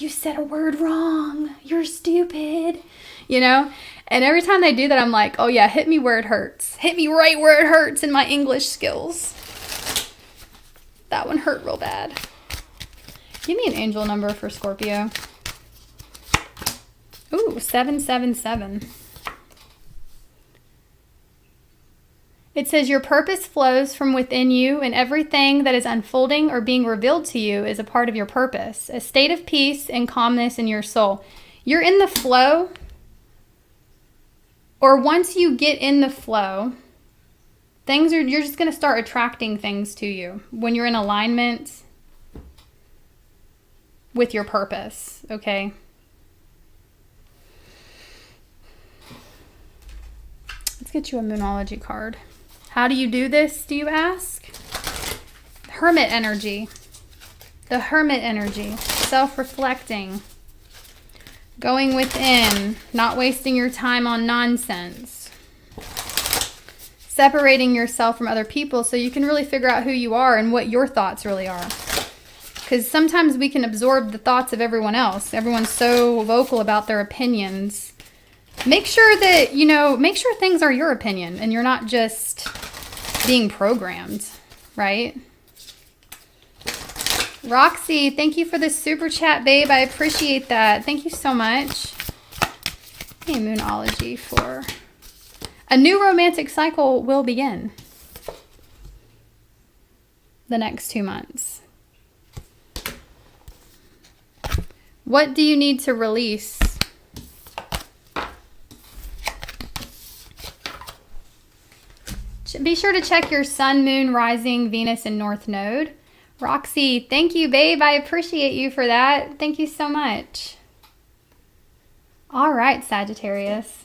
You said a word wrong. You're stupid. You know? And every time they do that, I'm like, oh yeah, hit me where it hurts. Hit me right where it hurts in my English skills. That one hurt real bad. Give me an angel number for Scorpio. Ooh, 777. It says your purpose flows from within you, and everything that is unfolding or being revealed to you is a part of your purpose, a state of peace and calmness in your soul. You're in the flow, or once you get in the flow, you're just going to start attracting things to you when you're in alignment with your purpose, okay? Let's get you a Moonology card. How do you do this, do you ask? Hermit energy. The Hermit energy. Self-reflecting. Going within. Not wasting your time on nonsense. Separating yourself from other people so you can really figure out who you are and what your thoughts really are. Because sometimes we can absorb the thoughts of everyone else. Everyone's so vocal about their opinions. Make sure that, make sure things are your opinion and you're not just being programmed, right? Roxy, thank you for the super chat, babe. I appreciate that. Thank you so much. Hey, Moonology for a new romantic cycle will begin the next 2 months. What do you need to release? Be sure to check your sun, moon, rising, Venus, and north node. Roxy, thank you, babe. I appreciate you for that. Thank you so much. All right, Sagittarius.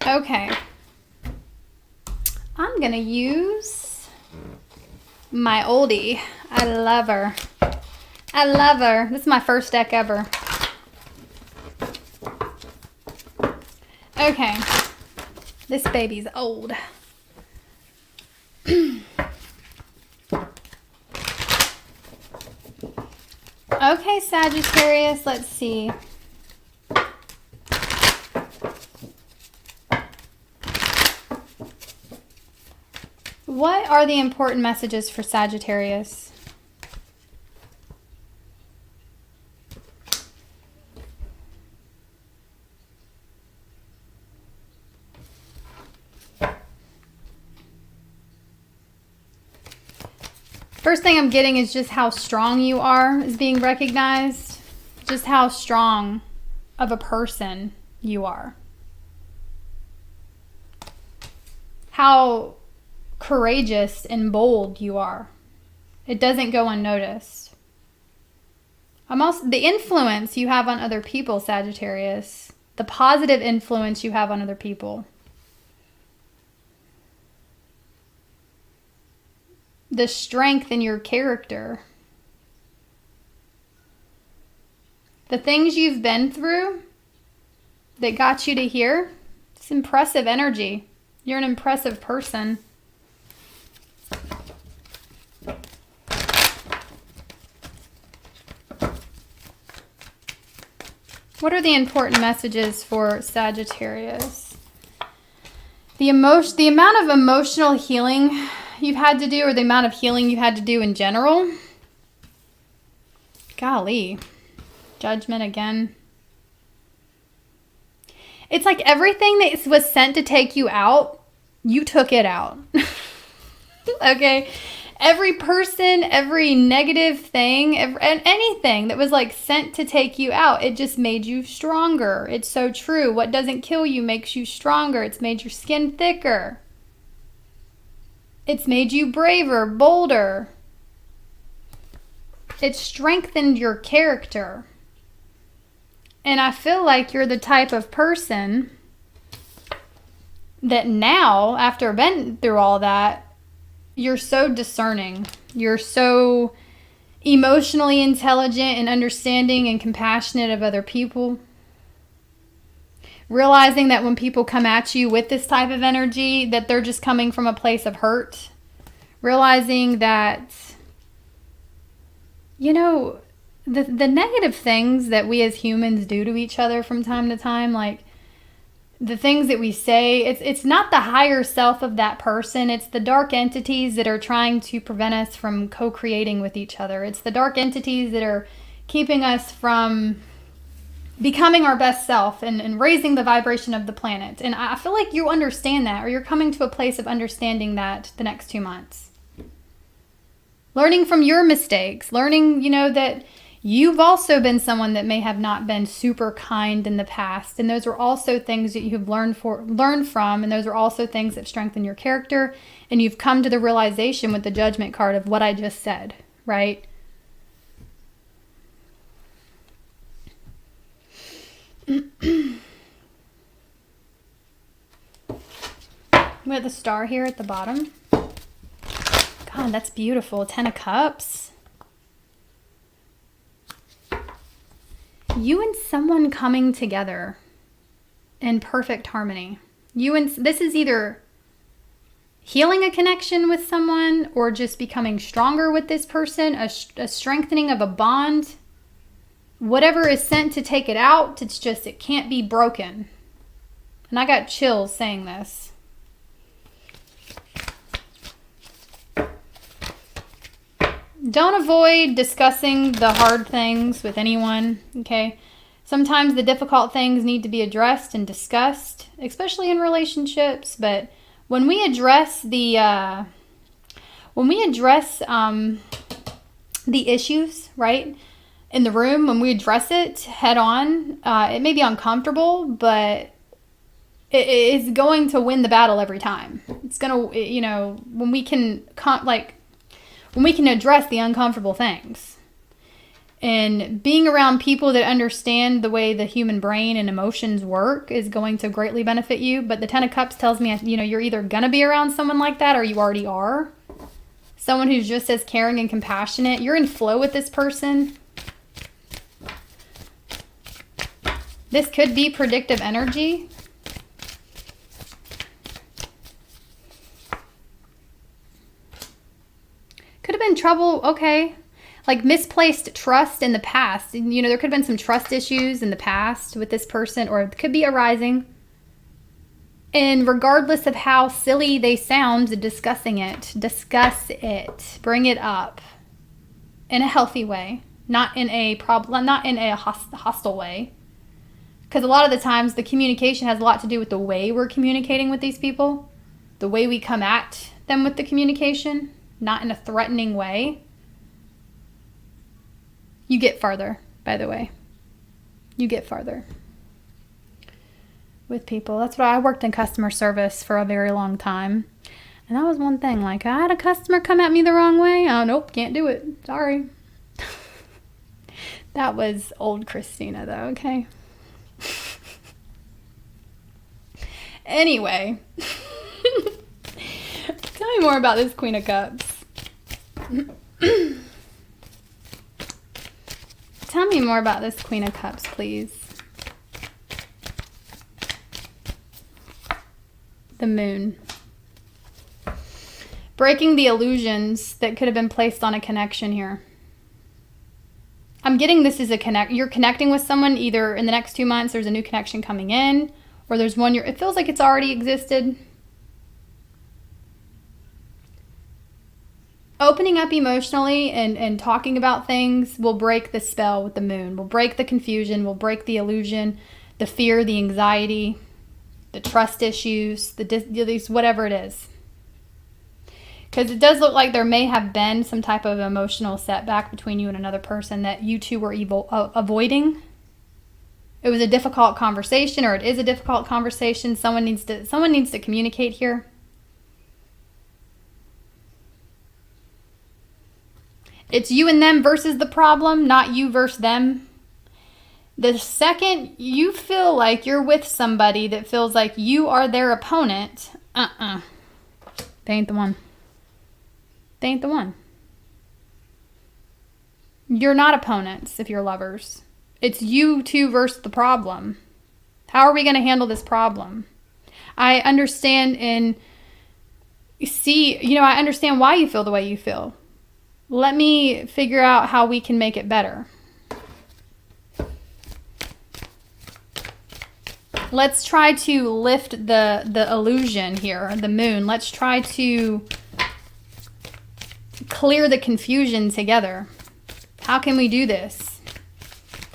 Okay, I'm gonna use my oldie. I love her. I love her. This is my first deck ever. Okay, this baby's old. Okay, Sagittarius, let's see. What are the important messages for Sagittarius? First thing I'm getting is just how strong you are is being recognized. Just how strong of a person you are. How courageous and bold you are. It doesn't go unnoticed. The influence you have on other people, Sagittarius. The positive influence you have on other people. The strength in your character. The things you've been through that got you to here. It's impressive energy. You're an impressive person. What are the important messages for Sagittarius? The amount of emotional healing you've had to do, or the amount of healing you had to do in general. Golly. Judgment again. It's like everything that was sent to take you out, you took it out. Okay? Every person, every negative thing, and anything that was like sent to take you out, it just made you stronger. It's so true. What doesn't kill you makes you stronger. It's made your skin thicker. It's made you braver, bolder. It's strengthened your character. And I feel like you're the type of person that now, after been through all that, you're so discerning. You're so emotionally intelligent and understanding and compassionate of other people. Realizing that when people come at you with this type of energy, that they're just coming from a place of hurt. Realizing that, you know, the negative things that we as humans do to each other from time to time, like the things that we say, it's not the higher self of that person. It's the dark entities that are trying to prevent us from co-creating with each other. It's the dark entities that are keeping us from becoming our best self and raising the vibration of the planet. And I feel like you understand that, or you're coming to a place of understanding that the next 2 months. Learning from your mistakes, learning, you know, that you've also been someone that may have not been super kind in the past. And those are also things that you've learned from. And those are also things that strengthen your character. And you've come to the realization with the Judgment card of what I just said, right? We have the star here at the bottom. God, that's beautiful. 10 of Cups. You and someone coming together in perfect harmony. This is either healing a connection with someone or just becoming stronger with this person, a strengthening of a bond. Whatever is sent to take it out, it can't be broken. And I got chills saying this. Don't avoid discussing the hard things with anyone, okay? Sometimes the difficult things need to be addressed and discussed, especially in relationships. But when we address the issues, right, in the room, when we address it head on, it may be uncomfortable, but it is going to win the battle every time. It's going to, you know, when we can address the uncomfortable things. And being around people that understand the way the human brain and emotions work is going to greatly benefit you. But the 10 of Cups tells me, you know, you're either going to be around someone like that or you already are. Someone who's just as caring and compassionate. You're in flow with this person. This could be predictive energy. Could have been trouble, okay. Like misplaced trust in the past. You know, there could have been some trust issues in the past with this person, or it could be arising. And regardless of how silly they sound, discuss it. Bring it up in a healthy way, not in a hostile way. Because a lot of the times the communication has a lot to do with the way we're communicating with these people, the way we come at them with the communication. not in a threatening way, you get farther, by the way. You get farther with people. That's why I worked in customer service for a very long time. And that was one thing. Like, I had a customer come at me the wrong way. Oh, nope, can't do it. Sorry. That was old Christina, though, okay? Anyway. Tell me more about this Queen of Cups. Tell me more about this Queen of Cups, please. The Moon. Breaking the illusions that could have been placed on a connection here. I'm getting this as a connect. You're connecting with someone either in the next 2 months, there's a new connection coming in, or there's one it feels like it's already existed. Opening up emotionally and talking about things will break the spell with the Moon. Will break the confusion, will break the illusion, the fear, the anxiety, the trust issues, whatever it is. Because it does look like there may have been some type of emotional setback between you and another person that you two were avoiding. It was a difficult conversation, or it is a difficult conversation. Someone needs to communicate here. It's you and them versus the problem, not you versus them. The second you feel like you're with somebody that feels like you are their opponent, they ain't the one. They ain't the one. You're not opponents if you're lovers. It's you two versus the problem. How are we going to handle this problem? I understand I understand why you feel the way you feel. Let me figure out how we can make it better. Let's try to lift the illusion here, the Moon. Let's try to clear the confusion together. How can we do this?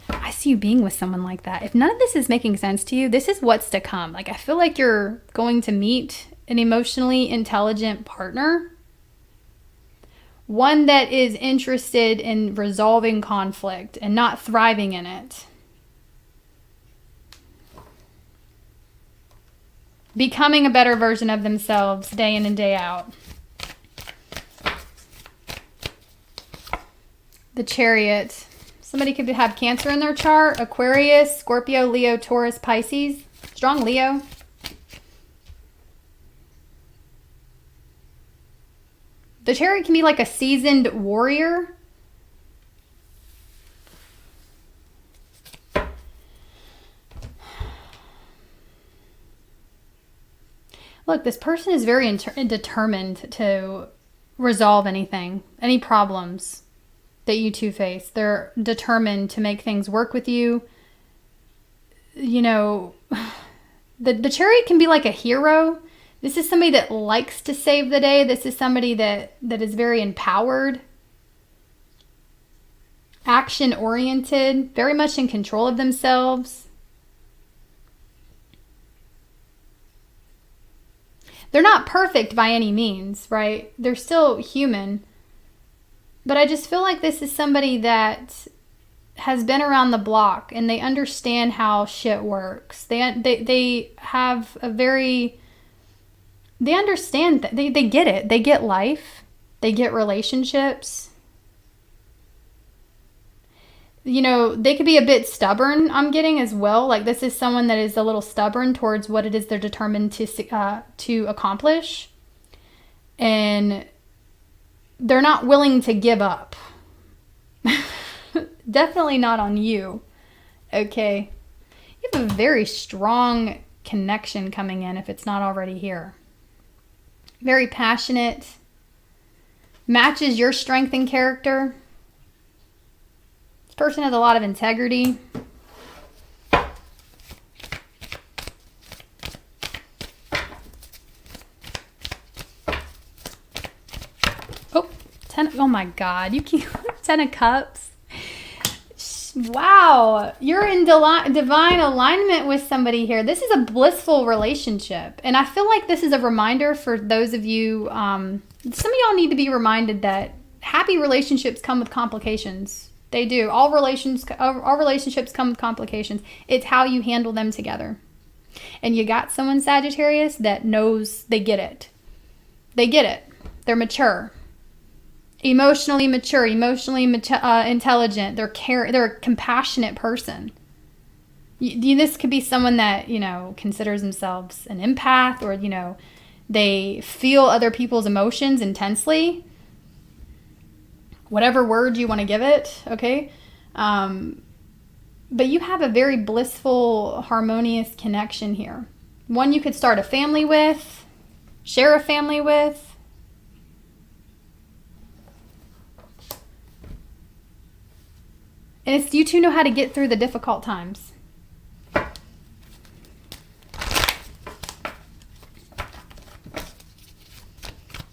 I see you being with someone like that. If none of this is making sense to you, this is what's to come. Like, I feel like you're going to meet an emotionally intelligent partner. One that is interested in resolving conflict and not thriving in it. Becoming a better version of themselves day in and day out. The Chariot. Somebody could have Cancer in their chart. Aquarius, Scorpio, Leo, Taurus, Pisces. Strong Leo. The Chariot can be like a seasoned warrior. Look, this person is very determined to resolve anything, any problems that you two face. They're determined to make things work with you. You know, the Chariot can be like a hero. This is somebody that likes to save the day. This is somebody that is very empowered, action-oriented, very much in control of themselves. They're not perfect by any means, right? They're still human. But I just feel like this is somebody that has been around the block and they understand how shit works. They have a very... They understand that. They get it. They get life. They get relationships. You know, they could be a bit stubborn, I'm getting as well. Like, this is someone that is a little stubborn towards what it is they're determined to accomplish. And they're not willing to give up. Definitely not on you. Okay. You have a very strong connection coming in if it's not already here. Very passionate. Matches your strength and character. This person has a lot of integrity. Oh, 10. Oh my God. You keep 10 of Cups. Wow, you're in divine alignment with somebody here. This is a blissful relationship. And I feel like this is a reminder for those of you, some of y'all need to be reminded that happy relationships come with complications. They do. All relationships come with complications. It's how you handle them together. And you got someone, Sagittarius, that knows they get it. They get it. They're mature. Emotionally mature, intelligent. They're a compassionate person. This could be someone that, considers themselves an empath, or, they feel other people's emotions intensely. Whatever word you want to give it, okay? But you have a very blissful, harmonious connection here. One you could start a family with, share a family with. And it's you two know how to get through the difficult times.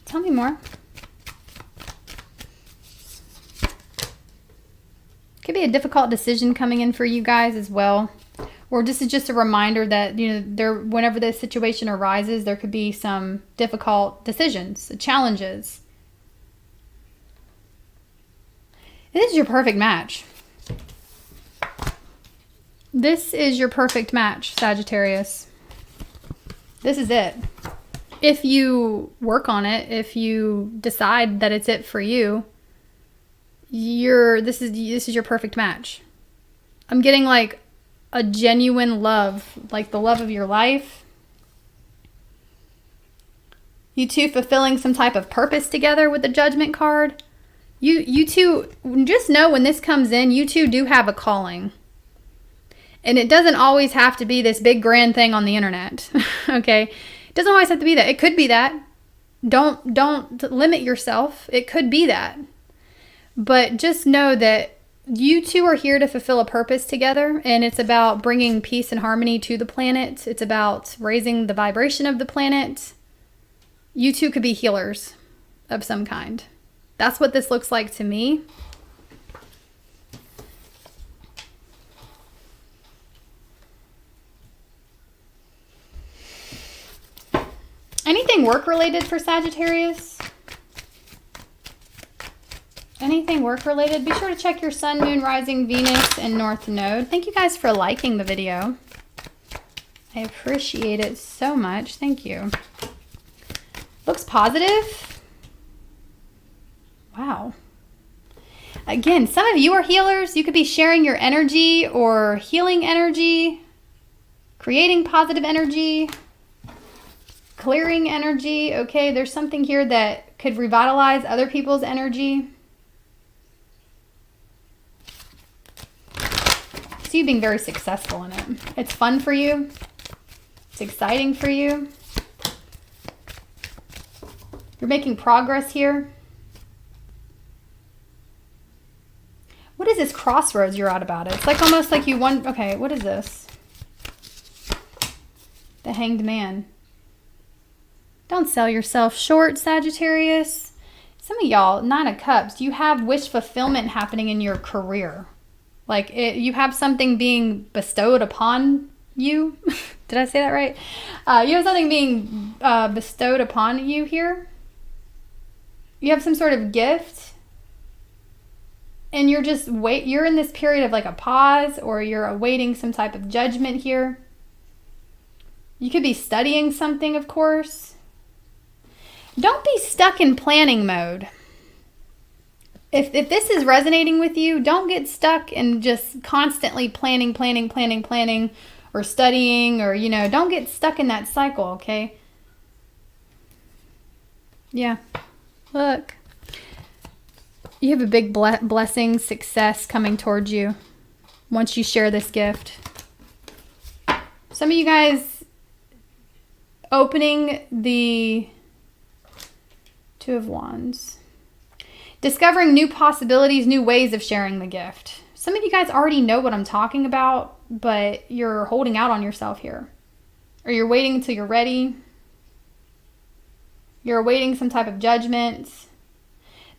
Tell me more. Could be a difficult decision coming in for you guys as well. Or this is just a reminder that, whenever this situation arises, there could be some difficult decisions, challenges. This is your perfect match. This is your perfect match, Sagittarius. This is it. If you work on it, if you decide that it's it for you, this is your perfect match. I'm getting like a genuine love, like the love of your life. You two fulfilling some type of purpose together with the Judgment card. You two, just know when this comes in, you two do have a calling. And it doesn't always have to be this big grand thing on the internet. Okay? It doesn't always have to be that. It could be that. Don't limit yourself. It could be that. But just know that you two are here to fulfill a purpose together, and it's about bringing peace and harmony to the planet. It's about raising the vibration of the planet. You two could be healers of some kind. That's what this looks like to me. Anything work-related for Sagittarius? Anything work-related? Be sure to check your Sun, Moon, Rising, Venus, and North Node. Thank you guys for liking the video. I appreciate it so much. Thank you. Looks positive. Wow. Again, some of you are healers. You could be sharing your energy or healing energy, creating positive energy, clearing energy. Okay, there's something here that could revitalize other people's energy. So you being very successful in it. It's fun for you. It's exciting for you. You're making progress here. What is this crossroads you're at about it? It's like almost like you want, okay, what is this? The Hanged Man. Don't sell yourself short, Sagittarius. Some of y'all, 9 of Cups, you have wish fulfillment happening in your career. Like you have something being bestowed upon you. Did I say that right? You have something being bestowed upon you here. You have some sort of gift. And you're just you're in this period of like a pause, or you're awaiting some type of judgment here. You could be studying something, of course. Don't be stuck in planning mode. If this is resonating with you, don't get stuck in just constantly planning, or studying, or, don't get stuck in that cycle, okay? Yeah. Look. You have a big blessing, success coming towards you once you share this gift. Some of you guys opening the Two of Wands. Discovering new possibilities, new ways of sharing the gift. Some of you guys already know what I'm talking about, but you're holding out on yourself here. Or you're waiting until you're ready. You're awaiting some type of judgment.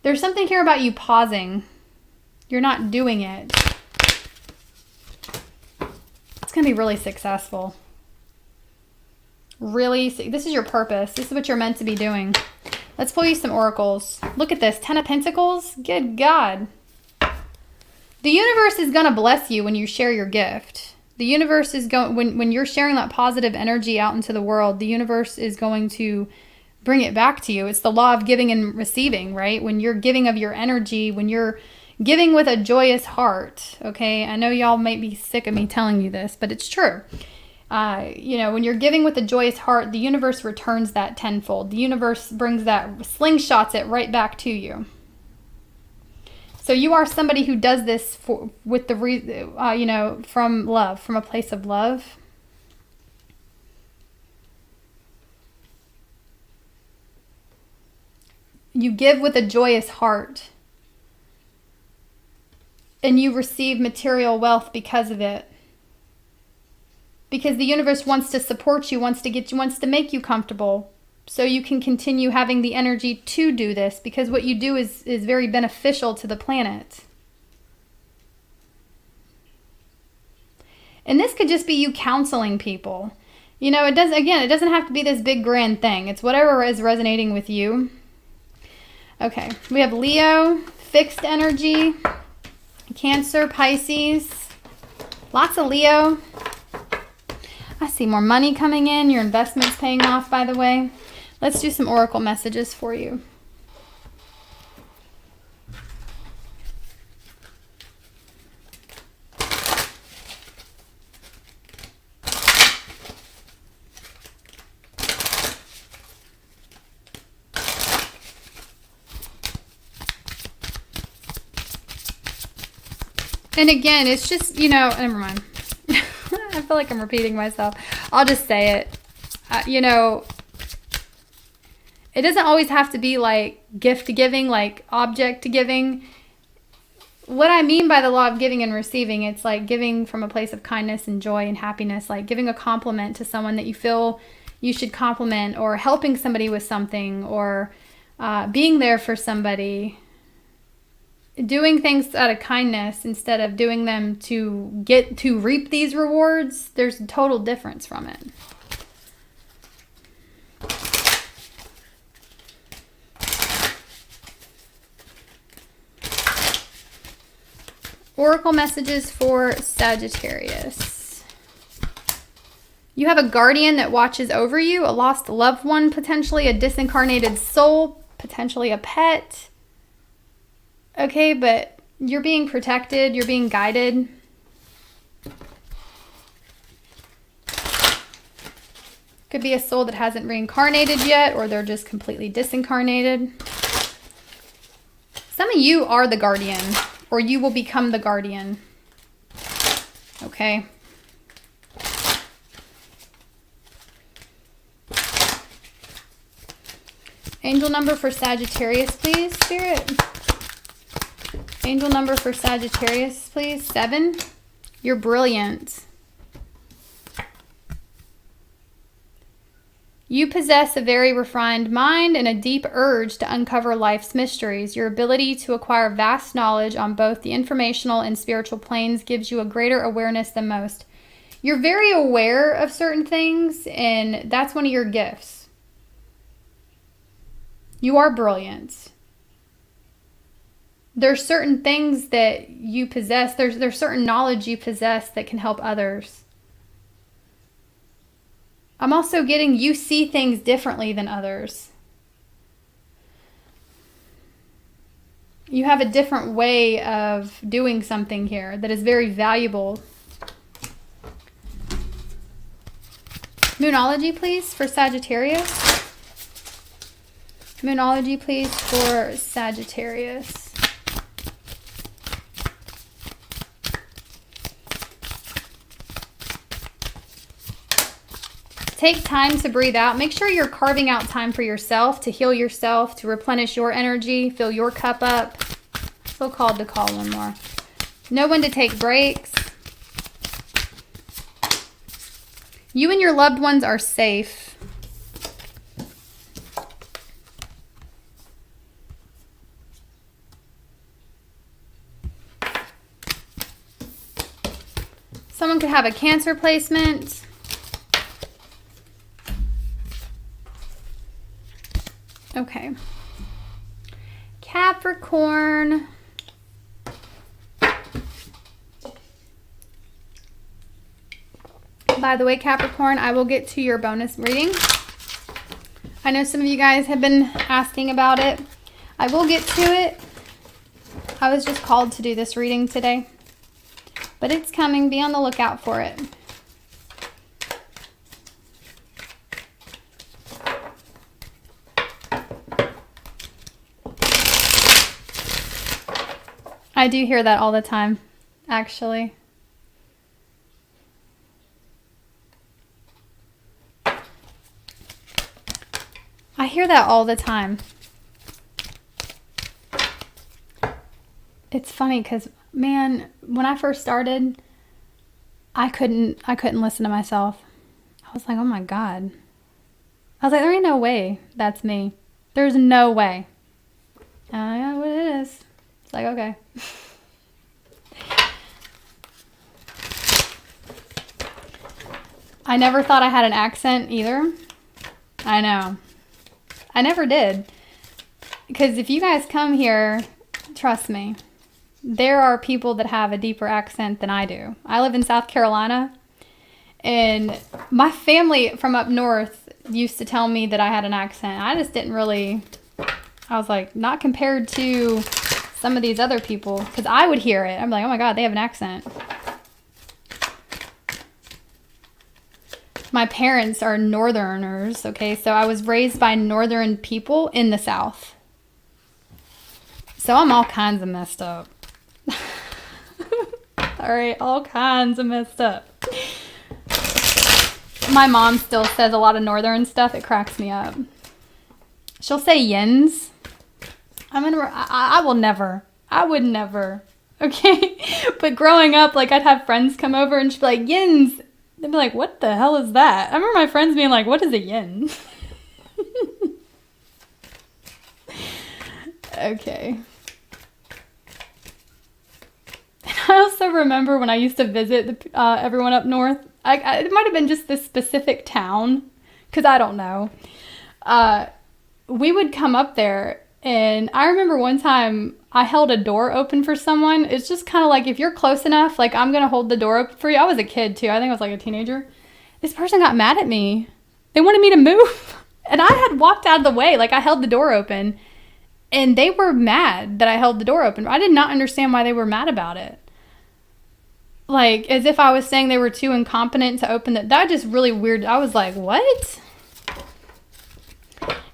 There's something here about you pausing. You're not doing it. That's going to be really successful. Really, this is your purpose. This is what you're meant to be doing. Let's pull you some oracles. Look at this, 10 of Pentacles. Good God. The universe is going to bless you when you share your gift. The universe is going, when you're sharing that positive energy out into the world, the universe is going to bring it back to you. It's the law of giving and receiving, right? When you're giving of your energy, when you're giving with a joyous heart, okay? I know y'all might be sick of me telling you this, but it's true. When you're giving with a joyous heart, the universe returns that tenfold. The universe brings that, slingshots it right back to you. So you are somebody who does this with the from love, from a place of love. You give with a joyous heart. And you receive material wealth because of it. Because the universe wants to support you, wants to make you comfortable. So you can continue having the energy to do this. Because what you do is very beneficial to the planet. And this could just be you counseling people. It doesn't have to be this big grand thing. It's whatever is resonating with you. Okay, we have Leo, fixed energy. Cancer, Pisces, lots of Leo. I see more money coming in. Your investment's paying off, by the way. Let's do some oracle messages for you. And again, it's just, never mind. I feel like I'm repeating myself. I'll just say it. It doesn't always have to be like gift giving, like object giving. What I mean by the law of giving and receiving, it's like giving from a place of kindness and joy and happiness, like giving a compliment to someone that you feel you should compliment, or helping somebody with something, or being there for somebody. Doing things out of kindness instead of doing them to reap these rewards, there's a total difference from it. Oracle messages for Sagittarius. You have a guardian that watches over you, a lost loved one, potentially a disincarnated soul, potentially a pet. Okay, but you're being protected, you're being guided. Could be a soul that hasn't reincarnated yet, or they're just completely disincarnated. Some of you are the guardian, or you will become the guardian. Okay. Angel number for Sagittarius, please, Spirit. Angel number for Sagittarius, please. 7. You're brilliant. You possess a very refined mind and a deep urge to uncover life's mysteries. Your ability to acquire vast knowledge on both the informational and spiritual planes gives you a greater awareness than most. You're very aware of certain things, and that's one of your gifts. You are brilliant. There's certain things that you possess. There's certain knowledge you possess that can help others. I'm also getting you see things differently than others. You have a different way of doing something here that is very valuable. Moonology, please, for Sagittarius. Moonology, please, for Sagittarius. Take time to breathe out. Make sure you're carving out time for yourself, to heal yourself, to replenish your energy, fill your cup up. I feel called to call one more. Know when to take breaks. You and your loved ones are safe. Someone could have a Cancer placement. Okay. Capricorn. By the way, Capricorn, I will get to your bonus reading. I know some of you guys have been asking about it. I will get to it. I was just called to do this reading today, but it's coming. Be on the lookout for it. I do hear that all the time, actually. I hear that all the time. It's funny because, man, when I first started, I couldn't listen to myself. I was like, oh my God. I was like, there ain't no way that's me. There's no way. I know what it is. It's like, okay. I never thought I had an accent either. I know. I never did. Because if you guys come here, trust me, there are people that have a deeper accent than I do. I live in South Carolina, and my family from up north used to tell me that I had an accent. I just didn't really, I was like, not compared to some of these other people, because I would hear it. I'm like, oh my God, they have an accent. My parents are Northerners, okay? So I was raised by Northern people in the South. So I'm all kinds of messed up. All right, all kinds of messed up. My mom still says a lot of Northern stuff. It cracks me up. She'll say yins. I will never. I would never. Okay? But growing up, like, I'd have friends come over and she'd be like, yins. They'd be like, what the hell is that? I remember my friends being like, what is a yin? Okay. And I also remember when I used to visit everyone up north. It might have been just this specific town, because I don't know. We would come up there, and I remember one time I held a door open for someone. It's just kind of like, if you're close enough, like, I'm going to hold the door open for you. I was a kid, too. I think I was like a teenager. This person got mad at me. They wanted me to move. And I had walked out of the way. Like, I held the door open. And they were mad that I held the door open. I did not understand why they were mad about it. Like, as if I was saying they were too incompetent to open the... That just really weird. I was like, what?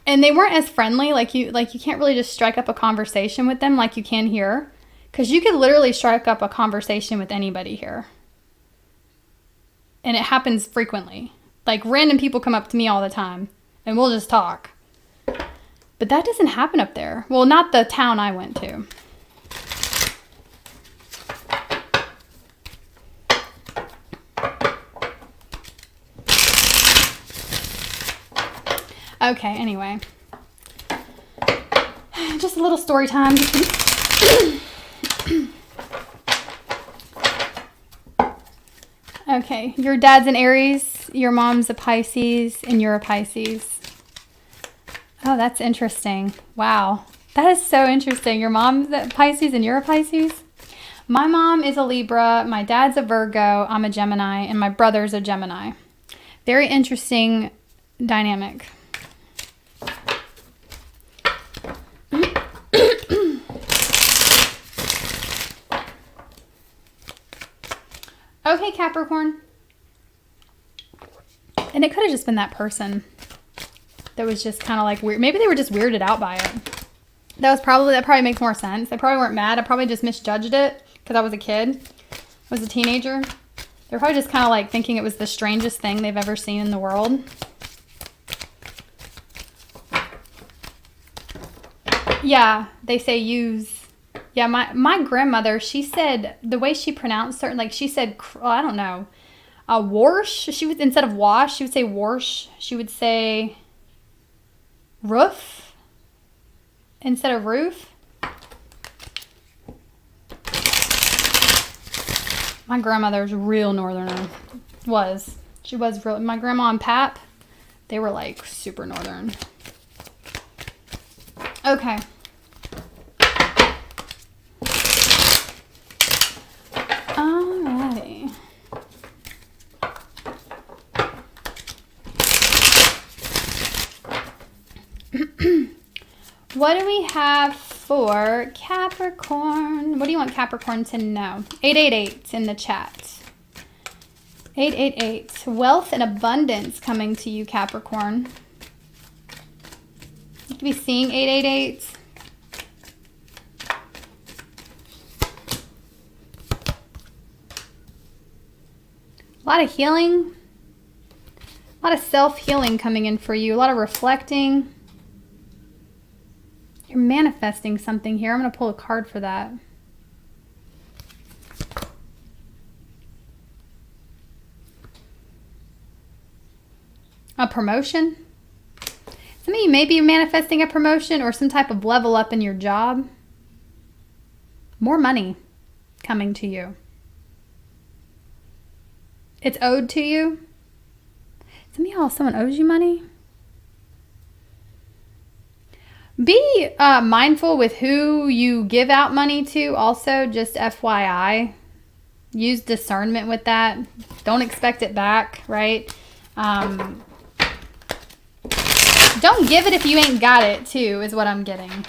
And they weren't as friendly. Like you can't really just strike up a conversation with them like you can here. Because you could literally strike up a conversation with anybody here. And it happens frequently. Like, random people come up to me all the time. And we'll just talk. But that doesn't happen up there. Well, not the town I went to. Okay, anyway. Just a little story time. Okay, your dad's an Aries, your mom's a Pisces, and you're a Pisces. Oh, that's interesting. Wow. That is so interesting. Your mom's a Pisces and you're a Pisces? My mom is a Libra, my dad's a Virgo, I'm a Gemini, and my brother's a Gemini. Very interesting dynamic. Okay, Capricorn. And it could have just been that person that was just kind of like weird. Maybe they were just weirded out by it. That probably makes more sense. They probably weren't mad. I probably just misjudged it because I was a kid. I was a teenager. They're probably just kind of like thinking it was the strangest thing they've ever seen in the world. Yeah, they say use. Yeah, my grandmother, she said, the way she pronounced certain, like she said, I don't know, warsh. She would, instead of wash, she would say warsh. She would say roof instead of roof. My grandmother's real northerner. She was real. My grandma and Pap, they were like super northern. Okay. Alrighty. What do we have for Capricorn? What do you want Capricorn to know? 888 in the chat. 888. Wealth and abundance coming to you, Capricorn. You could be seeing 888. A lot of healing. A lot of self-healing coming in for you. A lot of reflecting. You're manifesting something here. I'm going to pull a card for that. A promotion. Some of you may be manifesting a promotion or some type of level up in your job. More money coming to you. It's owed to you. Some of y'all, someone owes you money. Be mindful with who you give out money to. Also, just FYI, use discernment with that. Don't expect it back, right? Don't give it if you ain't got it, too, is what I'm getting.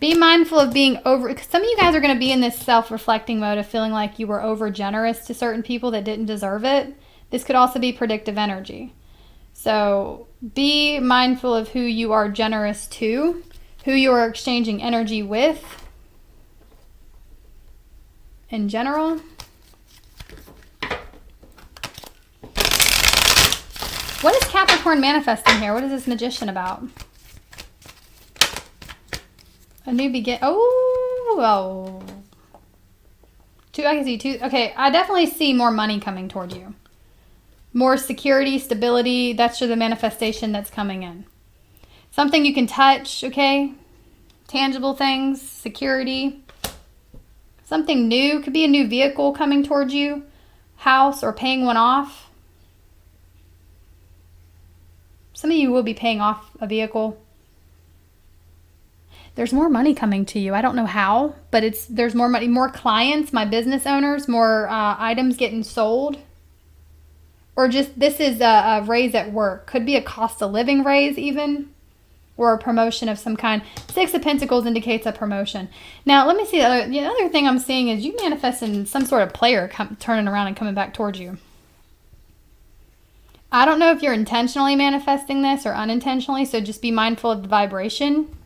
Be mindful of being over. Some of you guys are going to be in this self-reflecting mode of feeling like you were over generous to certain people that didn't deserve it. This could also be predictive energy. So be mindful of who you are generous to, who you are exchanging energy with in general. What is Capricorn manifesting here? What is this Magician about? A new begin. Oh. I can see two. Okay, I definitely see more money coming toward you. More security, stability. That's the manifestation that's coming in. Something you can touch, okay? Tangible things, security. Something new. Could be a new vehicle coming towards you. House or paying one off. Some of you will be paying off a vehicle. There's more money coming to you. I don't know how, but there's more money, more clients, my business owners, more items getting sold. Or just this is a raise at work. Could be a cost of living raise even. Or a promotion of some kind. 6 of Pentacles indicates a promotion. Now, let me see. The other thing I'm seeing is you manifesting some sort of player turning around and coming back towards you. I don't know if you're intentionally manifesting this or unintentionally, so just be mindful of the vibration.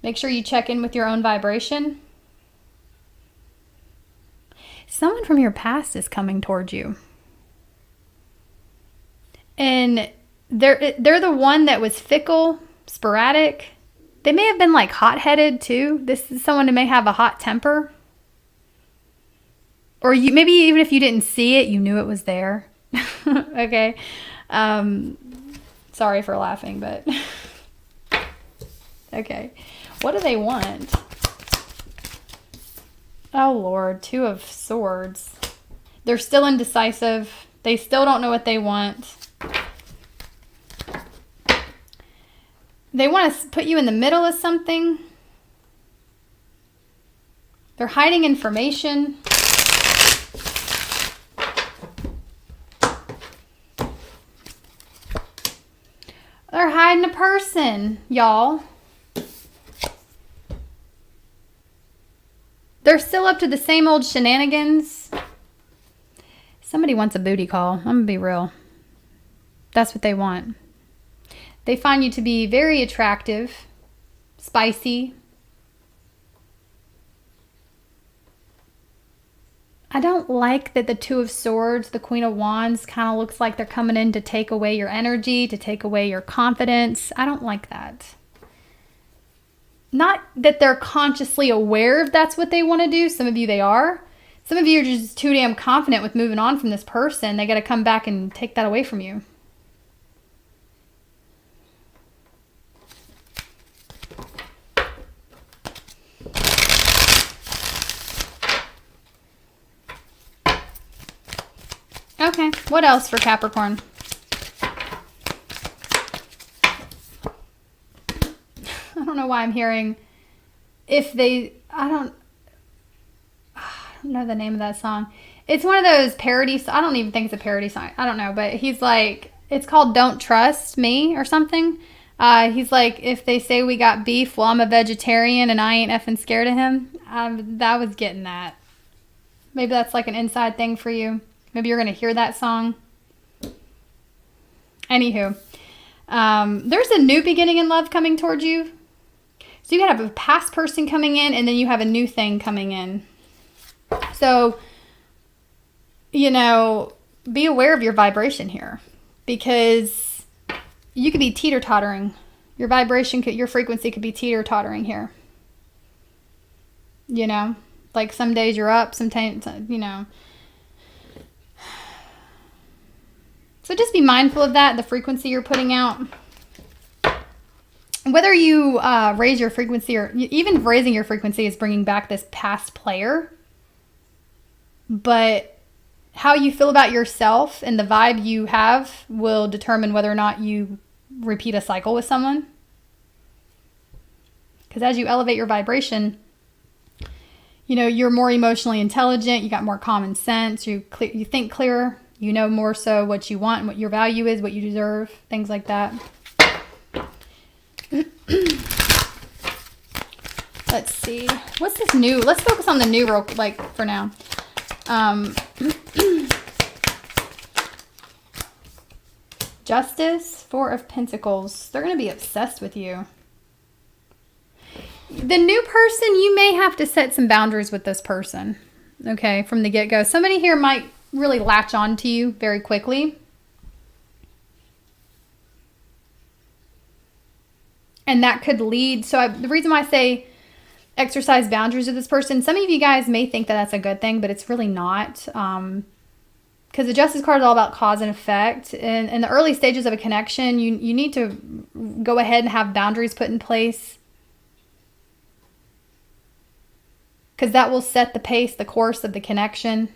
Make sure you check in with your own vibration. Someone from your past is coming towards you. And they're the one that was fickle, sporadic. They may have been like hot-headed too. This is someone who may have a hot temper. Or maybe even if you didn't see it, you knew it was there. Okay. Sorry for laughing, but okay. What do they want? Oh, Lord. 2 of Swords. They're still indecisive. They still don't know what they want. They want to put you in the middle of something. They're hiding information. They're hiding a person, y'all. They're still up to the same old shenanigans. Somebody wants a booty call. I'm going to be real. That's what they want. They find you to be very attractive, spicy. I don't like that the 2 of Swords, the Queen of Wands, kind of looks like they're coming in to take away your energy, to take away your confidence. I don't like that. Not that they're consciously aware if that's what they want to do. Some of you, they are. Some of you are just too damn confident with moving on from this person. They got to come back and take that away from you. Okay, what else for Capricorn? I don't know why I'm hearing I don't know the name of that song. It's one of those parody, I don't even think it's a parody song. I don't know, but he's like, it's called Don't Trust Me or something. He's like, if they say we got beef, well, I'm a vegetarian and I ain't effing scared of him. That was getting that. Maybe that's like an inside thing for you. Maybe you're going to hear that song. Anywho, there's a new beginning in love coming towards you. So you have a past person coming in, and then you have a new thing coming in. So, you know, be aware of your vibration here, because you could be teeter-tottering. Your vibration, your frequency could be teeter-tottering here. You know, like some days you're up, sometimes, you know. So just be mindful of that, the frequency you're putting out. Whether you raise your frequency, or even raising your frequency is bringing back this past player. But how you feel about yourself and the vibe you have will determine whether or not you repeat a cycle with someone. Because as you elevate your vibration, you know, you're more emotionally intelligent, you got more common sense, you think clearer, you know more so what you want and what your value is, what you deserve, things like that. Let's see. What's this new? Let's focus on the new for now. Justice, Four of Pentacles. They're going to be obsessed with you. The new person, you may have to set some boundaries with this person. Okay, from the get-go. Somebody here might really latch on to you very quickly. And that could lead, the reason why I say exercise boundaries with this person, some of you guys may think that that's a good thing, but it's really not. Because the Justice card is all about cause and effect. And in the early stages of a connection, you need to go ahead and have boundaries put in place. Because that will set the pace, the course of the connection.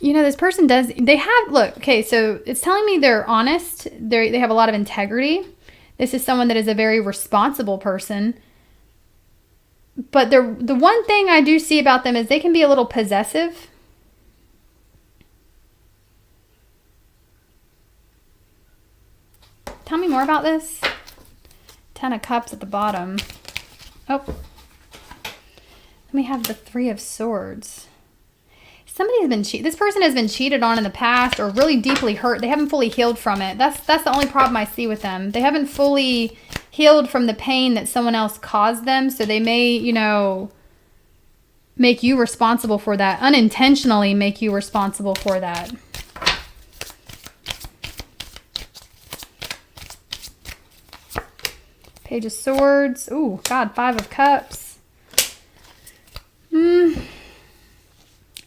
You know, this person look, okay, so it's telling me they're honest. They have a lot of integrity. This is someone that is a very responsible person. But the one thing I do see about them is they can be a little possessive. Tell me more about this. 10 of Cups at the bottom. Oh. Let me have the 3 of Swords. Somebody has been this person has been cheated on in the past or really deeply hurt. They haven't fully healed from it. That's the only problem I see with them. They haven't fully healed from the pain that someone else caused them. So they may, you know, make you responsible for that. Unintentionally make you responsible for that. Page of Swords. Ooh, God, 5 of Cups.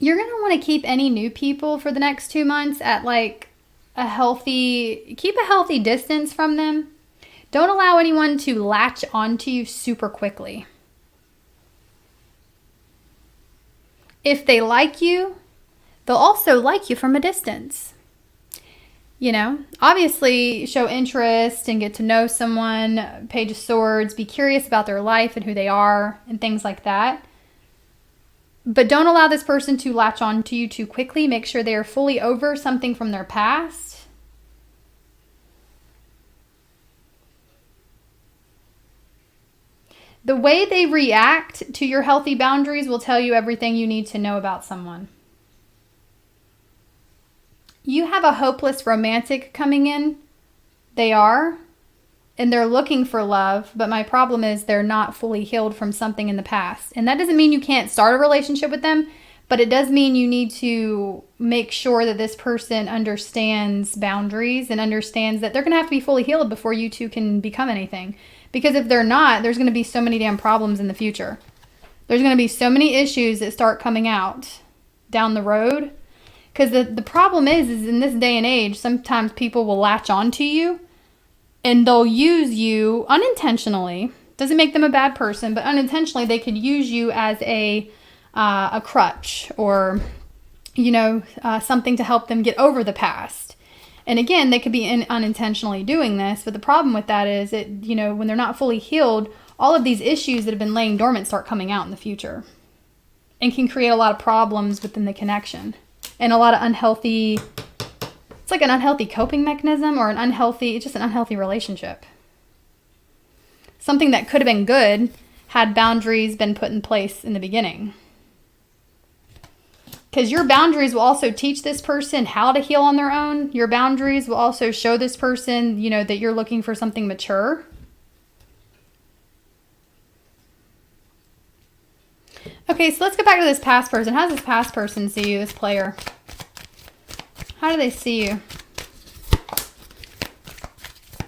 You're going to want to keep any new people for the next 2 months at like keep a healthy distance from them. Don't allow anyone to latch onto you super quickly. If they like you, they'll also like you from a distance. You know, obviously show interest and get to know someone. Page of Swords, be curious about their life and who they are and things like that. But don't allow this person to latch on to you too quickly. Make sure they are fully over something from their past. The way they react to your healthy boundaries will tell you everything you need to know about someone. You have a hopeless romantic coming in. They are. And they're looking for love, but my problem is they're not fully healed from something in the past. And that doesn't mean you can't start a relationship with them, but it does mean you need to make sure that this person understands boundaries and understands that they're going to have to be fully healed before you two can become anything. Because if they're not, there's going to be so many damn problems in the future. There's going to be so many issues that start coming out down the road. Because the problem is in this day and age, sometimes people will latch onto you. And they'll use you unintentionally, Doesn't make them a bad person, but unintentionally they could use you as a crutch, or, you know, something to help them get over the past. And again, they could be unintentionally doing this, but the problem with that is it, you know, when they're not fully healed, all of these issues that have been laying dormant start coming out in the future and can create a lot of problems within the connection and a lot of unhealthy, it's like an unhealthy coping mechanism, or it's just an unhealthy relationship. Something that could have been good had boundaries been put in place in the beginning. Because your boundaries will also teach this person how to heal on their own. Your boundaries will also show this person, you know, that you're looking for something mature. Okay, so let's go back to this past person. How does this past person see you, this player? How do they see you?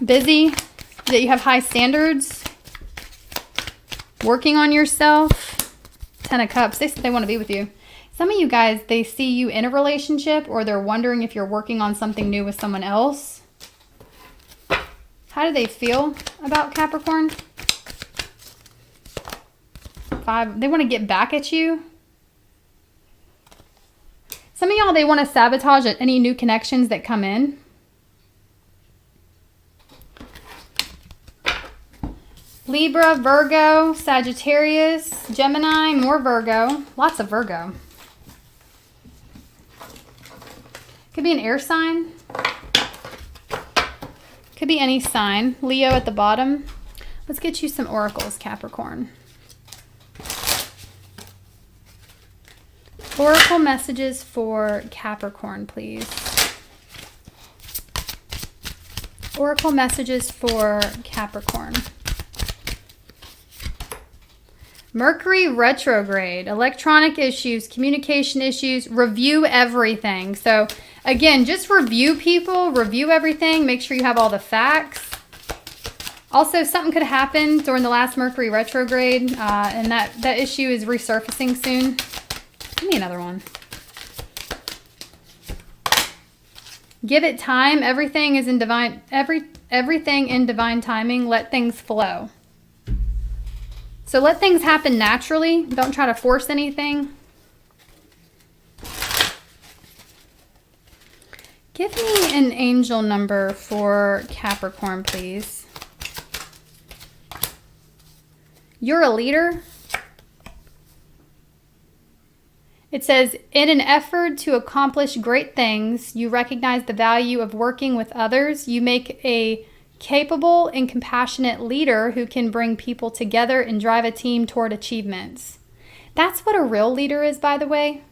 Busy? That you have high standards? Working on yourself? 10 of Cups. They want to be with you. Some of you guys, they see you in a relationship, or they're wondering if you're working on something new with someone else. How do they feel about Capricorn? 5. They want to get back at you. Some of y'all, they want to sabotage any new connections that come in. Libra, Virgo, Sagittarius, Gemini, more Virgo. Lots of Virgo. Could be an air sign. Could be any sign. Leo at the bottom. Let's get you some oracles, Capricorn. Oracle messages for Capricorn, please. Oracle messages for Capricorn. Mercury retrograde, electronic issues, communication issues, review everything. So again, just review people, review everything, make sure you have all the facts. Also, something could happen during the last Mercury retrograde, and that issue is resurfacing soon. Give me another one. Give it time. Everything is in divine, everything in divine timing. Let things flow. So let things happen naturally. Don't try to force anything. Give me an angel number for Capricorn, please. You're a leader. It says, in an effort to accomplish great things, you recognize the value of working with others. You make a capable and compassionate leader who can bring people together and drive a team toward achievements. That's what a real leader is, by the way.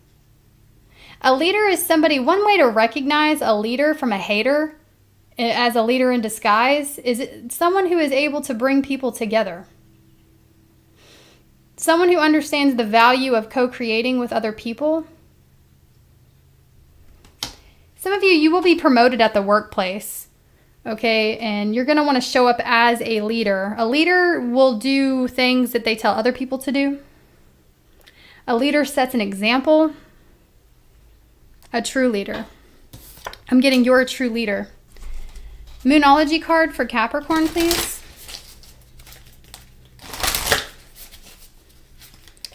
A leader is somebody, one way to recognize a leader from a hater as a leader in disguise is someone who is able to bring people together. Someone who understands the value of co-creating with other people. Some of you, you will be promoted at the workplace. Okay, and you're going to want to show up as a leader. A leader will do things that they tell other people to do. A leader sets an example. A true leader. I'm getting you're a true leader. Moonology card for Capricorn, please.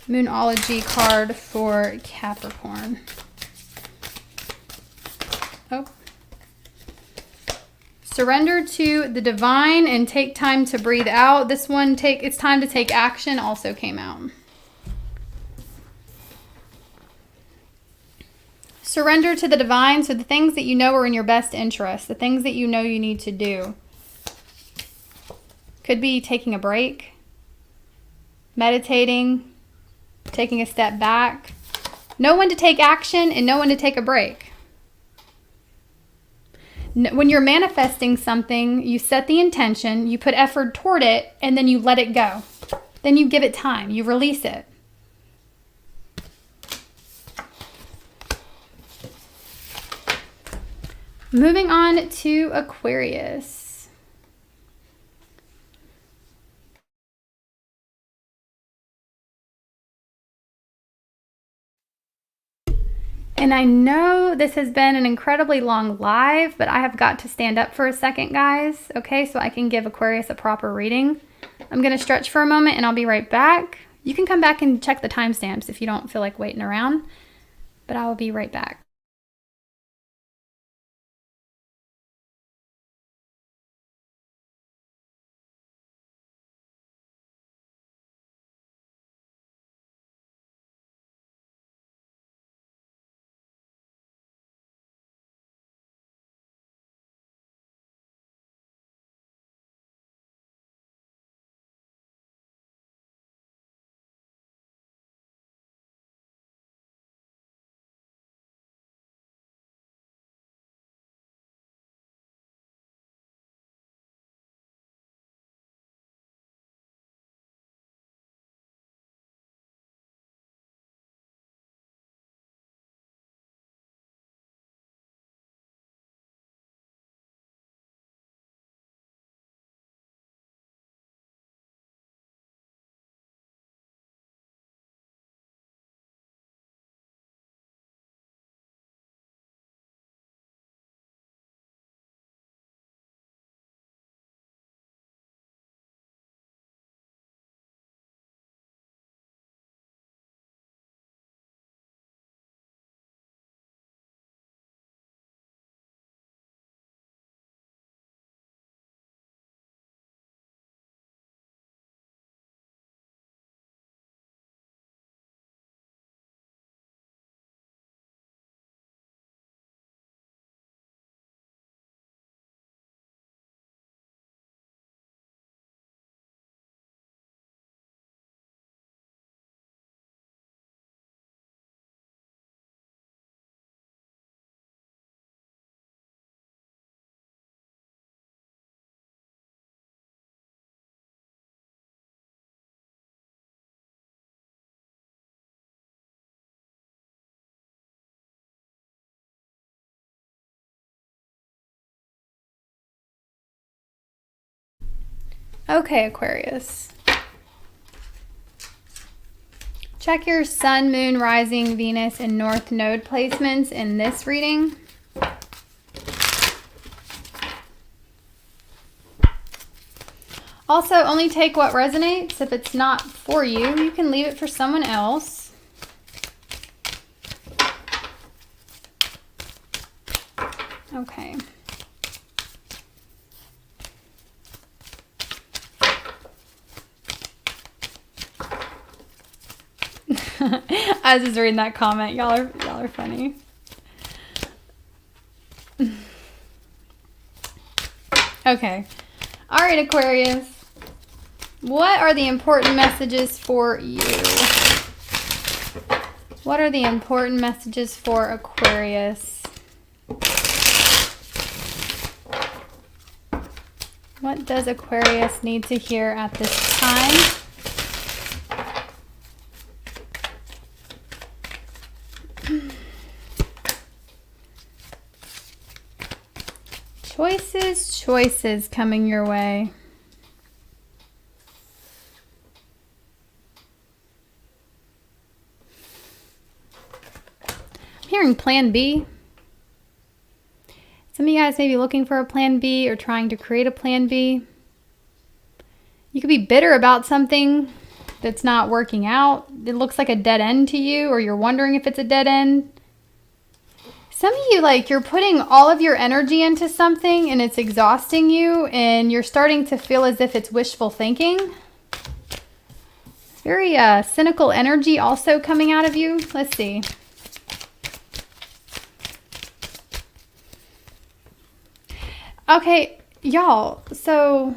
Moonology card for Capricorn. Oh. Surrender to the divine and take time to breathe out. This one, it's time to take action, also came out. Surrender to the divine. So the things that you know are in your best interest, the things that you know you need to do. Could be taking a break, meditating, taking a step back. Know when to take action and know when to take a break. When you're manifesting something, you set the intention, you put effort toward it, and then you let it go. Then you give it time, you release it. Moving on to Aquarius. And I know this has been an incredibly long live, but I have got to stand up for a second, guys, okay, so I can give Aquarius a proper reading. I'm going to stretch for a moment and I'll be right back. You can come back and check the timestamps if you don't feel like waiting around, but I will be right back. Okay, Aquarius. Check your Sun, Moon, Rising, Venus, and North Node placements in this reading. Also, only take what resonates. If it's not for you, you can leave it for someone else. Okay. I was just reading that comment. Y'all are funny. Okay. All right, Aquarius. What are the important messages for you? What are the important messages for Aquarius? What does Aquarius need to hear at this time? Choices coming your way. I'm hearing plan B. Some of you guys may be looking for a plan B or trying to create a plan B. You could be bitter about something that's not working out. It looks like a dead end to you, or you're wondering if it's a dead end. Some of you, like, you're putting all of your energy into something and it's exhausting you, and you're starting to feel as if it's wishful thinking. Very cynical energy also coming out of you. Let's see. Okay, y'all, so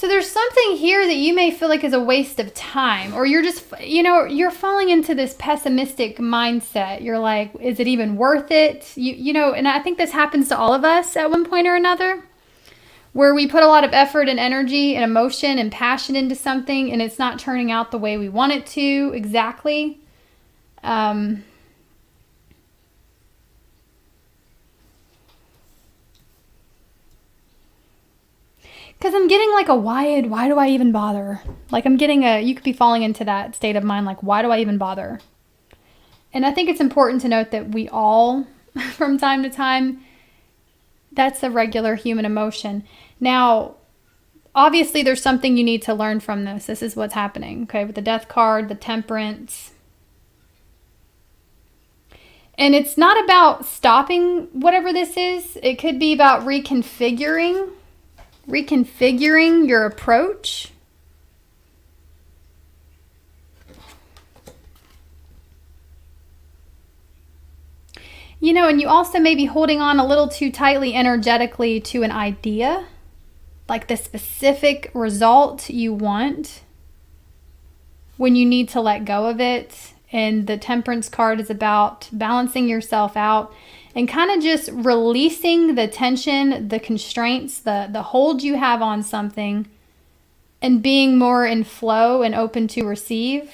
there's something here that you may feel like is a waste of time, or you're just, you're falling into this pessimistic mindset. You're like, is it even worth it? And I think this happens to all of us at one point or another, where we put a lot of effort and energy and emotion and passion into something and it's not turning out the way we want it to exactly. Because I'm getting like a why do I even bother? Like I'm getting you could be falling into that state of mind, like, why do I even bother? And I think it's important to note that we all, from time to time, that's a regular human emotion. Now, obviously there's something you need to learn from this. This is what's happening, okay, with the Death card, the Temperance. And it's not about stopping whatever this is. It could be about reconfiguring your approach. You know, and you also may be holding on a little too tightly energetically to an idea, like the specific result you want, when you need to let go of it. And the Temperance card is about balancing yourself out and kind of just releasing the tension, the constraints, the hold you have on something, and being more in flow and open to receive.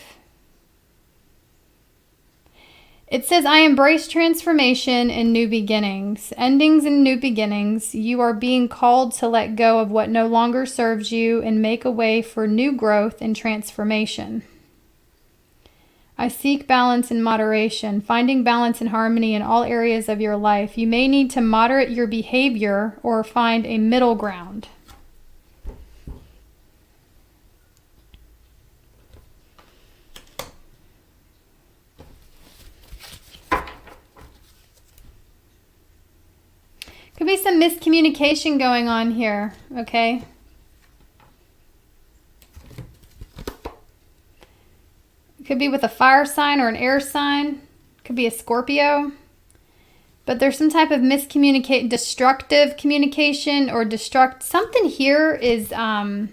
It says, I embrace transformation and new beginnings. Endings and new beginnings. You are being called to let go of what no longer serves you and make a way for new growth and transformation. I seek balance and moderation, finding balance and harmony in all areas of your life. You may need to moderate your behavior or find a middle ground. Could be some miscommunication going on here, okay? Could be with a fire sign or an air sign. Could be a Scorpio. But there's some type of destructive communication or something here is, how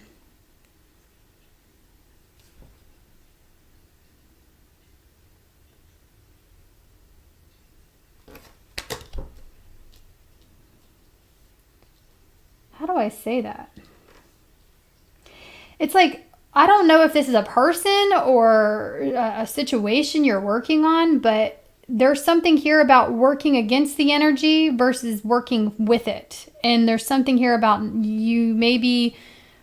do I say that? It's like, I don't know if this is a person or a situation you're working on, but there's something here about working against the energy versus working with it. And there's something here about you maybe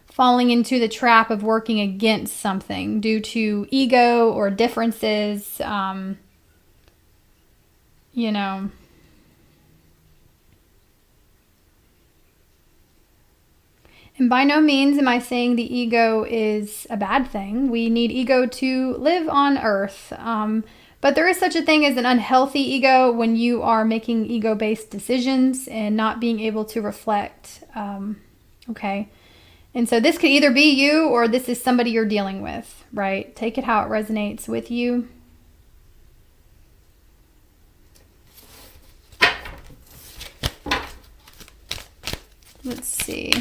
falling into the trap of working against something due to ego or differences, you know. And by no means am I saying the ego is a bad thing. We need ego to live on earth. But there is such a thing as an unhealthy ego when you are making ego-based decisions and not being able to reflect. Okay. And so this could either be you or this is somebody you're dealing with, right? Take it how it resonates with you. Let's see.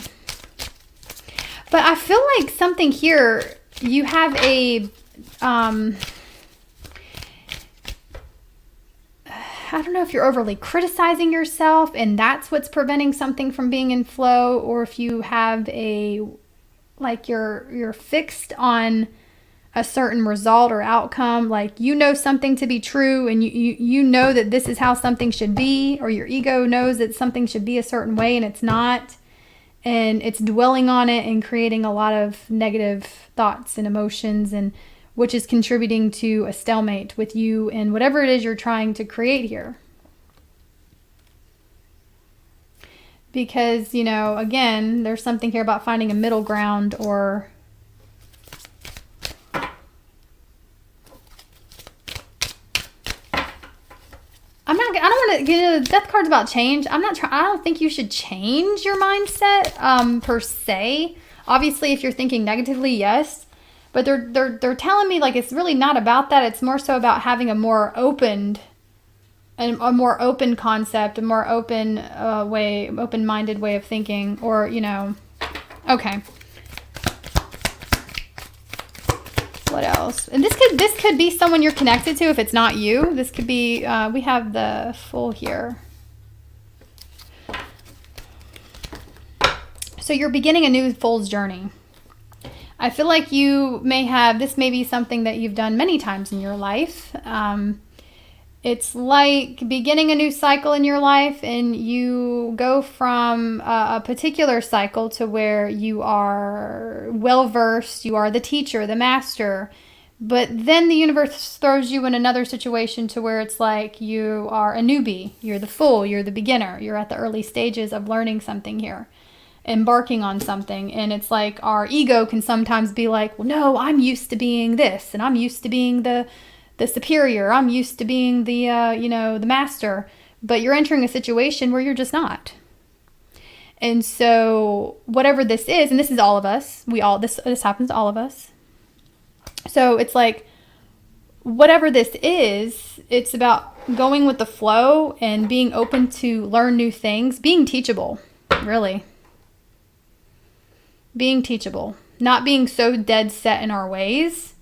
But I feel like something here, you have a, I don't know if you're overly criticizing yourself and that's what's preventing something from being in flow, or if you have you're fixed on a certain result or outcome, like you know something to be true and you know that this is how something should be, or your ego knows that something should be a certain way and it's not. And it's dwelling on it and creating a lot of negative thoughts and emotions, and which is contributing to a stalemate with you and whatever it is you're trying to create here. Because, you know, again, there's something here about finding a middle ground, or I don't want to get the Death card's about change. I don't think you should change your mindset per se. Obviously, if you're thinking negatively, yes. But they're telling me like it's really not about that. It's more so about having a more open concept, a more open-minded way of thinking, or, you know. Okay. What else? And this could be someone you're connected to if it's not you. This could be, we have the Fool here. So you're beginning a new Fool's journey. I feel like you may have, this may be something that you've done many times in your life. It's like beginning a new cycle in your life, and you go from a particular cycle to where you are well versed, you are the teacher, the master, but then the universe throws you in another situation to where it's like you are a newbie, you're the fool, you're the beginner, you're at the early stages of learning something here, embarking on something. And it's like our ego can sometimes be like, well, no, I'm used to being this, and I'm used to being the superior, I'm used to being the the master, but you're entering a situation where you're just not. And so whatever this is, and this is all of us, this happens to all of us. So it's like, whatever this is, it's about going with the flow and being open to learn new things, being teachable, really. Being teachable, not being so dead set in our ways.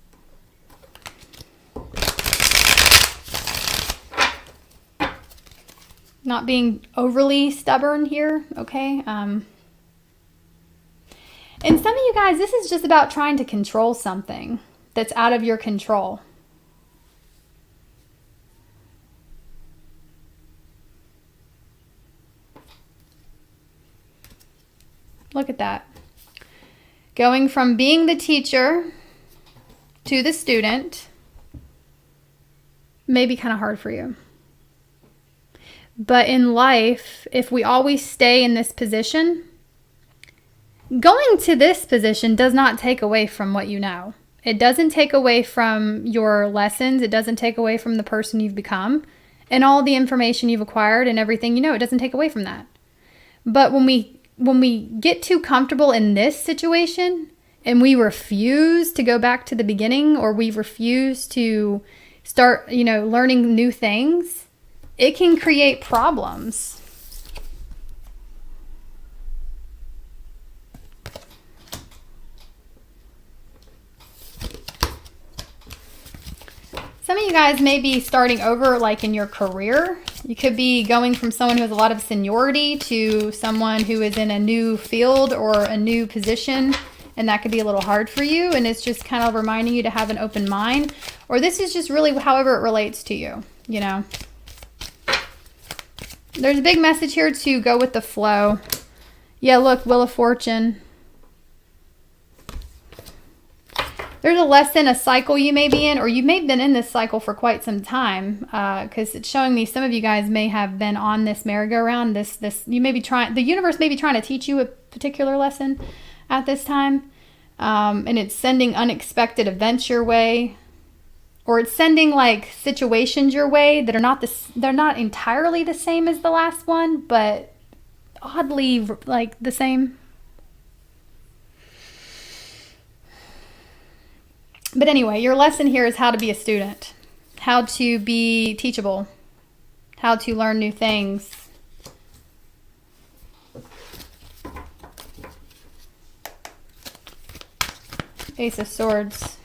Not being overly stubborn here, okay? And some of you guys, this is just about trying to control something that's out of your control. Look at that. Going from being the teacher to the student may be kind of hard for you. But in life, if we always stay in this position, going to this position does not take away from what you know. It doesn't take away from your lessons. It doesn't take away from the person you've become and all the information you've acquired and everything you know. It doesn't take away from that. But when we get too comfortable in this situation and we refuse to go back to the beginning, or we refuse to start, learning new things, it can create problems. Some of you guys may be starting over, like in your career. You could be going from someone who has a lot of seniority to someone who is in a new field or a new position, and that could be a little hard for you, and it's just kind of reminding you to have an open mind. Or this is just really however it relates to you, There's a big message here to go with the flow. Yeah, look, Wheel of Fortune. There's a lesson, a cycle you may be in, or you may have been in this cycle for quite some time, because it's showing me some of you guys may have been on this merry-go-round. You may be the universe may be trying to teach you a particular lesson at this time, and it's sending unexpected events your way, or it's sending like situations your way that are they're not entirely the same as the last one, but oddly like the same. But anyway, your lesson here is how to be a student, how to be teachable, how to learn new things. Ace of Swords.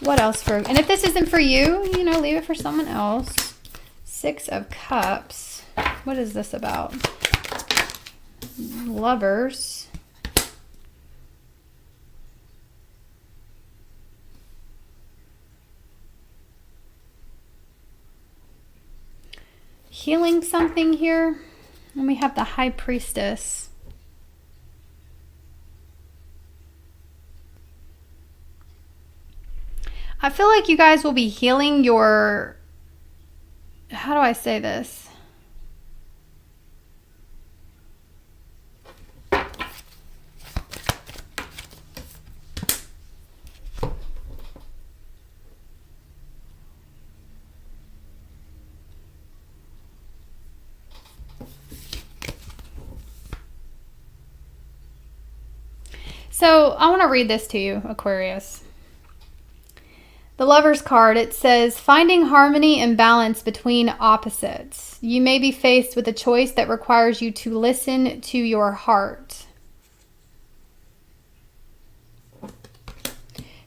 What else and if this isn't for you, leave it for someone else. Six of Cups. What is this about? Lovers. Healing something here. And we have the High Priestess. I feel like you guys will be healing your, how do I say this? So I want to read this to you, Aquarius. The Lover's card, it says, finding harmony and balance between opposites. You may be faced with a choice that requires you to listen to your heart.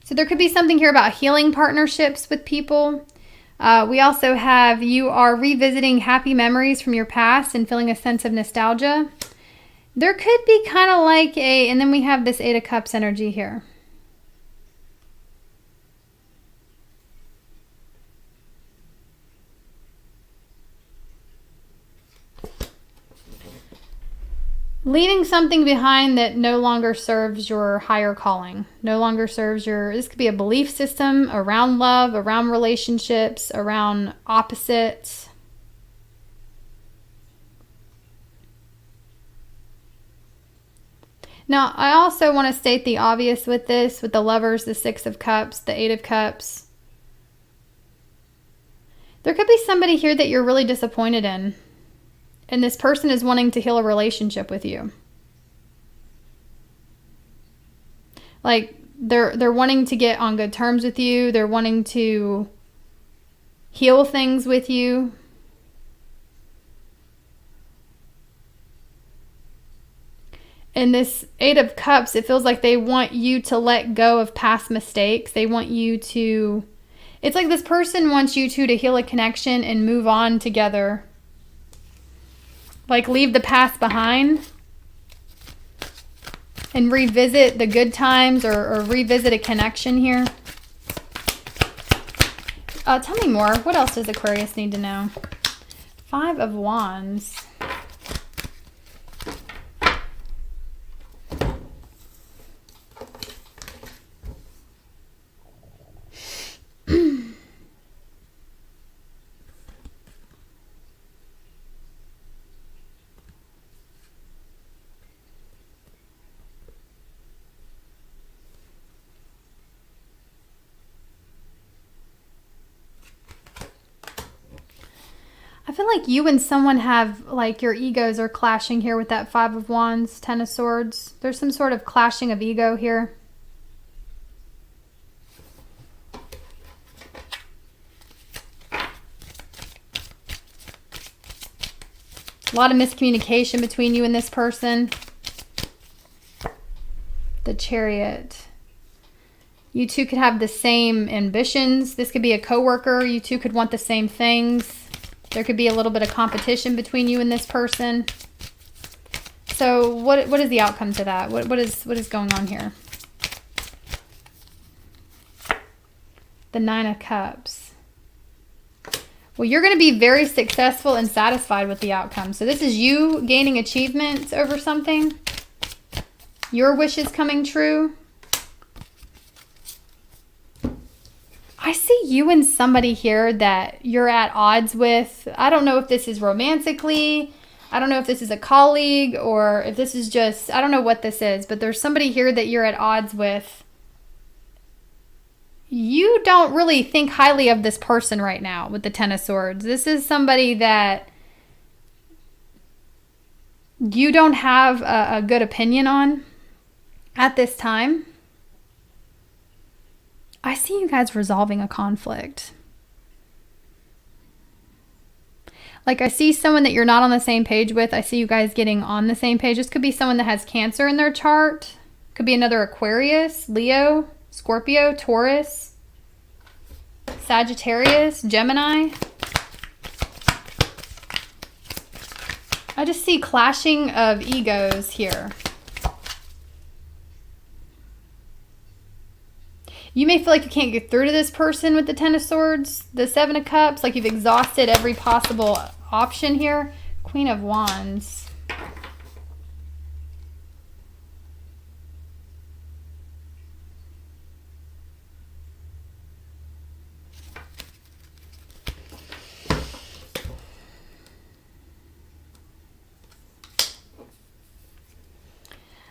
So there could be something here about healing partnerships with people. We also have you are revisiting happy memories from your past and feeling a sense of nostalgia. There could be kind of like and then we have this Eight of Cups energy here. leaving something behind that no longer serves your higher calling, no longer serves this could be a belief system around love, around relationships, around opposites. Now, I also want to state the obvious with this, with the Lovers, the Six of Cups, the Eight of Cups. There could be somebody here that you're really disappointed in, and this person is wanting to heal a relationship with you. Like, they're wanting to get on good terms with you. They're wanting to heal things with you. In this Eight of Cups, it feels like they want you to let go of past mistakes. They want you to... It's like this person wants you to heal a connection and move on together. Like, leave the past behind and revisit the good times, or revisit a connection here. Tell me more. What else does Aquarius need to know? Five of Wands. I feel like you and someone have, like, your egos are clashing here with that Five of Wands, Ten of Swords. There's some sort of clashing of ego here. A lot of miscommunication between you and this person. The Chariot. You two could have the same ambitions. This could be a coworker. You two could want the same things. There could be a little bit of competition between you and this person. So what is the outcome to that? What is going on here? The Nine of Cups. Well, you're going to be very successful and satisfied with the outcome. So this is you gaining achievements over something. Your wishes coming true. I see you and somebody here that you're at odds with. I don't know if this is romantically. I don't know if this is a colleague, or if this is just, I don't know what this is, but there's somebody here that you're at odds with. You don't really think highly of this person right now with the Ten of Swords. This is somebody that you don't have a good opinion on at this time. I see you guys resolving a conflict. Like, I see someone that you're not on the same page with. I see you guys getting on the same page. This could be someone that has Cancer in their chart. Could be another Aquarius, Leo, Scorpio, Taurus, Sagittarius, Gemini. I just see clashing of egos here. You may feel like you can't get through to this person with the Ten of Swords, the Seven of Cups, like you've exhausted every possible option here. Queen of Wands.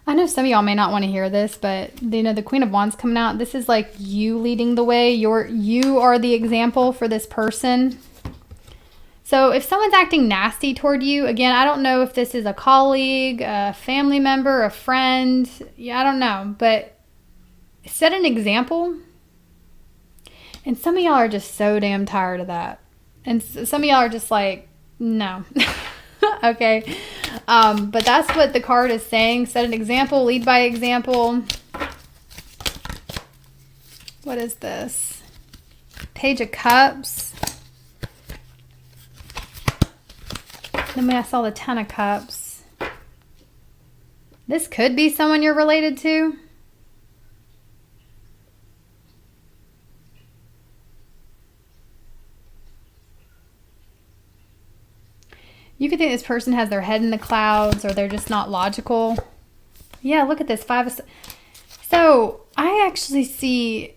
I know some of y'all may not want to hear this, but you know, the Queen of Wands coming out, this is like you leading the way. You are the example for this person. So if someone's acting nasty toward you, again, I don't know if this is a colleague, a family member, a friend. Yeah, I don't know, but set an example. And some of y'all are just so damn tired of that. And some of y'all are just like, no. Okay. But that's what the card is saying. Set an example, lead by example. What is this? Page of Cups. Then I saw the Ten of Cups. This could be someone you're related to. You could think this person has their head in the clouds, or they're just not logical. Yeah, look at this. So I actually see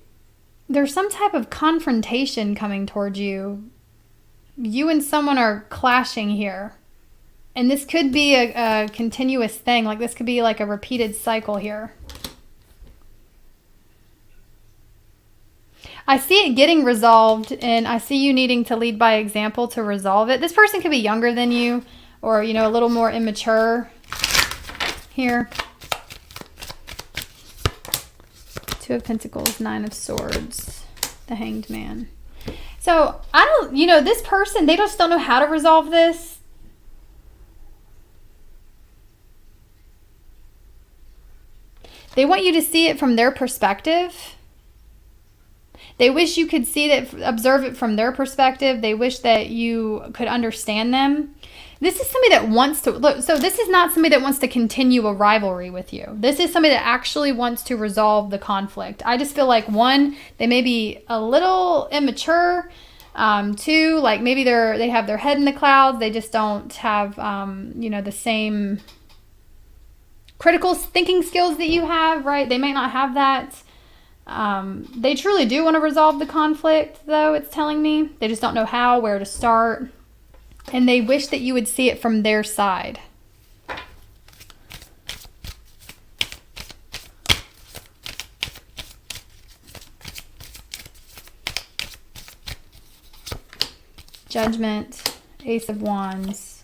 there's some type of confrontation coming towards you. You and someone are clashing here. And this could be a continuous thing. Like this could be like a repeated cycle here. I see it getting resolved, and I see you needing to lead by example to resolve it. This person could be younger than you, or, you know, a little more immature here. Two of Pentacles, Nine of Swords, the Hanged Man. So, you know, this person, they just don't know how to resolve this. They want you to see it from their perspective. They wish you could see that, observe it from their perspective. They wish that you could understand them. This is somebody that wants to, look, so this is not somebody that wants to continue a rivalry with you. This is somebody that actually wants to resolve the conflict. I just feel like, one, they may be a little immature. Two, like maybe they have their head in the clouds. They just don't have, you know, the same critical thinking skills that you have, right? They may not have that. They truly do want to resolve the conflict, though, it's telling me. They just don't know how, where to start. And they wish that you would see it from their side. Judgment, Ace of Wands,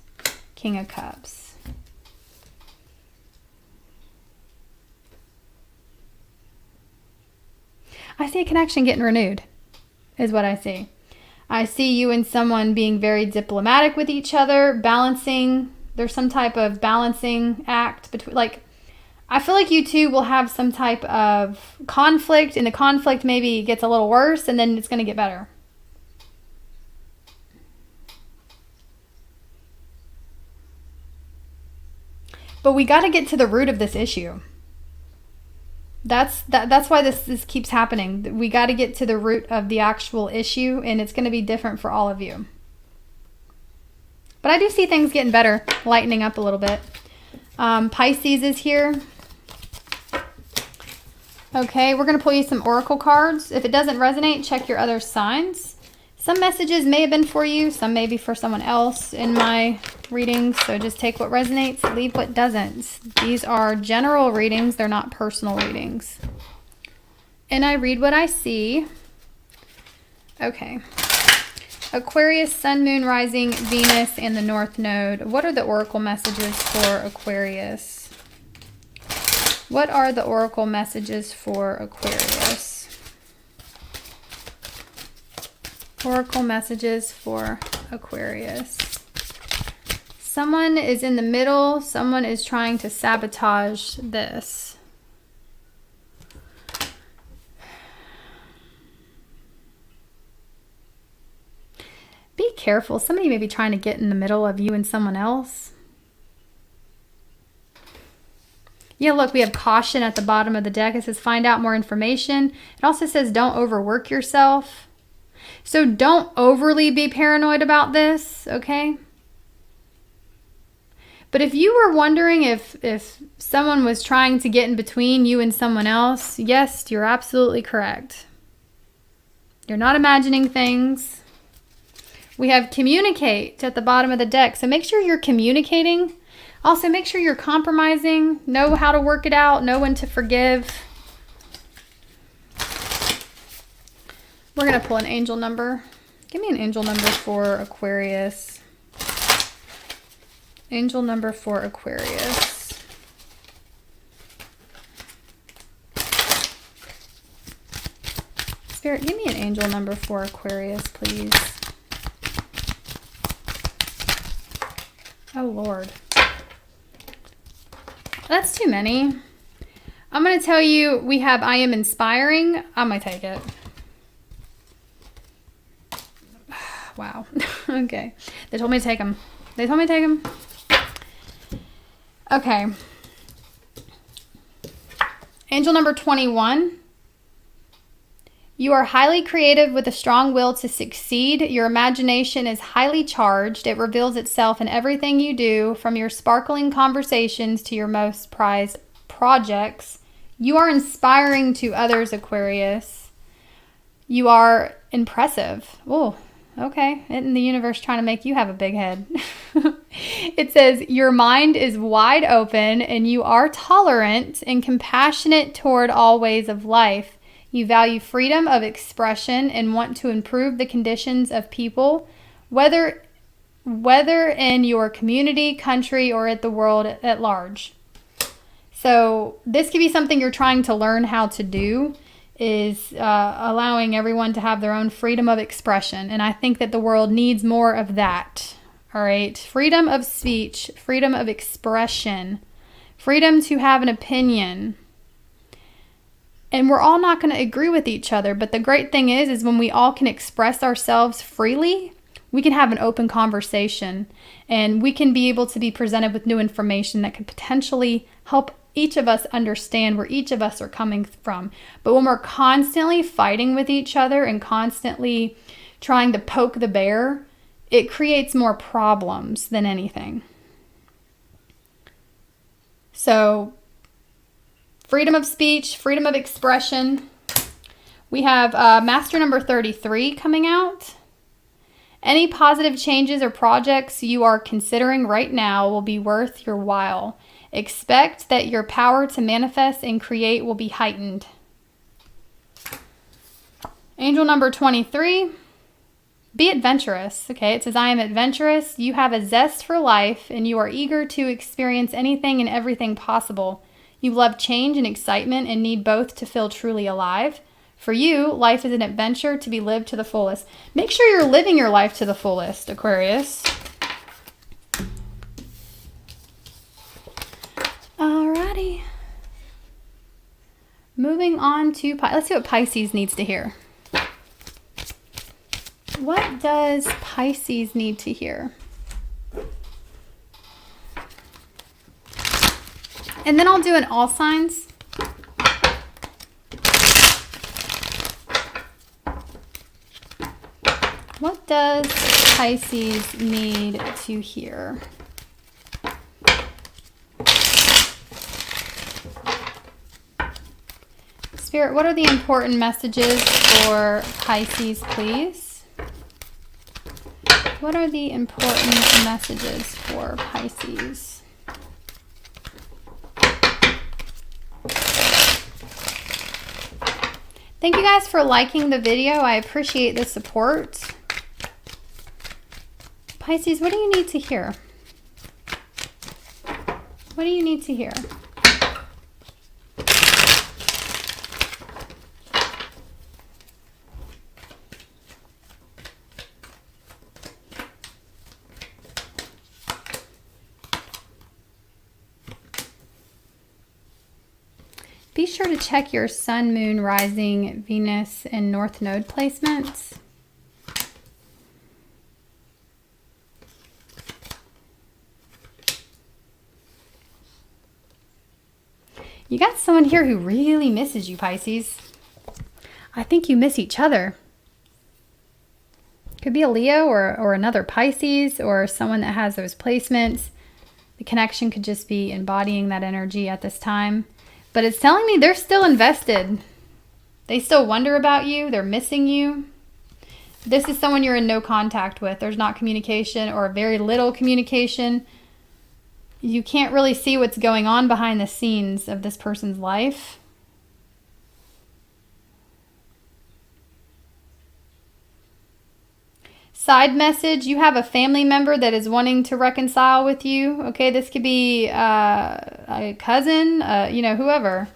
King of Cups. I see a connection getting renewed, is what I see. I see you and someone being very diplomatic with each other, balancing. There's some type of balancing act between, like, I feel like you two will have some type of conflict, and the conflict maybe gets a little worse, and then it's going to get better. But we got to get to the root of this issue. That's why this keeps happening. We got to get to the root of the actual issue, and it's going to be different for all of you. But I do see things getting better, lightening up a little bit. Pisces is here. Okay, we're going to pull you some oracle cards. If it doesn't resonate, check your other signs. Some messages may have been for you, some may be for someone else in my readings. So just take what resonates, leave what doesn't. These are general readings, they're not personal readings. And I read what I see. Okay. Aquarius, Sun, Moon, Rising, Venus, and the North Node. What are the oracle messages for Aquarius? What are the oracle messages for Aquarius? Oracle messages for Aquarius. Someone is in the middle. Someone is trying to sabotage this. Be careful. Somebody may be trying to get in the middle of you and someone else. Yeah, look, we have caution at the bottom of the deck. It says find out more information. It also says don't overwork yourself. So don't overly be paranoid about this, okay? But if you were wondering if someone was trying to get in between you and someone else, yes, you're absolutely correct. You're not imagining things. We have communicate at the bottom of the deck. So make sure you're communicating. Also, make sure you're compromising. Know how to work it out. Know when to forgive. We're going to pull an angel number. Give me an angel number for Aquarius. Angel number for Aquarius. Spirit, give me an angel number for Aquarius, please. Oh, Lord. That's too many. I'm going to tell you, we have I am inspiring. I'm going to take it. Wow. Okay. They told me to take them. They told me to take them. Okay. Angel number 21. You are highly creative with a strong will to succeed. Your imagination is highly charged. It reveals itself in everything you do, from your sparkling conversations to your most prized projects. You are inspiring to others, Aquarius. You are impressive. Oh, okay. Isn't the universe trying to make you have a big head? It says, your mind is wide open and you are tolerant and compassionate toward all ways of life. You value freedom of expression and want to improve the conditions of people, whether in your community, country, or at the world at large. So this could be something you're trying to learn how to do, is allowing everyone to have their own freedom of expression. And I think that the world needs more of that. All right. Freedom of speech, freedom of expression, freedom to have an opinion. And we're all not going to agree with each other. But the great thing is when we all can express ourselves freely, we can have an open conversation and we can be able to be presented with new information that could potentially help each of us understand where each of us are coming from. But when we're constantly fighting with each other and constantly trying to poke the bear, it creates more problems than anything. So, freedom of speech, freedom of expression. We have Master number 33 coming out. Any positive changes or projects you are considering right now will be worth your while. Expect that your power to manifest and create will be heightened. Angel number 23. Be adventurous. Okay, it says, I am adventurous. You have a zest for life and you are eager to experience anything and everything possible. You love change and excitement and need both to feel truly alive. For you, life is an adventure to be lived to the fullest. Make sure you're living your life to the fullest, Aquarius. Alrighty. Moving on to let's see what Pisces needs to hear. What does Pisces need to hear? And then I'll do an all signs. What does Pisces need to hear? Spirit, what are the important messages for Pisces, please? What are the important messages for Pisces? Thank you guys for liking the video. I appreciate the support. Pisces, what do you need to hear? What do you need to hear? Be sure to check your Sun, Moon, Rising, Venus, and North Node placements. You got someone here who really misses you, Pisces. I think you miss each other. Could be a Leo or another Pisces or someone that has those placements. The connection could just be embodying that energy at this time. But it's telling me they're still invested. They still wonder about you. They're missing you. This is someone you're in no contact with. There's not communication or very little communication. You can't really see what's going on behind the scenes of this person's life. Side message, you have a family member that is wanting to reconcile with you. Okay, this could be a cousin, whoever.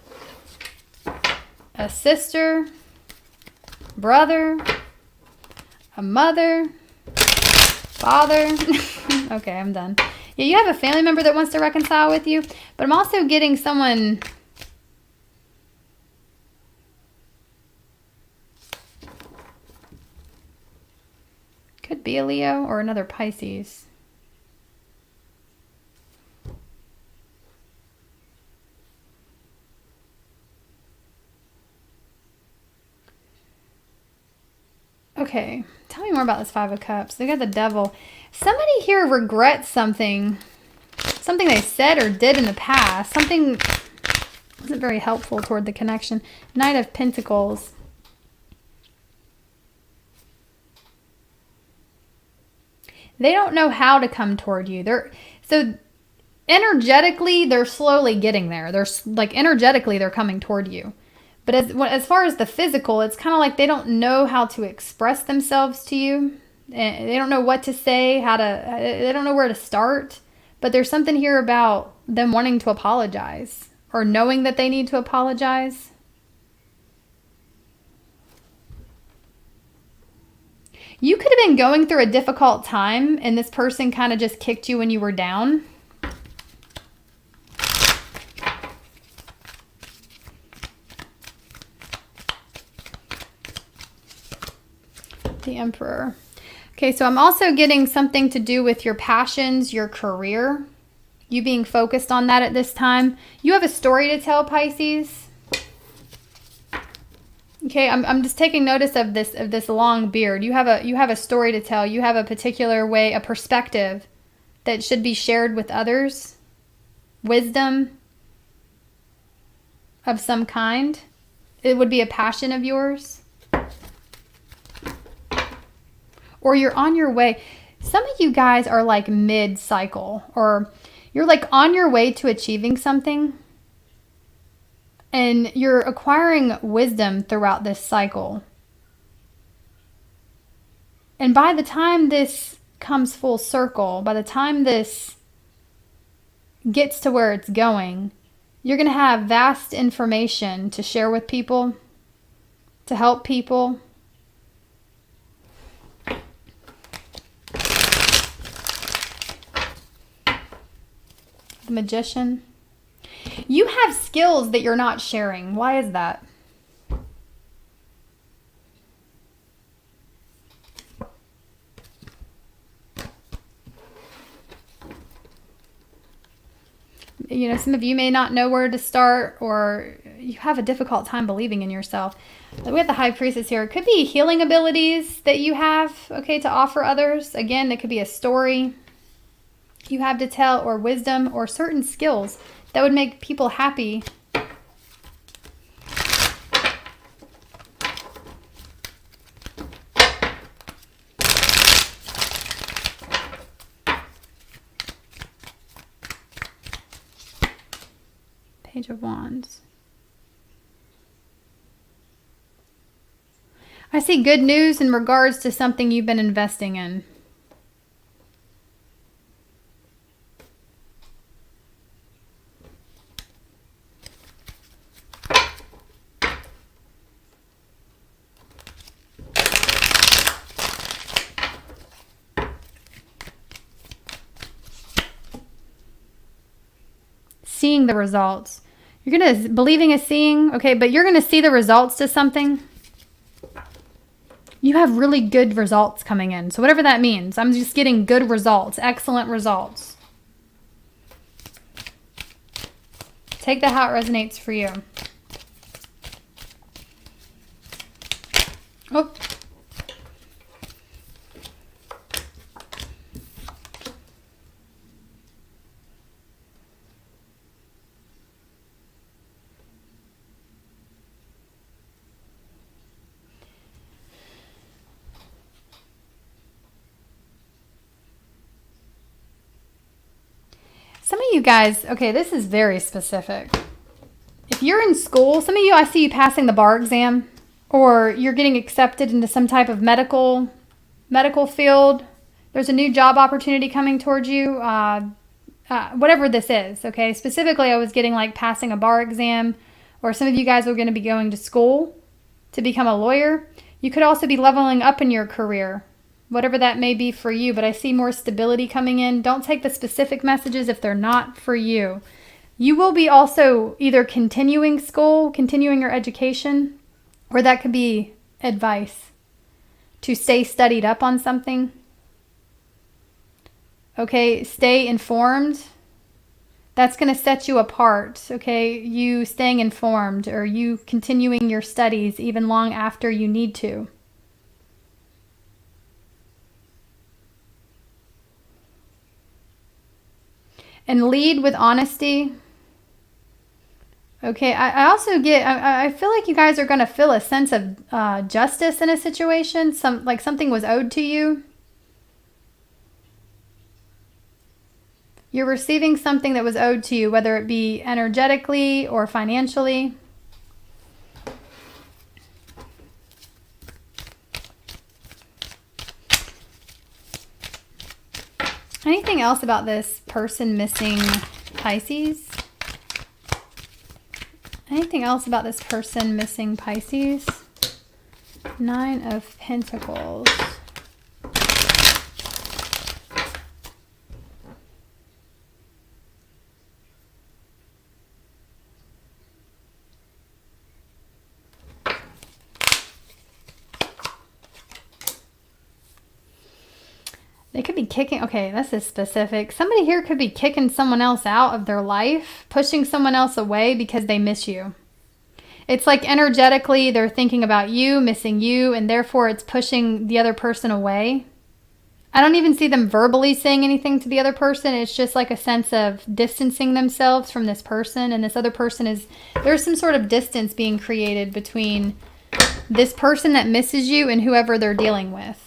A sister, brother, a mother, father. Okay, I'm done. Yeah, you have a family member that wants to reconcile with you, but I'm also getting someone... Could be a Leo or another Pisces. Okay, tell me more about this Five of Cups. They got the Devil. Somebody here regrets something they said or did in the past. Something wasn't very helpful toward the connection. Knight of Pentacles. They don't know how to come toward you. So energetically, they're slowly getting there. They're like energetically, they're coming toward you. But as far as the physical, it's kind of like they don't know how to express themselves to you. They don't know what to say, they don't know where to start. But there's something here about them wanting to apologize or knowing that they need to apologize. You could have been going through a difficult time and this person kind of just kicked you when you were down. The Emperor. Okay, so I'm also getting something to do with your passions, your career, you being focused on that at this time. You have a story to tell, Pisces. Okay, I'm just taking notice of this long beard. You have a story to tell. You have a particular way, a perspective that should be shared with others. Wisdom of some kind. It would be a passion of yours. Or you're on your way. Some of you guys are like mid-cycle, or you're like on your way to achieving something. And you're acquiring wisdom throughout this cycle. And by the time this comes full circle, by the time this gets to where it's going, you're going to have vast information to share with people, to help people. The Magician. You have skills that you're not sharing. Why is that? You know, some of you may not know where to start, or you have a difficult time believing in yourself. We have the High Priestess here. It could be healing abilities that you have, okay, to offer others. Again, it could be a story you have to tell, or wisdom, or certain skills that would make people happy. Page of Wands. I see good news in regards to something you've been investing in. Seeing the results. You're going to, believing is seeing, okay, but you're going to see the results to something. You have really good results coming in. So whatever that means, I'm just getting good results, excellent results. Take that how it resonates for you. Oh. Some of you guys, okay, this is very specific. If you're in school, some of you, I see you passing the bar exam, or you're getting accepted into some type of medical field. There's a new job opportunity coming towards you, whatever this is, okay? Specifically, I was getting like passing a bar exam, or some of you guys are going to be going to school to become a lawyer. You could also be leveling up in your career, whatever that may be for you, but I see more stability coming in. Don't take the specific messages if they're not for you. You will be also either continuing school, continuing your education, or that could be advice to stay studied up on something. Okay, stay informed. That's going to set you apart, okay? You staying informed, or you continuing your studies even long after you need to. And lead with honesty. Okay, I also get, I feel like you guys are going to feel a sense of justice in a situation. Like something was owed to you. You're receiving something that was owed to you, whether it be energetically or financially. Anything else about this person missing Pisces? Anything else about this person missing Pisces? 9 of Pentacles. They could be kicking, okay, this is specific. Somebody here could be kicking someone else out of their life, pushing someone else away because they miss you. It's like energetically they're thinking about you, missing you, and therefore it's pushing the other person away. I don't even see them verbally saying anything to the other person. It's just like a sense of distancing themselves from this person, and this other person is, there's some sort of distance being created between this person that misses you and whoever they're dealing with.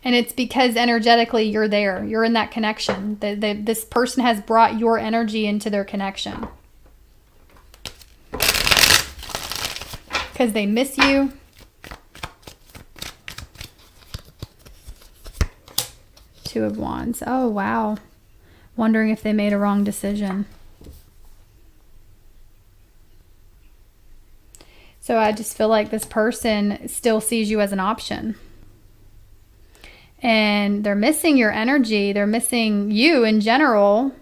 And it's because energetically you're there. You're in that connection. This person has brought your energy into their connection. Because they miss you. Two of Wands. Oh, wow. Wondering if they made a wrong decision. So I just feel like this person still sees you as an option. And they're missing your energy. They're missing you in general.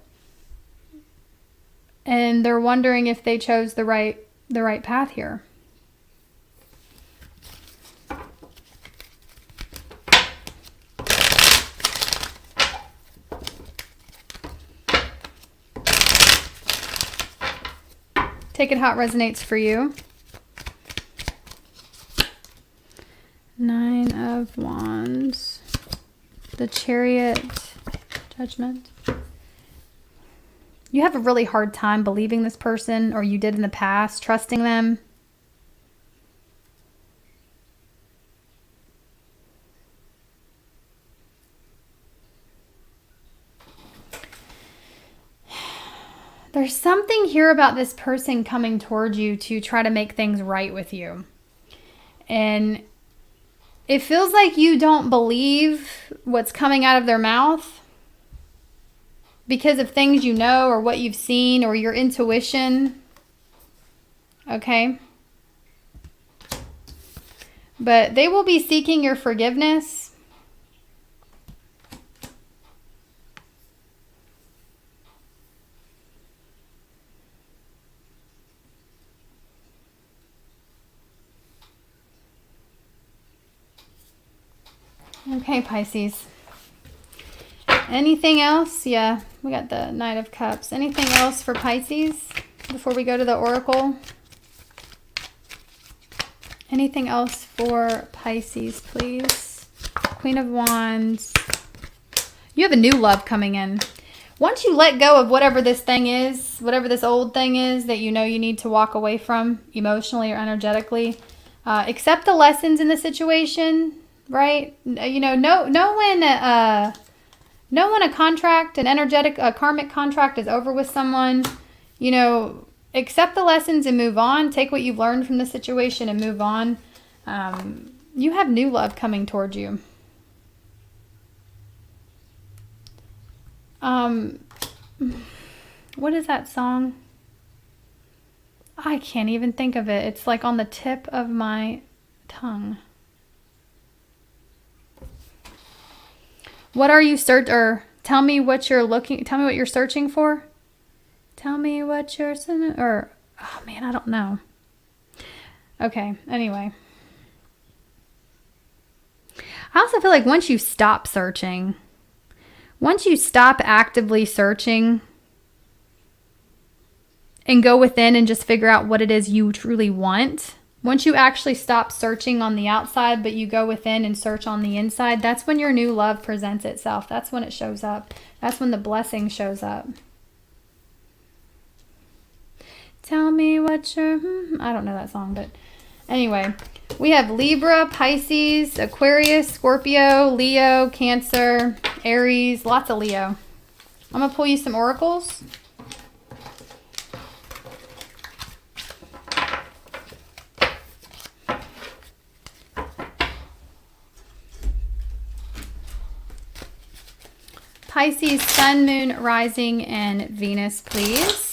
And they're wondering if they chose the right path here. Take it how it resonates for you. 9 of Wands. The Chariot, Judgment. You have a really hard time believing this person, or you did in the past, trusting them. There's something here about this person coming towards you to try to make things right with you. And it feels like you don't believe what's coming out of their mouth because of things you know or what you've seen or your intuition. Okay? But they will be seeking your forgiveness. Okay, Pisces. Anything else? Yeah, we got the Knight of Cups. Anything else for Pisces before we go to the Oracle? Anything else for Pisces, please? Queen of Wands. You have a new love coming in. Once you let go of whatever this thing is, whatever this old thing is that you know you need to walk away from emotionally or energetically, accept the lessons in the situation. Right? You know when a contract, an energetic, a karmic contract is over with someone, you know, accept the lessons and move on. Take what you've learned from the situation and move on. You have new love coming towards you. What is that song? I can't even think of it. It's like on the tip of my tongue. What are you tell me what you're searching for? Tell me what you're oh man, I don't know. Okay, anyway. I also feel like once you stop searching, once you stop actively searching and go within and just figure out what it is you truly want, once you actually stop searching on the outside, but you go within and search on the inside, that's when your new love presents itself. That's when it shows up. That's when the blessing shows up. Tell me what you're... I don't know that song, but anyway. We have Libra, Pisces, Aquarius, Scorpio, Leo, Cancer, Aries, lots of Leo. I'm going to pull you some oracles. Pisces, Sun, Moon, Rising, and Venus, please.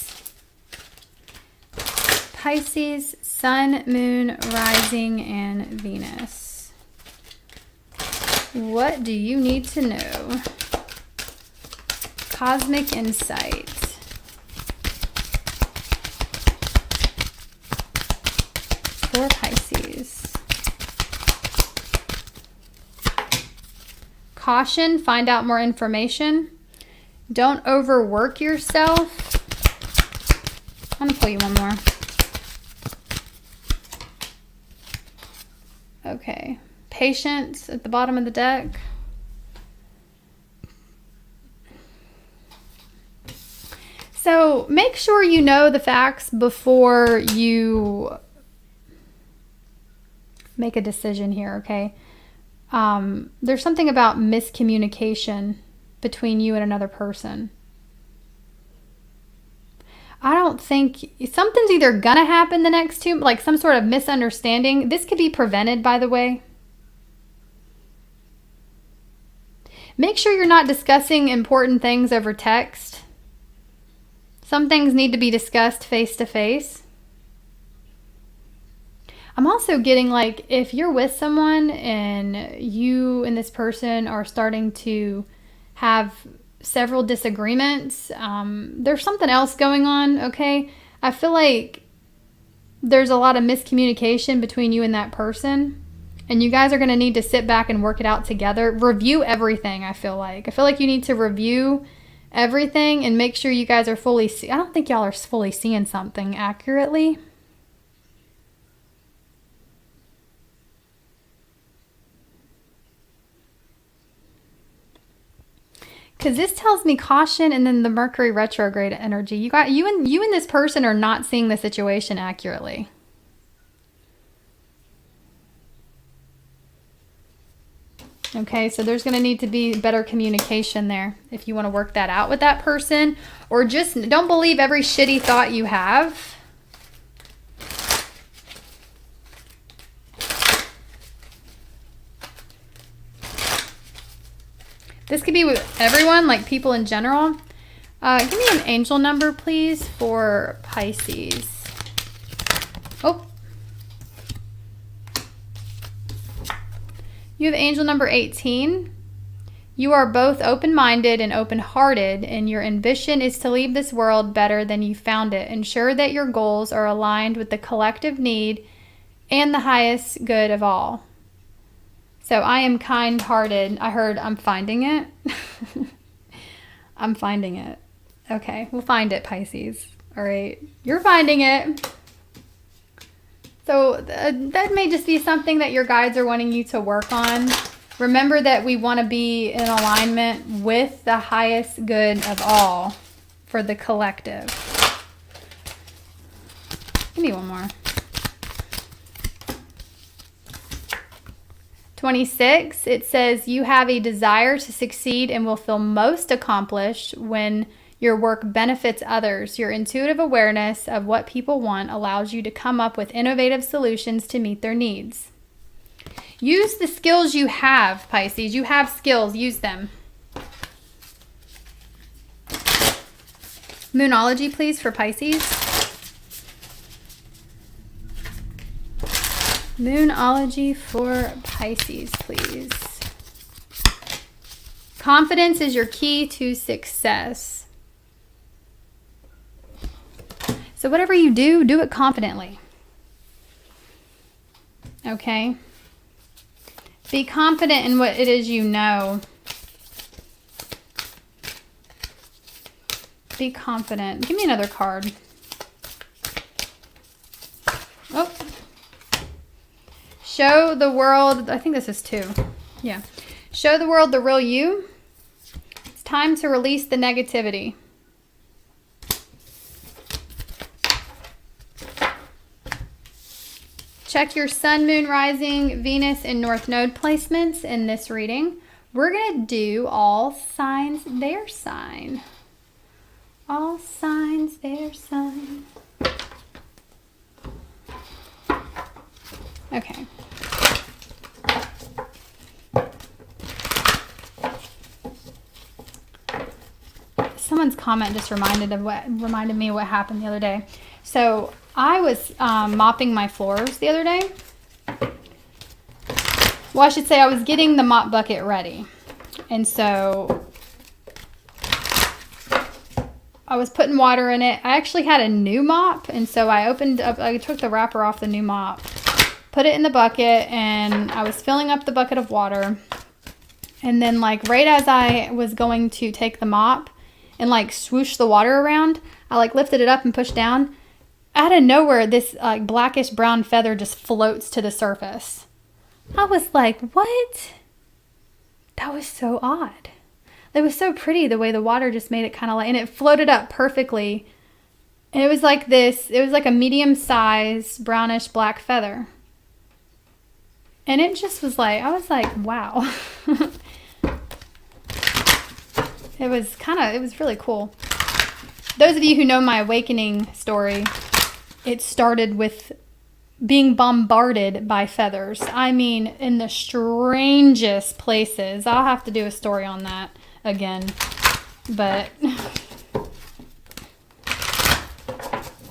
Pisces, Sun, Moon, Rising, and Venus. What do you need to know? Cosmic insight. For Pisces. Caution, find out more information. Don't overwork yourself. I'm going to pull you one more. Okay. Patience at the bottom of the deck. So make sure you know the facts before you make a decision here, okay? There's something about miscommunication between you and another person. I don't think something's either gonna happen the next two, like some sort of misunderstanding. This could be prevented, by the way. Make sure you're not discussing important things over text. Some things need to be discussed face to face. I'm also getting like, if you're with someone and you and this person are starting to have several disagreements, there's something else going on, okay? I feel like there's a lot of miscommunication between you and that person, and you guys are going to need to sit back and work it out together. Review everything, I feel like. I feel like you need to review everything and make sure you guys are fully... I don't think y'all are fully seeing something accurately. Because this tells me caution, and then the Mercury retrograde energy. You and this person are not seeing the situation accurately. Okay, so there's going to need to be better communication there if you want to work that out with that person. Or just don't believe every shitty thought you have. This could be with everyone, like people in general. Give me an angel number, please, for Pisces. Oh. You have angel number 18. You are both open-minded and open-hearted, and your ambition is to leave this world better than you found it. Ensure that your goals are aligned with the collective need and the highest good of all. So I am kind-hearted. I heard I'm finding it. I'm finding it. Okay, we'll find it, Pisces. All right, you're finding it. So that may just be something that your guides are wanting you to work on. Remember that we want to be in alignment with the highest good of all for the collective. Give me one more. 26, it says you have a desire to succeed and will feel most accomplished when your work benefits others. Your intuitive awareness of what people want allows you to come up with innovative solutions to meet their needs. Use the skills you have, Pisces. You have skills. Use them. Moonology, please, for Pisces. Moonology for Pisces, please. Confidence is your key to success. So whatever you do, do it confidently. Okay? Be confident in what it is you know. Be confident. Give me another card. Oh. Show the world, I think this is 2. Yeah. Show the world the real you. It's time to release the negativity. Check your sun, moon, rising, Venus, and north node placements in this reading. We're going to do all signs, their sign. All signs, their sign. Okay. Someone's comment just reminded me of what happened the other day. So I was mopping my floors the other day. Well, I should say I was getting the mop bucket ready. And so I was putting water in it. I actually had a new mop. And so I took the wrapper off the new mop, put it in the bucket, and I was filling up the bucket of water. And then like right as I was going to take the mop and like swoosh the water around, I like lifted it up and pushed down. Out of nowhere, this like blackish brown feather just floats to the surface. I was like, what? That was so odd. It was so pretty the way the water just made it kind of like, and it floated up perfectly. And it was like this, it was like a medium-sized brownish black feather. And it just was like, I was like, wow. It was really cool. Those of you who know my awakening story, it started with being bombarded by feathers. I mean, in the strangest places. I'll have to do a story on that again. But,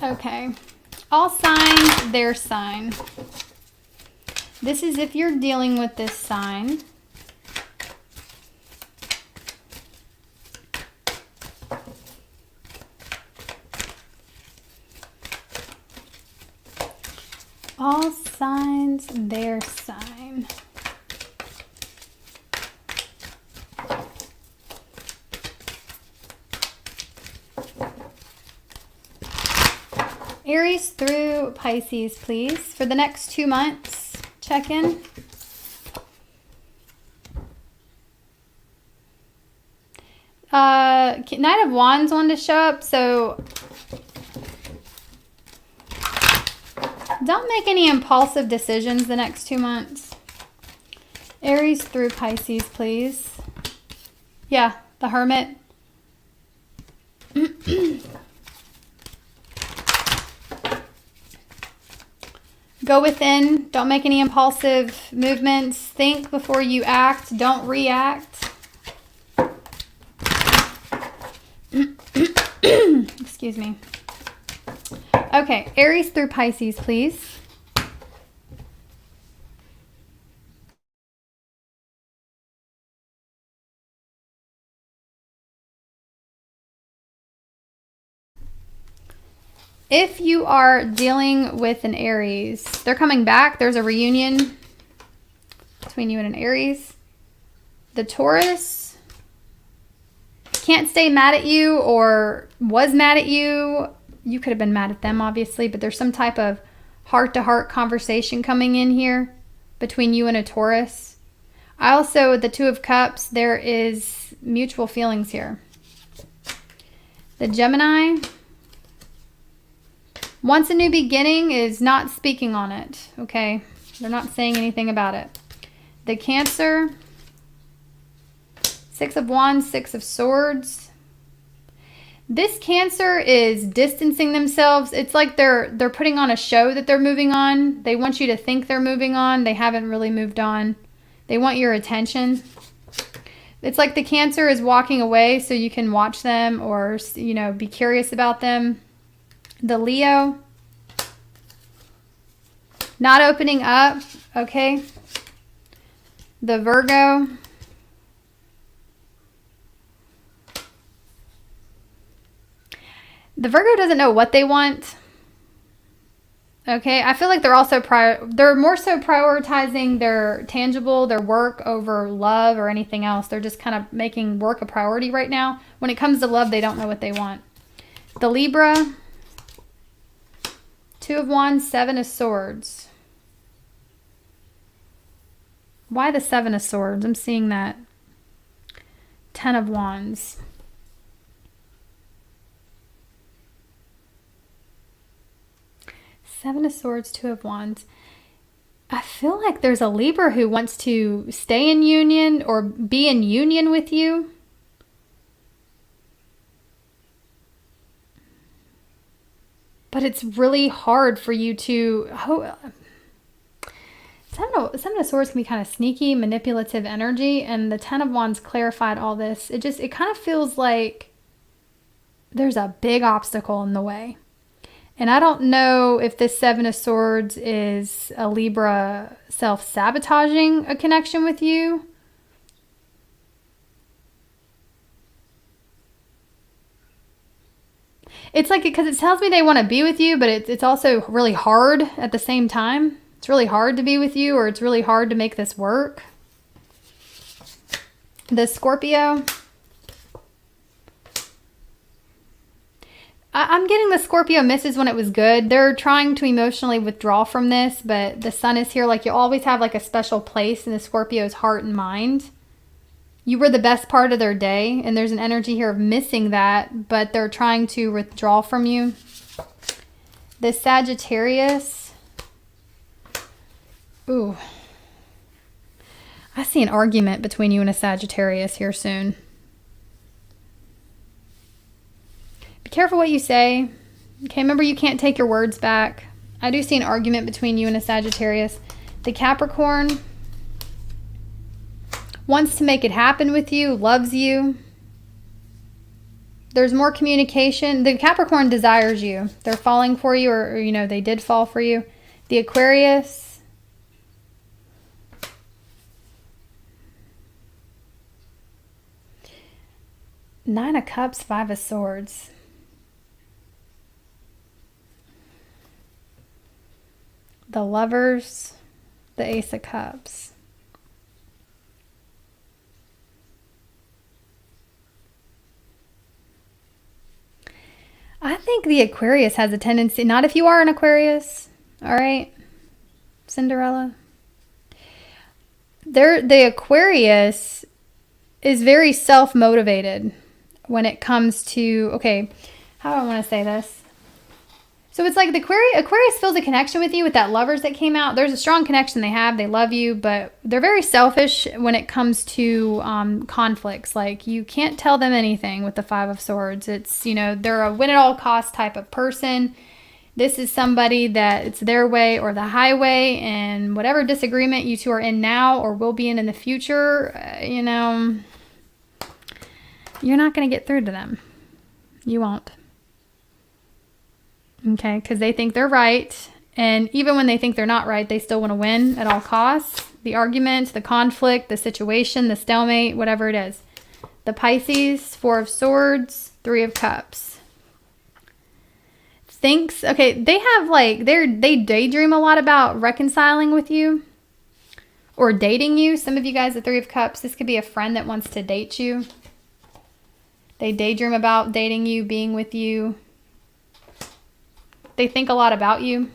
okay. All signs, their sign. This is if you're dealing with this sign. All signs, their sign. Aries through Pisces, please. For the next 2 months, check in. Knight of Wands wanted to show up, so don't make any impulsive decisions the next 2 months. Aries through Pisces, please. Yeah, the Hermit. Go within. Don't make any impulsive movements. Think before you act. Don't react. Excuse me. Okay, Aries through Pisces, please. If you are dealing with an Aries, they're coming back. There's a reunion between you and an Aries. The Taurus can't stay mad at you or was mad at you. You could have been mad at them, obviously, but there's some type of heart-to-heart conversation coming in here between you and a Taurus. The Two of Cups, there is mutual feelings here. The Gemini wants a new beginning, is not speaking on it, okay? They're not saying anything about it. The Cancer, Six of Wands, Six of Swords. This Cancer is distancing themselves. It's like they're putting on a show that they're moving on. They want you to think they're moving on. They haven't really moved on. They want your attention. It's like the Cancer is walking away so you can watch them or, you know, be curious about them. The Leo, not opening up, okay? The Virgo, the Virgo doesn't know what they want. Okay, I feel like they're also they're more so prioritizing their tangible, their work over love or anything else. They're just kind of making work a priority right now. When it comes to love, they don't know what they want. The Libra, Two of Wands, Seven of Swords. Why the Seven of Swords? I'm seeing that. Ten of Wands. Seven of Swords, Two of Wands. I feel like there's a Libra who wants to stay in union or be in union with you. But it's really hard for you to... Seven of Swords can be kind of sneaky, manipulative energy, and the Ten of Wands clarified all this. It kind of feels like there's a big obstacle in the way. And I don't know if this Seven of Swords is a Libra self-sabotaging a connection with you. It's like, because it tells me they want to be with you, but it's also really hard at the same time. It's really hard to be with you, or it's really hard to make this work. The Scorpio. I'm getting the Scorpio misses when it was good. They're trying to emotionally withdraw from this, but the Sun is here. Like, you always have like a special place in the Scorpio's heart and mind. You were the best part of their day, and there's an energy here of missing that, but they're trying to withdraw from you. The Sagittarius. Ooh. I see an argument between you and a Sagittarius here soon. Be careful what you say. Okay, remember, you can't take your words back. I do see an argument between you and a Sagittarius. The Capricorn wants to make it happen with you, loves you. There's more communication. The Capricorn desires you. They're falling for you, or you know, they did fall for you. The Aquarius. Nine of Cups, Five of Swords. The Lovers, the Ace of Cups. I think the Aquarius has a tendency, not if you are an Aquarius, all right, Cinderella. The Aquarius is very self-motivated when it comes to, okay, how do I want to say this? So it's like the Aquarius feels a connection with you with that Lovers that came out. There's a strong connection they have. They love you, but they're very selfish when it comes to conflicts. Like, you can't tell them anything with the Five of Swords. It's, you know, they're a win-at-all-cost type of person. This is somebody that it's their way or the highway, and whatever disagreement you two are in now or will be in the future, you know, you're not going to get through to them. You won't. Okay, because they think they're right, and even when they think they're not right, they still want to win at all costs. The argument, the conflict, the situation, the stalemate, whatever it is. The Pisces, Four of Swords, Three of Cups. Thinks, okay, they have like, they daydream a lot about reconciling with you or dating you. Some of you guys, the Three of Cups, this could be a friend that wants to date you. They daydream about dating you, being with you. They think a lot about you.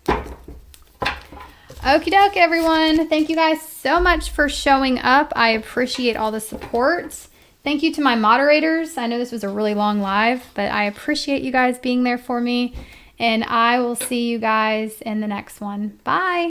Okie doke, everyone. Thank you guys so much for showing up. I appreciate all the support. Thank you to my moderators. I know this was a really long live, but I appreciate you guys being there for me. And I will see you guys in the next one. Bye.